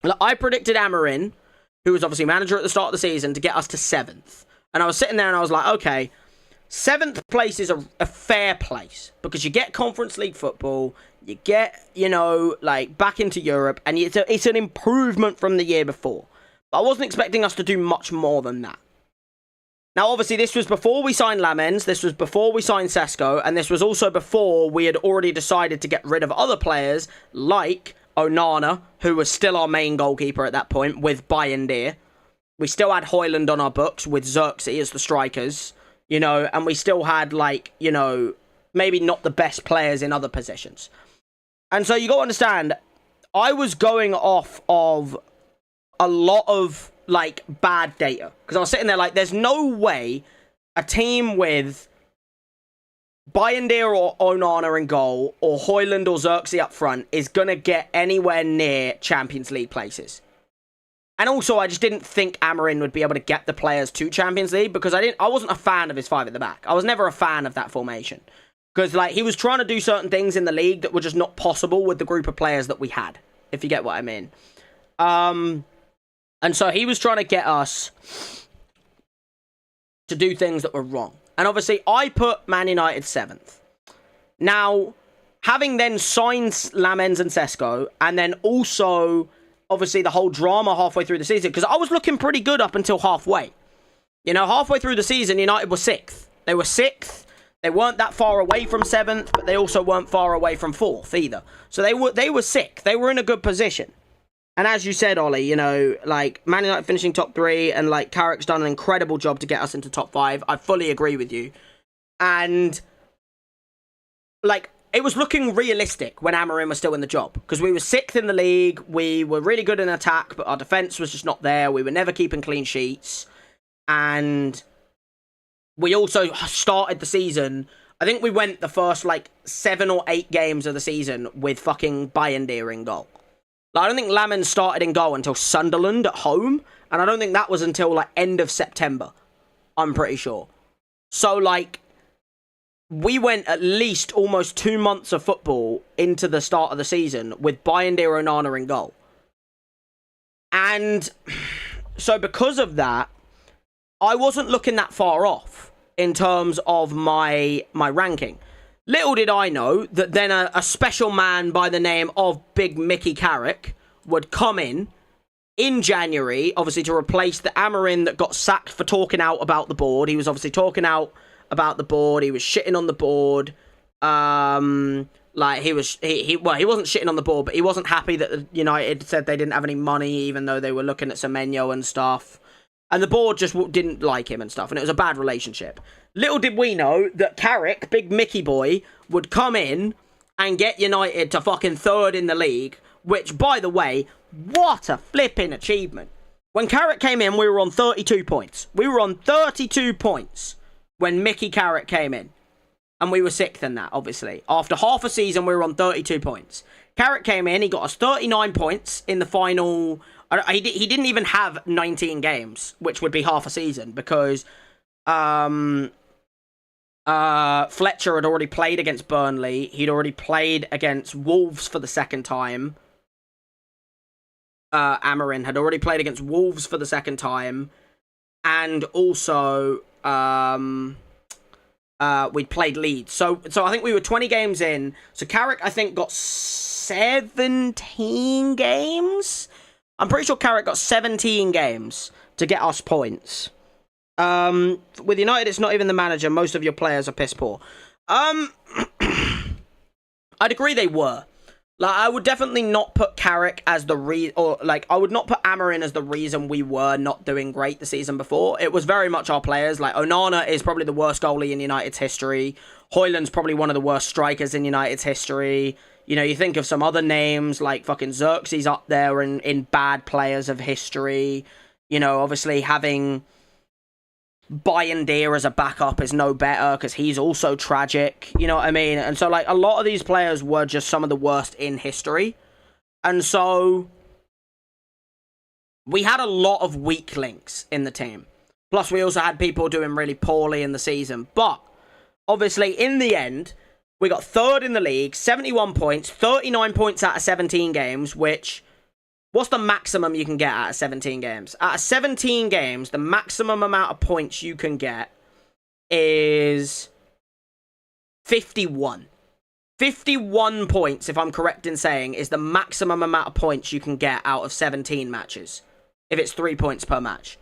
Like, I predicted Amorim, who was obviously manager at the start of the season, to get us to 7th. And I was sitting there and I was like, okay, 7th place is a fair place, because you get Conference League football, you get, you know, like, back into Europe, and it's an improvement from the year before. But I wasn't expecting us to do much more than that. Now, obviously, this was before we signed Lamens, this was before we signed Sesko, and this was also before we had already decided to get rid of other players, like Onana, who was still our main goalkeeper at that point, with Bayindir. We still had Højlund on our books, with Xerxes as the strikers, you know, and we still had, like, you know, maybe not the best players in other positions. And so you got to understand, I was going off of a lot of, like, bad data. Because I was sitting there like, there's no way a team with Bayindir or Onana in goal, or Højlund or Xerxes up front, is going to get anywhere near Champions League places. And also, I just didn't think Amorim would be able to get the players to Champions League, because I wasn't a fan of his 5 at the back. I was never a fan of that formation. Because, like, he was trying to do certain things in the league that were just not possible with the group of players that we had, if you get what I mean. And so he was trying to get us to do things that were wrong. And obviously, I put Man United 7th. Now, having then signed Lamens and Sesko, and then also, obviously, the whole drama halfway through the season, because I was looking pretty good up until halfway. You know, halfway through the season, United were 6th. They were 6th. They weren't that far away from 7th, but they also weren't far away from 4th either. So they were 6th. They were in a good position. And as you said, Ollie, you know, like, Man United finishing top 3, and, like, Carrick's done an incredible job to get us into top 5. I fully agree with you. And, like, it was looking realistic when Amorim was still in the job, because we were 6th in the league, we were really good in attack, but our defence was just not there, we were never keeping clean sheets, and we also started the season, I think we went the first, like, 7 or 8 games of the season with fucking Bayindir in goal. I don't think Lamens started in goal until Sunderland at home, and I don't think that was until, like, end of September, I'm pretty sure. So, like, we went at least almost 2 months of football into the start of the season with Bayindir Onana in goal. And so because of that, I wasn't looking that far off in terms of my ranking. Little did I know that then a special man by the name of Big Mickey Carrick would come in January, obviously to replace the Amorim that got sacked for talking out about the board. He was obviously talking out about the board. He was shitting on the board. Like, he wasn't shitting on the board, but he wasn't happy that United said they didn't have any money, even though they were looking at Semenyo and stuff. And the board just didn't like him and stuff, and it was a bad relationship. Little did we know that Carrick, Big Mickey boy, would come in and get United to fucking 3rd in the league, which, by the way, what a flipping achievement. When Carrick came in, we were on 32 points. We were on 32 points when Mickey Carrick came in. And we were 6th in that, obviously. After half a season, we were on 32 points. Carrick came in, he got us 39 points in the final. He didn't even have 19 games, which would be half a season, because Fletcher had already played against Burnley. He'd already played against Wolves for the second time. Amorim had already played against Wolves for the second time. And also, we'd played Leeds. So I think we were 20 games in. So Carrick, I think, got 17 games. I'm pretty sure Carrick got 17 games to get us points. With United, it's not even the manager. Most of your players are piss poor. I'd agree they were. Like, I would definitely not put Carrick as the I would not put Amorim as the reason we were not doing great the season before. It was very much our players. Like, Onana is probably the worst goalie in United's history. Højlund's probably one of the worst strikers in United's history. You know, you think of some other names, like fucking Xerxes up there in bad players of history. You know, obviously having Bayern as a backup is no better because he's also tragic, you know what I mean? And so, like, a lot of these players were just some of the worst in history. And so, we had a lot of weak links in the team. Plus, we also had people doing really poorly in the season. But, obviously, in the end, we got third in the league, 71 points, 39 points out of 17 games, which... What's the maximum you can get out of 17 games? Out of 17 games, the maximum amount of points you can get is 51. 51 points, if I'm correct in saying, is the maximum amount of points you can get out of 17 matches. If it's 3 points per match.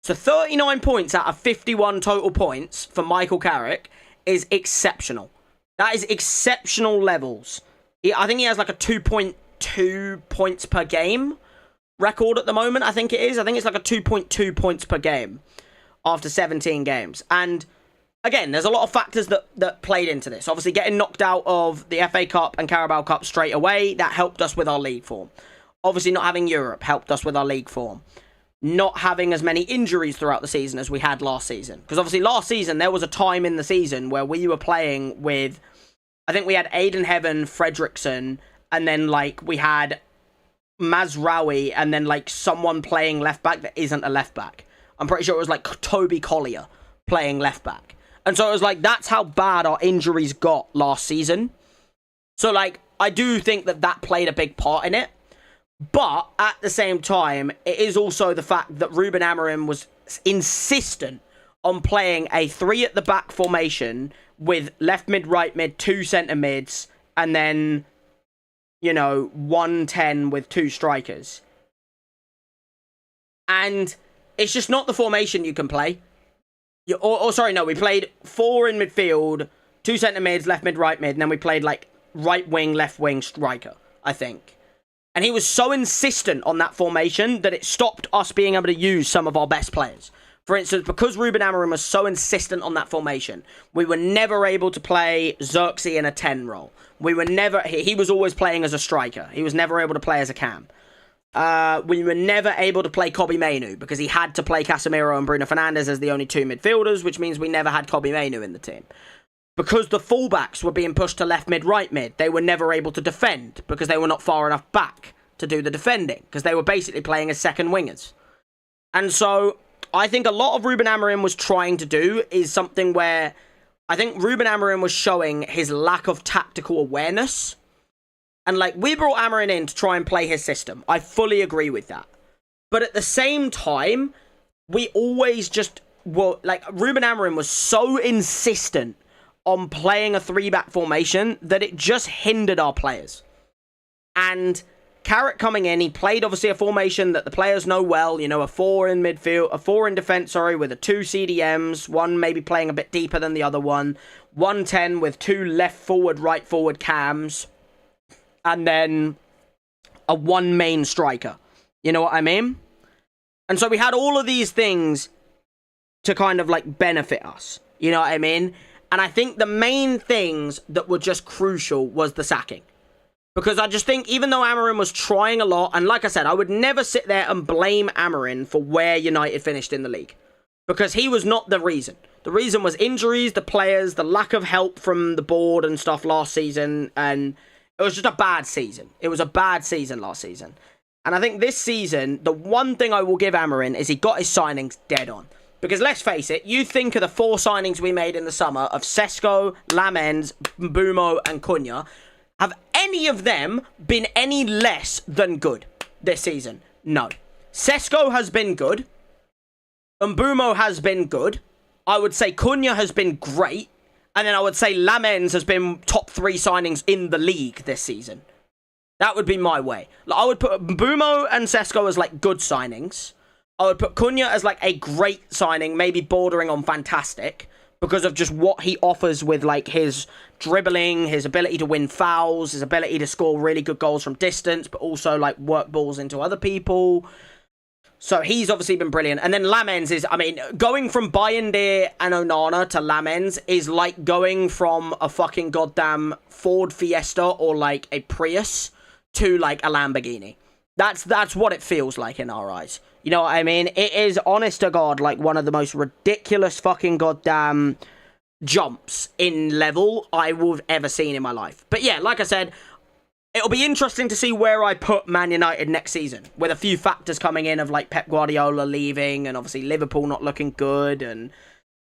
So 39 points out of 51 total points for Michael Carrick is exceptional. That is exceptional levels. I think he has like a 2.2 points per game record at the moment. I think it is. I think it's like a 2.2 points per game after 17 games. And again, there's a lot of factors that played into this. Obviously, getting knocked out of the FA Cup and Carabao Cup straight away, that helped us with our league form. Obviously, not having Europe helped us with our league form. Not having as many injuries throughout the season as we had last season. Because obviously last season, there was a time in the season where we were playing with, I think we had Aiden Heaven, Fredrickson, and then, like, we had Mazraoui, and then, like, someone playing left back that isn't a left back. I'm pretty sure it was, like, Toby Collier playing left back. And so it was, like, that's how bad our injuries got last season. So, like, I do think that played a big part in it. But, at the same time, it is also the fact that Ruben Amorim was insistent on playing a 3-at-the-back formation with left mid, right mid, 2 centre mids, and then... you know, 1-10 with 2 strikers. And it's just not the formation you can play. We played 4 in midfield, 2 centre mids, left mid, right mid, and then we played, like, right wing, left wing striker, I think. And he was so insistent on that formation that it stopped us being able to use some of our best players. For instance, because Ruben Amorim was so insistent on that formation, we were never able to play Xerxes in a 10 role. We were never... He was always playing as a striker. He was never able to play as a cam. We were never able to play Kobbie Mainoo because he had to play Casemiro and Bruno Fernandes as the only 2 midfielders, which means we never had Kobbie Mainoo in the team. Because the fullbacks were being pushed to left mid, right mid, they were never able to defend because they were not far enough back to do the defending because they were basically playing as second wingers. And so... I think a lot of Ruben Amorim was trying to do is something where I think Ruben Amorim was showing his lack of tactical awareness. And, like, we brought Amorim in to try and play his system. I fully agree with that. But at the same time, we always just were, like, Ruben Amorim was so insistent on playing a 3-back formation that it just hindered our players. And... Carrick coming in, he played obviously a formation that the players know well, you know, a 4 in midfield, a 4 in defence, with a 2 CDMs, one maybe playing a bit deeper than the other one, 1-10 with 2 left forward, right forward cams, and then a 1 main striker. You know what I mean? And so we had all of these things to kind of, like, benefit us. You know what I mean? And I think the main things that were just crucial was the sacking. Because I just think, even though Amorim was trying a lot, and like I said, I would never sit there and blame Amorim for where United finished in the league. Because he was not the reason. The reason was injuries, the players, the lack of help from the board and stuff last season, and it was just a bad season. It was a bad season last season. And I think this season, the one thing I will give Amorim is he got his signings dead on. Because let's face it, you think of the 4 signings we made in the summer of Sesko, Lamens, Mbeumo, and Cunha. Have any of them been any less than good this season? No. Sesko has been good. Mbeumo has been good. I would say Cunha has been great. And then I would say Lamens has been top 3 signings in the league this season. That would be my way. Like, I would put Mbeumo and Sesko as like good signings. I would put Cunha as like a great signing, maybe bordering on fantastic, because of just what he offers with like his dribbling, his ability to win fouls, his ability to score really good goals from distance, but also like work balls into other people. So he's obviously been brilliant. And then Lamens is, I mean, going from Bayindir and Onana to Lamens is like going from a fucking goddamn Ford Fiesta or like a Prius to like a Lamborghini. That's what it feels like in our eyes. You know what I mean? It is, honest to God, like one of the most ridiculous fucking goddamn jumps in level I would have ever seen in my life. But yeah, like I said, it'll be interesting to see where I put Man United next season, with a few factors coming in of like Pep Guardiola leaving and obviously Liverpool not looking good. And,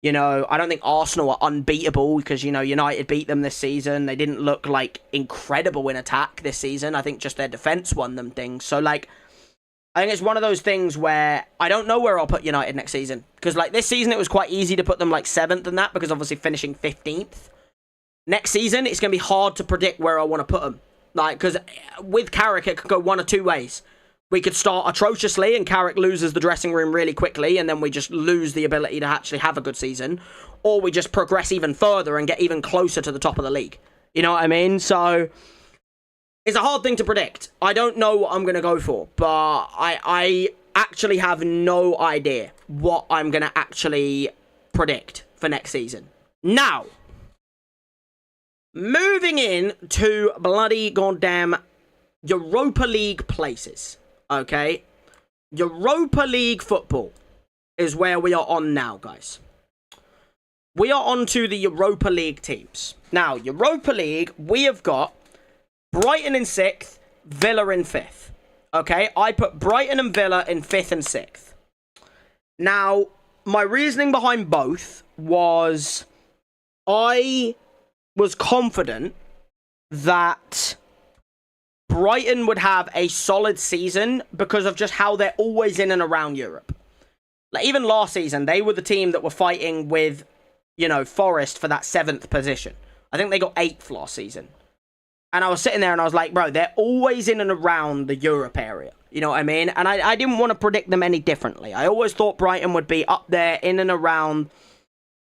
you know, I don't think Arsenal are unbeatable because, you know, United beat them this season. They didn't look like incredible in attack this season. I think just their defense won them things. So like, I think it's one of those things where I don't know where I'll put United next season. Because like this season, it was quite easy to put them like 7th and that, because obviously finishing 15th. Next season, it's going to be hard to predict where I want to put them. Like, because with Carrick, it could go one of two ways. We could start atrociously and Carrick loses the dressing room really quickly and then we just lose the ability to actually have a good season. Or we just progress even further and get even closer to the top of the league. You know what I mean? So, it's a hard thing to predict. I don't know what I'm going to go for, but I actually have no idea what I'm going to actually predict for next season. Now, moving in to bloody goddamn Europa League places, okay? Europa League football is where we are on now, guys. We are on to the Europa League teams. Now, Europa League, we have got Brighton in 6th, Villa in 5th. Okay, I put Brighton and Villa in 5th and 6th. Now, my reasoning behind both was I was confident that Brighton would have a solid season because of just how they're always in and around Europe. Like, even last season, they were the team that were fighting with, you know, Forest for that 7th position. I think they got 8th last season. And I was sitting there and I was like, bro, they're always in and around the Europe area. You know what I mean? And I didn't want to predict them any differently. I always thought Brighton would be up there in and around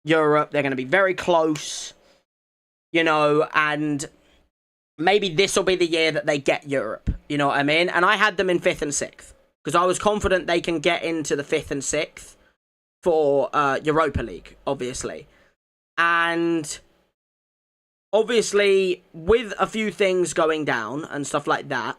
Europe. They're going to be very close, you know, and maybe this will be the year that they get Europe. You know what I mean? And I had them in 5th and 6th because I was confident they can get into the 5th and 6th for Europa League, obviously. And obviously, with a few things going down and stuff like that,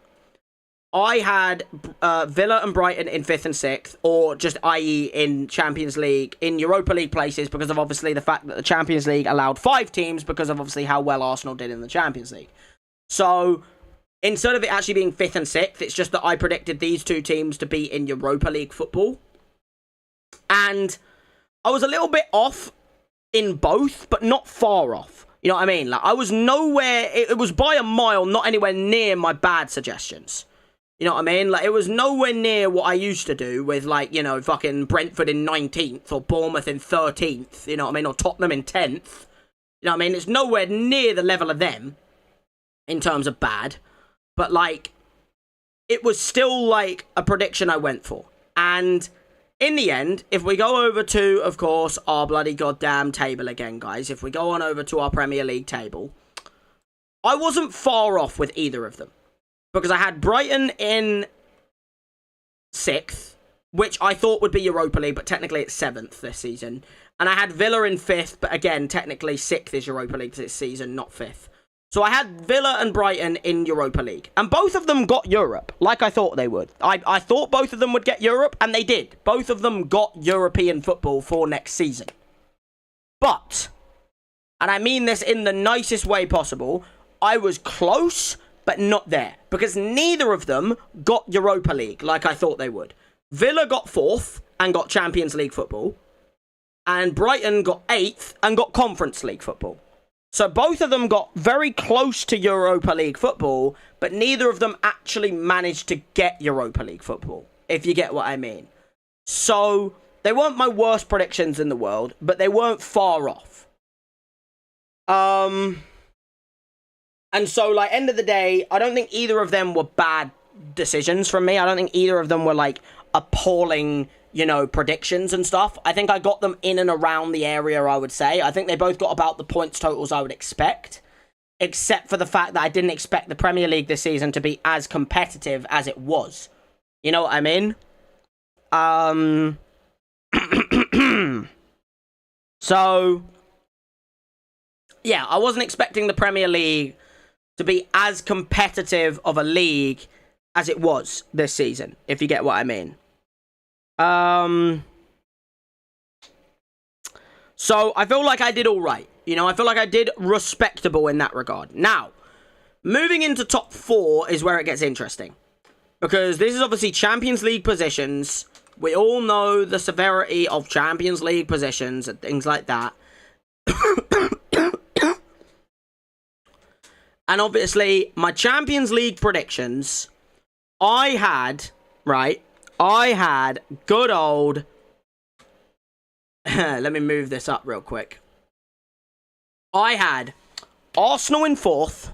I had Villa and Brighton in 5th and 6th, or just i.e. in Champions League, in Europa League places, because of obviously the fact that the Champions League allowed 5 teams, because of obviously how well Arsenal did in the Champions League. So, instead of it actually being 5th and 6th, it's just that I predicted these 2 teams to be in Europa League football. And I was a little bit off in both, but not far off. You know what I mean? Like, I was nowhere, it was by a mile, not anywhere near my bad suggestions. You know what I mean? Like, it was nowhere near what I used to do with, like, you know, fucking Brentford in 19th, or Bournemouth in 13th, you know what I mean? Or Tottenham in 10th. You know what I mean? It's nowhere near the level of them, in terms of bad. But, like, it was still, like, a prediction I went for. And in the end, if we go over to, of course, our bloody goddamn table again, guys, if we go on over to our Premier League table, I wasn't far off with either of them. Because I had Brighton in 6th, which I thought would be Europa League, but technically it's 7th this season. And I had Villa in 5th, but again, technically 6th is Europa League this season, not 5th. So I had Villa and Brighton in Europa League. And both of them got Europe, like I thought they would. I thought both of them would get Europe, and they did. Both of them got European football for next season. But, and I mean this in the nicest way possible, I was close, but not there. Because neither of them got Europa League, like I thought they would. Villa got 4th and got Champions League football. And Brighton got 8th and got Conference League football. So both of them got very close to Europa League football, but neither of them actually managed to get Europa League football, if you get what I mean. So they weren't my worst predictions in the world, but they weren't far off. And so, like, end of the day, I don't think either of them were bad decisions from me. I don't think either of them were, like, appalling, predictions and stuff. I think I got them in and around the area, I would say. I think they both got about the points totals I would expect, except for the fact that I didn't expect the Premier League this season to be as competitive as it was. You know what I mean? So, yeah, I wasn't expecting the Premier League to be as competitive of a league as it was this season, if you get what I mean. So I feel like I did all right. I feel like I did respectable in that regard. Now, moving into top 4 is where it gets interesting. Because this is obviously Champions League positions. We all know the severity of Champions League positions and things like that. And obviously, my Champions League predictions, I had good old... Let me move this up real quick. I had Arsenal in 4th,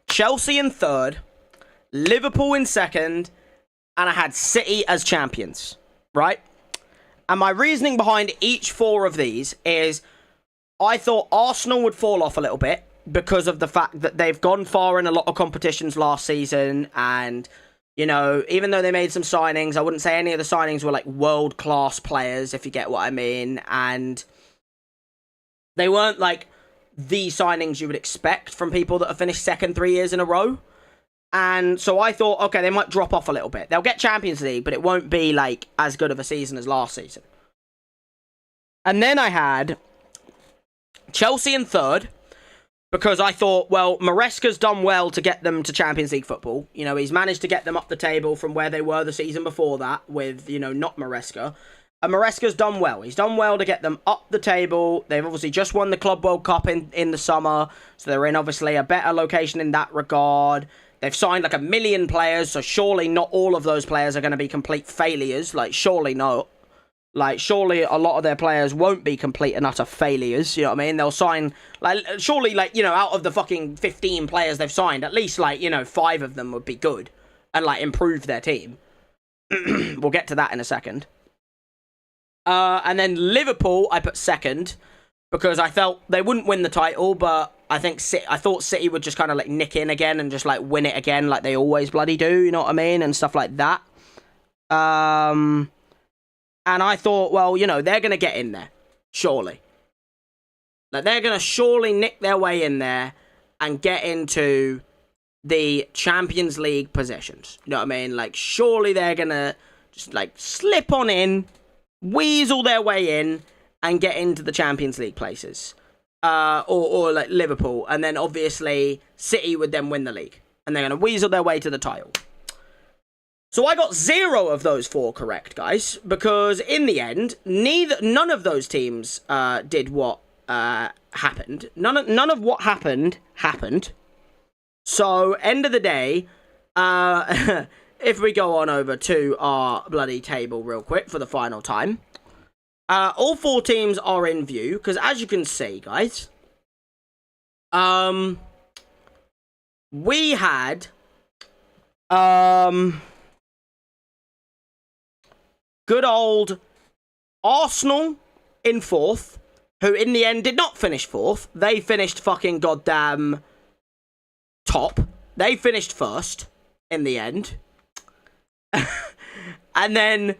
Chelsea in 3rd, Liverpool in 2nd, and I had City as champions, right? And my reasoning behind each 4 of these is I thought Arsenal would fall off a little bit because of the fact that they've gone far in a lot of competitions last season, and even though they made some signings, I wouldn't say any of the signings were like world-class players, if you get what I mean. And they weren't like the signings you would expect from people that have finished 2nd 3 years in a row. And so I thought, okay, they might drop off a little bit. They'll get Champions League, but it won't be like as good of a season as last season. And then I had Chelsea in 3rd, because I thought, well, Maresca's done well to get them to Champions League football. He's managed to get them up the table from where they were the season before that with, not Maresca. And Maresca's done well. He's done well to get them up the table. They've obviously just won the Club World Cup in the summer, so they're in obviously a better location in that regard. They've signed like 1 million players, so surely not all of those players are going to be complete failures. Like, surely not. Like, surely a lot of their players won't be complete and utter failures, you know what I mean? They'll sign, like, surely, like, out of the fucking 15 players they've signed, at least, like, 5 of them would be good and, like, improve their team. We'll get to that in a second. And then Liverpool, I put 2nd, because I felt they wouldn't win the title, but I thought City would just kind of, like, nick in again and just, like, win it again like they always bloody do, you know what I mean? And stuff like that. And I thought, well, they're going to get in there. Surely. Like, they're going to surely nick their way in there and get into the Champions League positions. You know what I mean? Like, surely they're going to just, like, slip on in, weasel their way in, and get into the Champions League places. Or like, Liverpool. And then, obviously, City would then win the league. And they're going to weasel their way to the title. So I got 0 of those 4 correct, guys, because in the end, none of those teams did what happened. None of what happened. So end of the day, if we go on over to our bloody table real quick for the final time, all 4 teams are in view because, as you can see, guys, we had good old Arsenal in 4th, who in the end did not finish 4th. They finished fucking goddamn top. They finished 1st in the end. And then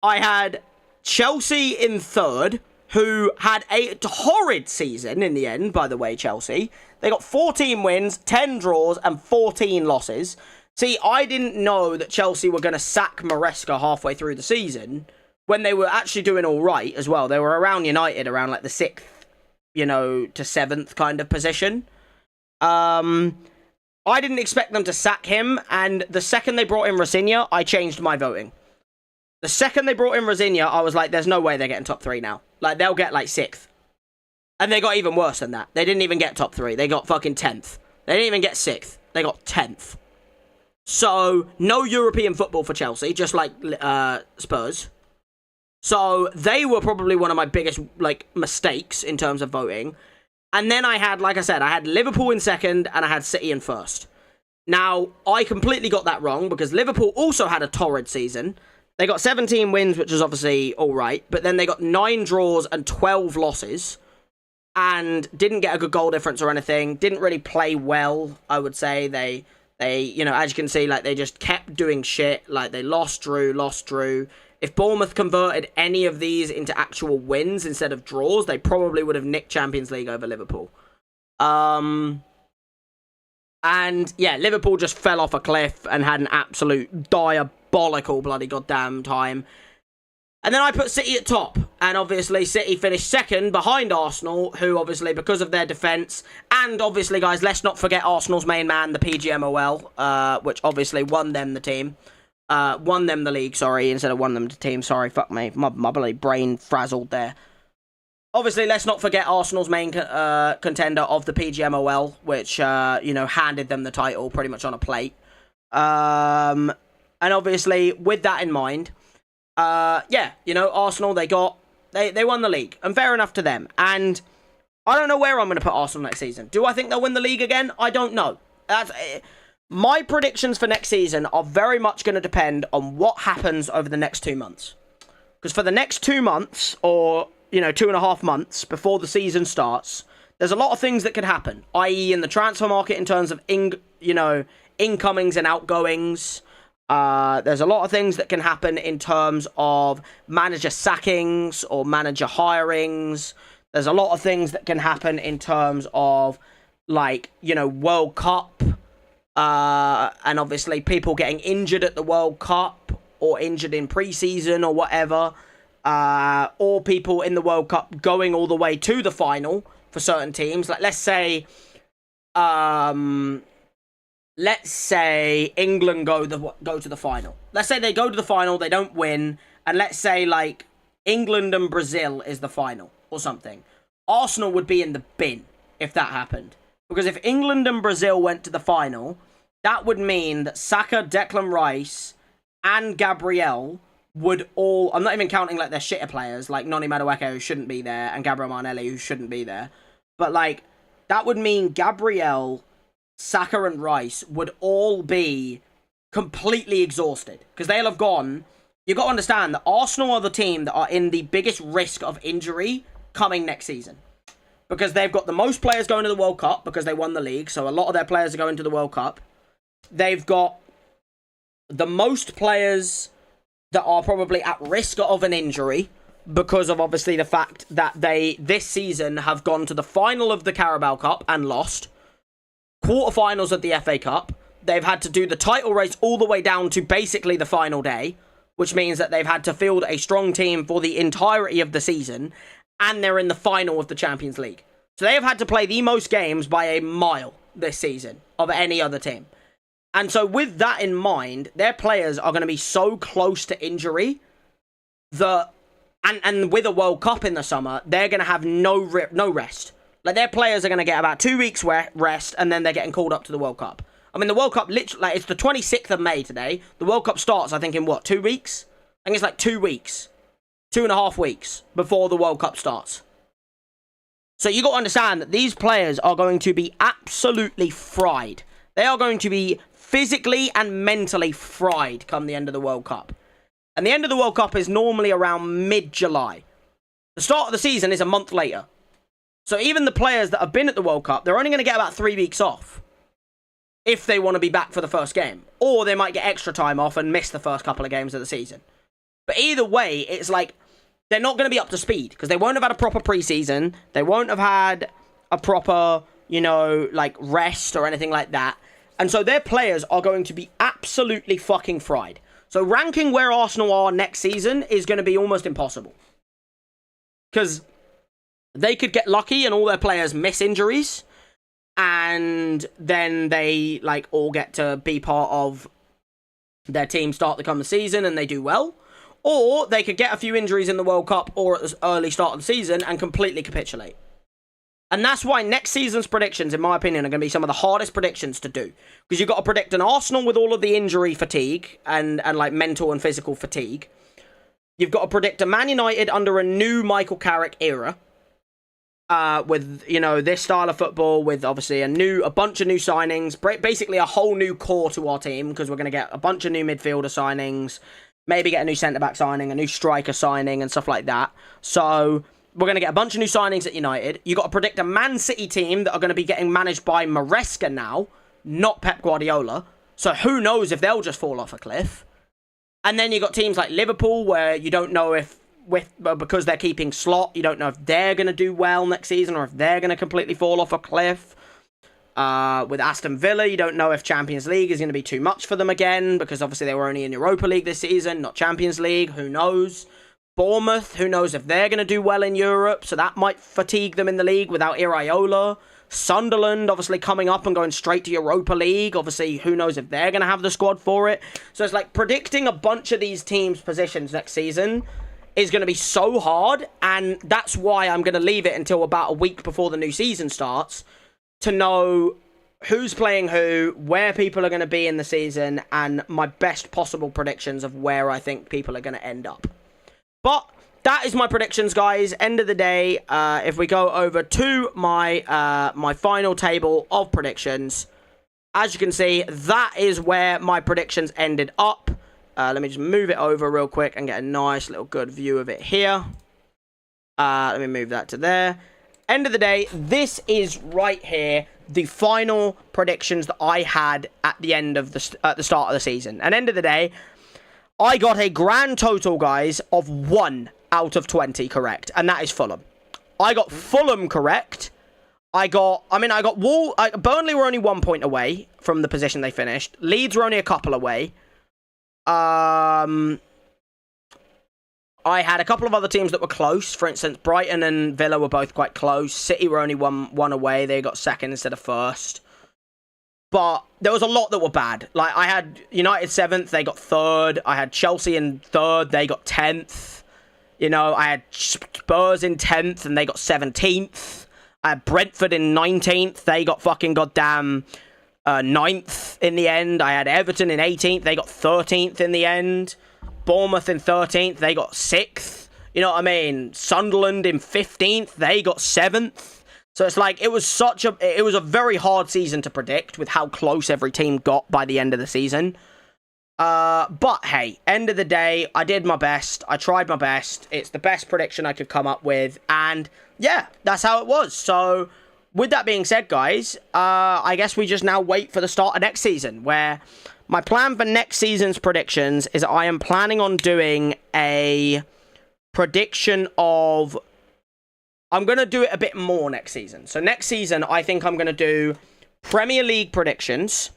I had Chelsea in 3rd, who had a horrid season in the end, by the way, Chelsea. They got 14 wins, 10 draws, and 14 losses. See, I didn't know that Chelsea were going to sack Maresca halfway through the season when they were actually doing all right as well. They were around United, around like the 6th, to 7th kind of position. I didn't expect them to sack him, and the second they brought in Rossinha, I changed my voting. The second they brought in Rossinha, I was like, there's no way they're getting top 3 now. Like, they'll get like 6th. And they got even worse than that. They didn't even get top 3. They got fucking 10th. They didn't even get 6th. They got 10th. So, no European football for Chelsea, just like Spurs. So, they were probably one of my biggest, like, mistakes in terms of voting. And then I had, like I said, I had Liverpool in second and I had City in first. Now, I completely got that wrong because Liverpool also had a torrid season. They got 17 wins, which is obviously all right, but then they got 9 draws and 12 losses and didn't get a good goal difference or anything. Didn't really play well, I would say. They you know, as you can see, like, they just kept doing shit. Like, they lost, drew. If Bournemouth converted any of these into actual wins instead of draws, they probably would have nicked Champions League over Liverpool. And, yeah, Liverpool just fell off a cliff and had an absolute diabolical bloody goddamn time. And then I put City at top. And obviously, City finished second behind Arsenal, who obviously, because of their defence, and obviously, guys, let's not forget Arsenal's main man, the PGMOL, which obviously won them the team. Won them the league, sorry, instead of won them the team. Sorry, fuck me. My bloody brain frazzled there. Obviously, let's not forget Arsenal's main contender of the PGMOL, which, you know, handed them the title pretty much on a plate. And obviously, with that in mind, yeah, you know, Arsenal, they won the league. And fair enough to them. And I don't know where I'm going to put Arsenal next season. Do I think they'll win the league again? I don't know. My predictions for next season are very much going to depend on what happens over the next 2 months. Because for the next 2 months, or, you know, 2.5 months before the season starts, there's a lot of things that could happen, i.e. in the transfer market in terms of, you know, incomings and outgoings. There's a lot of things that can happen in terms of manager sackings or manager hirings. There's a lot of things that can happen in terms of, like, you know, World Cup. And obviously people getting injured at the World Cup or injured in pre-season or whatever. Or people in the World Cup going all the way to the final for certain teams. Like, let's say England go to the final. Let's say they go to the final, they don't win, and let's say, like, England and Brazil is the final or something. Arsenal would be in the bin if that happened. Because if England and Brazil went to the final, that would mean that Saka, Declan Rice, and Gabriel would all... I'm not even counting, like, their shitter players, like Noni Madueke, who shouldn't be there, and Gabriel Martinelli, who shouldn't be there. But, like, that would mean Gabriel, Saka, and Rice would all be completely exhausted. Because they'll have gone... You've got to understand that Arsenal are the team that are in the biggest risk of injury coming next season. Because they've got the most players going to the World Cup because they won the league. So a lot of their players are going to the World Cup. They've got the most players that are probably at risk of an injury because of obviously the fact that they, this season, have gone to the final of the Carabao Cup and lost. Quarterfinals of the FA Cup. They've had to do the title race all the way down to basically the final day, which means that they've had to field a strong team for the entirety of the season, and they're in the final of the Champions League. So they have had to play the most games by a mile this season of any other team. And so with that in mind, their players are going to be so close to injury that, and with a World Cup in the summer, they're going to have no rest. Like, their players are going to get about 2 weeks rest, and then they're getting called up to the World Cup. I mean, the World Cup, literally, like, it's the 26th of May today. The World Cup starts, I think, in what, 2 weeks? I think it's like 2 weeks. 2.5 weeks before the World Cup starts. So you got to understand that these players are going to be absolutely fried. They are going to be physically and mentally fried come the end of the World Cup. And the end of the World Cup is normally around mid-July. The start of the season is a month later. So even the players that have been at the World Cup, they're only going to get about 3 weeks off if they want to be back for the first game. Or they might get extra time off and miss the first couple of games of the season. But either way, it's like they're not going to be up to speed because they won't have had a proper preseason. They won't have had a proper, you know, like, rest or anything like that. And so their players are going to be absolutely fucking fried. So ranking where Arsenal are next season is going to be almost impossible. Because they could get lucky and all their players miss injuries. And then they, like, all get to be part of their team start to come the season and they do well. Or they could get a few injuries in the World Cup or at the early start of the season and completely capitulate. And that's why next season's predictions, in my opinion, are going to be some of the hardest predictions to do. Because you've got to predict an Arsenal with all of the injury fatigue and like mental and physical fatigue. You've got to predict a Man United under a new Michael Carrick era. with, you know, this style of football, with obviously a bunch of new signings, basically a whole new core to our team, because we're going to get a bunch of new midfielder signings, maybe get a new centre-back signing, a new striker signing, and stuff like that. So we're going to get a bunch of new signings at United. You've got to predict a Man City team that are going to be getting managed by Maresca now, not Pep Guardiola. So who knows if they'll just fall off a cliff. And then you've got teams like Liverpool, where you don't know if, because they're keeping Slot, you don't know if they're going to do well next season or if they're going to completely fall off a cliff. With Aston Villa, you don't know if Champions League is going to be too much for them again, because obviously they were only in Europa League this season, not Champions League. Who knows? Bournemouth, who knows if they're going to do well in Europe, so that might fatigue them in the league without Iraola. Sunderland, obviously coming up and going straight to Europa League. Obviously, who knows if they're going to have the squad for it. So it's like predicting a bunch of these teams' positions next season is going to be so hard, and that's why I'm going to leave it until about a week before the new season starts to know who's playing who, where people are going to be in the season, and my best possible predictions of where I think people are going to end up. But that is my predictions, guys. End of the day, if we go over to my my final table of predictions, as you can see, that is where my predictions ended up. Let me just move it over real quick and get a nice little good view of it here. Let me move that to there. End of the day, this is right here the final predictions that I had at the end of at the start of the season. And end of the day, I got a grand total, guys, of 1 out of 20 correct, and that is Fulham. I got Fulham correct. Burnley were only 1 point away from the position they finished. Leeds were only a couple away. I had a couple of other teams that were close. For instance, Brighton and Villa were both quite close. City were only one away. They got second instead of first. But there was a lot that were bad. Like, I had United 7th, they got 3rd. I had Chelsea in 3rd, they got 10th. You know, I had Spurs in 10th, and they got 17th. I had Brentford in 19th, they got fucking goddamn 9th in the end. I had Everton in 18th, they got 13th in the end. Bournemouth in 13th, they got 6th. You know what I mean? Sunderland in 15th, they got 7th. So it's like, it was a very hard season to predict with how close every team got by the end of the season. But hey, end of the day, I did my best. I tried my best. It's the best prediction I could come up with. And yeah, that's how it was. So with that being said, guys, I guess we just now wait for the start of next season, where my plan for next season's predictions is I am planning on doing a prediction of... I'm going to do it a bit more next season. So next season, I think I'm going to do Premier League predictions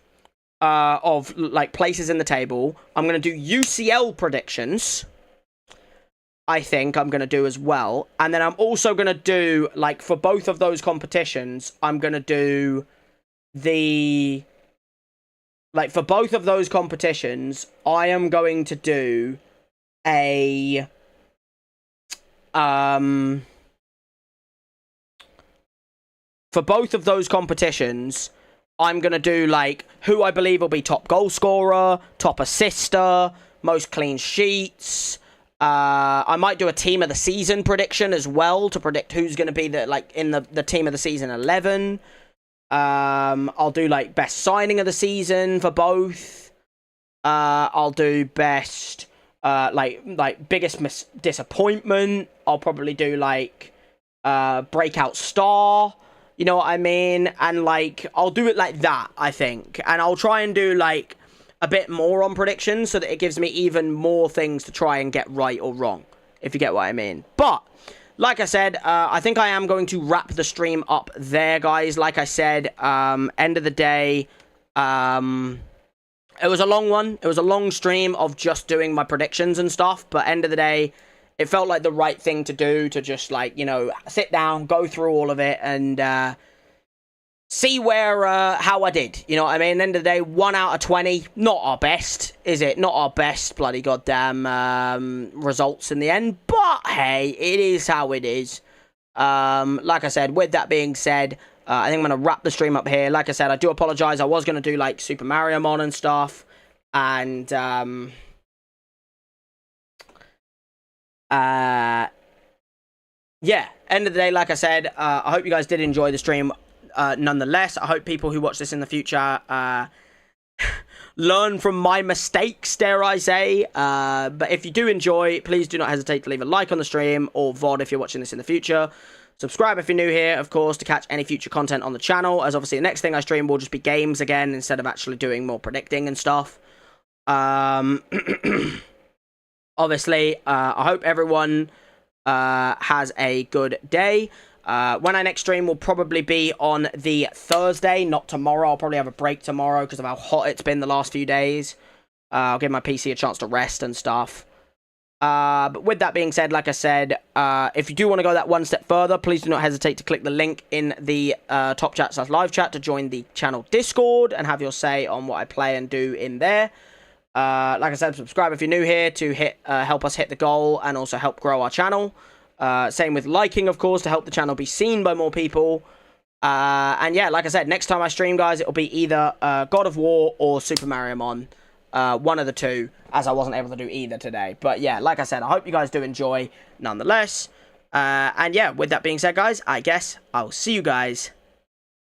of like places in the table. I'm going to do UCL predictions. I think I'm going to do as well. And then I'm also going to do, like, for both of those competitions, I'm going to do the... Like, for both of those competitions, I am going to do a... For both of those competitions, I'm going to do, like, who I believe will be top goal scorer, top assister, most clean sheets. I might do a team of the season prediction as well to predict who's going to be in the team of the season 11. I'll do, like, best signing of the season for both. I'll do best, biggest disappointment. I'll probably do, like, breakout star. You know what I mean? And, like, I'll do it like that, I think. And I'll try and do, like, a bit more on predictions so that it gives me even more things to try and get right or wrong, if you get what I mean. But, like I said, I think I am going to wrap the stream up there, guys. Like I said, end of the day, it was a long one. It was a long stream of just doing my predictions and stuff. But end of the day, it felt like the right thing to do, to just, like, you know, sit down, go through all of it, and see how I did. You know what I mean? End of the day, 1 out of 20. Not our best, is it? Not our best bloody goddamn results in the end. But, hey, it is how it is. Like I said, with that being said, I think I'm going to wrap the stream up here. Like I said, I do apologize. I was going to do, like, Super Mario Mon and stuff. And, yeah, end of the day, like I said, I hope you guys did enjoy the stream. Nonetheless, I hope people who watch this in the future learn from my mistakes, dare I say. But if you do enjoy, please do not hesitate to leave a like on the stream, or VOD if you're watching this in the future. Subscribe if you're new here, of course, to catch any future content on the channel, as obviously the next thing I stream will just be games again, instead of actually doing more predicting and stuff. Obviously, I hope everyone has a good day. When I next stream will probably be on the Thursday, not tomorrow. I'll probably have a break tomorrow because of how hot it's been the last few days. I'll give my PC a chance to rest and stuff. But with that being said, like I said, if you do want to go that one step further, please do not hesitate to click the link in the top chat/live chat to join the channel Discord and have your say on what I play and do in there. Like I said, subscribe if you're new here to help us hit the goal and also help grow our channel. Same with liking, of course, to help the channel be seen by more people. And yeah, like I said, next time I stream, guys, it'll be either God of War or Super Mario Mon. One of the two, as I wasn't able to do either today. But yeah, like I said, I hope you guys do enjoy nonetheless. And yeah, with that being said, guys, I guess I'll see you guys